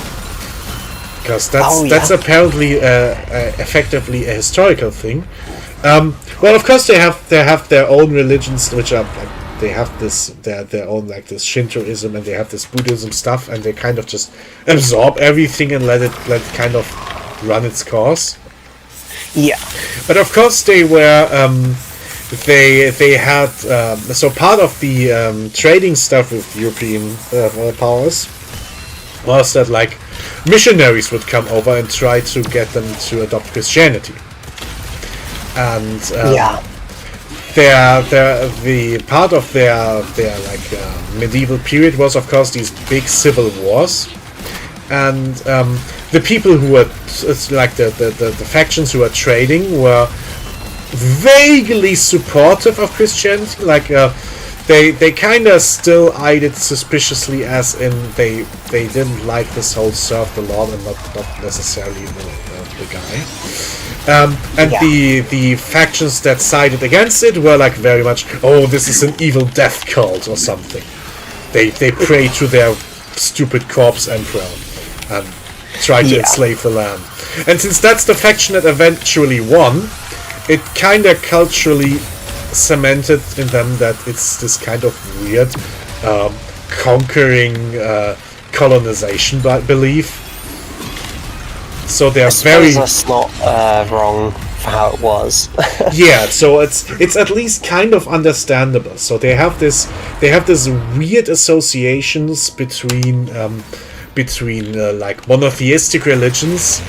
Because that's apparently effectively a historical thing. Well, of course they have their own religions, which are like, they have their own like this Shintoism and they have this Buddhism stuff, and they kind of just absorb everything and let it kind of run its course. Yeah. But of course they were they had so part of the trading stuff with European powers was that like missionaries would come over and try to get them to adopt Christianity. And the part of their like medieval period was of course these big civil wars, and the people who were like the factions who were trading were vaguely supportive of Christianity. Like they kind of still eyed it suspiciously, as in they didn't like this whole serve the Lord and not necessarily the guy. The factions that sided against it were like very much, oh, this is an evil death cult or something. They pray to their stupid corpse emperor and try to enslave the land. And since that's the faction that eventually won, it kind of culturally cemented in them that it's this kind of weird conquering colonization belief. So they're very. That's not wrong for how it was. Yeah, so it's at least kind of understandable. So they have this weird associations between like monotheistic religions,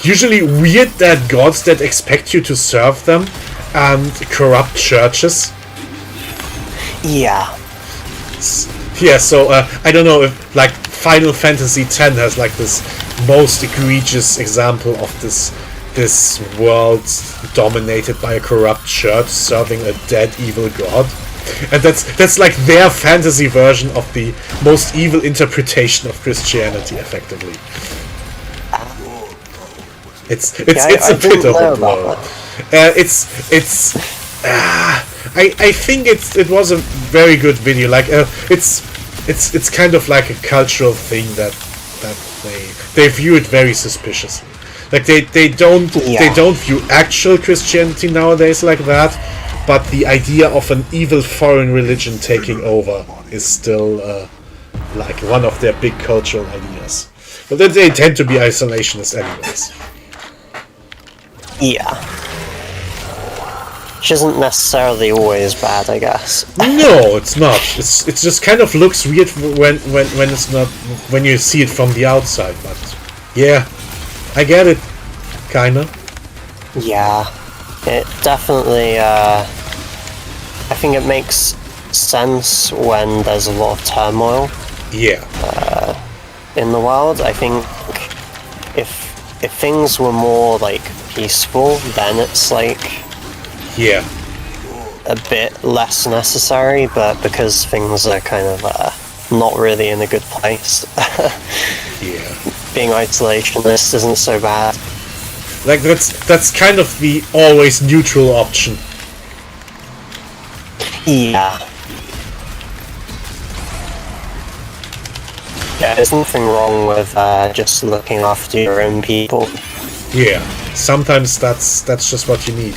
usually weird that gods that expect you to serve them, and corrupt churches. Yeah. Yeah, so I don't know if like Final Fantasy X has like this most egregious example of this world dominated by a corrupt church serving a dead evil god, and that's like their fantasy version of the most evil interpretation of Christianity, effectively. It's a bit of a blow. I think it was a very good video. Like it's kind of like a cultural thing that they view it very suspiciously. Like they don't view actual Christianity nowadays like that, but the idea of an evil foreign religion taking over is still like one of their big cultural ideas. But then they tend to be isolationist anyways. Yeah. Which isn't necessarily always bad, I guess. No, it's not. It just kind of looks weird when it's not, when you see it from the outside. But yeah, I get it, kinda. Yeah, it definitely. I think it makes sense when there's a lot of turmoil. Yeah. In the world. I think if things were more like peaceful, then it's like. Yeah. A bit less necessary, but because things are kind of not really in a good place, Yeah. being isolationist isn't so bad. Like that's kind of the always neutral option. Yeah. Yeah, there's nothing wrong with just looking after your own people. Yeah. Sometimes that's just what you need.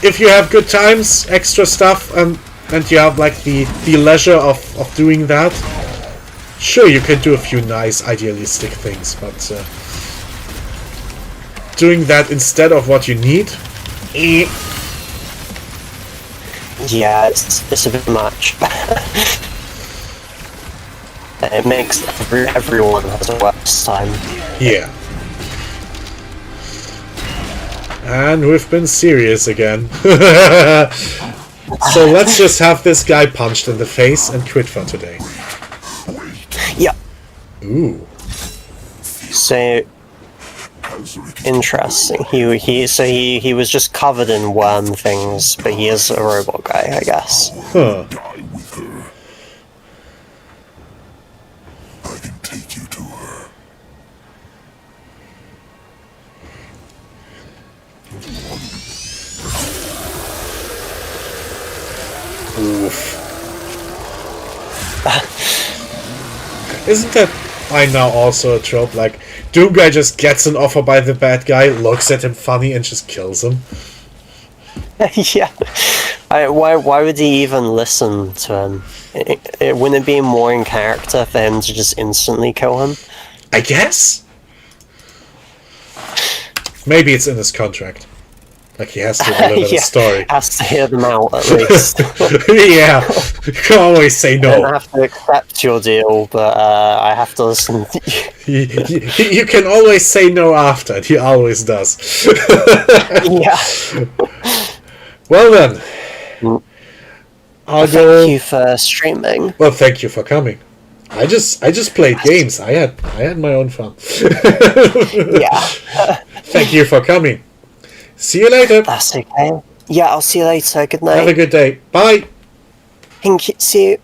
If you have good times, extra stuff, and you have like the leisure of doing that, sure, you can do a few nice idealistic things, but doing that instead of what you need, yeah, it's a bit much. It makes everyone has a worse time. yeah. And we've been serious again. So let's just have this guy punched in the face and quit for today. Yeah. Ooh. So interesting. He was just covered in worm things, but he is a robot guy, I guess. Huh. I can take you to her. Oof. Isn't that by now also a trope? Like, Doom Guy just gets an offer by the bad guy, looks at him funny, and just kills him. Yeah. Why would he even listen to him? Wouldn't it be more in character for him to just instantly kill him? I guess? Maybe it's in his contract. Like, he has to deliver the story. Has to hear them out at least. Yeah, you can always say I no. don't have to accept your deal, but I have to listen to you. You can always say no after, and he always does. Yeah. Well then, I'll go. Thank you for streaming. Well, thank you for coming. I just played games. I had my own fun. Yeah. Thank you for coming. See you later. That's okay. Yeah, I'll see you later. Good night. Have a good day. Bye. Thank you. See you.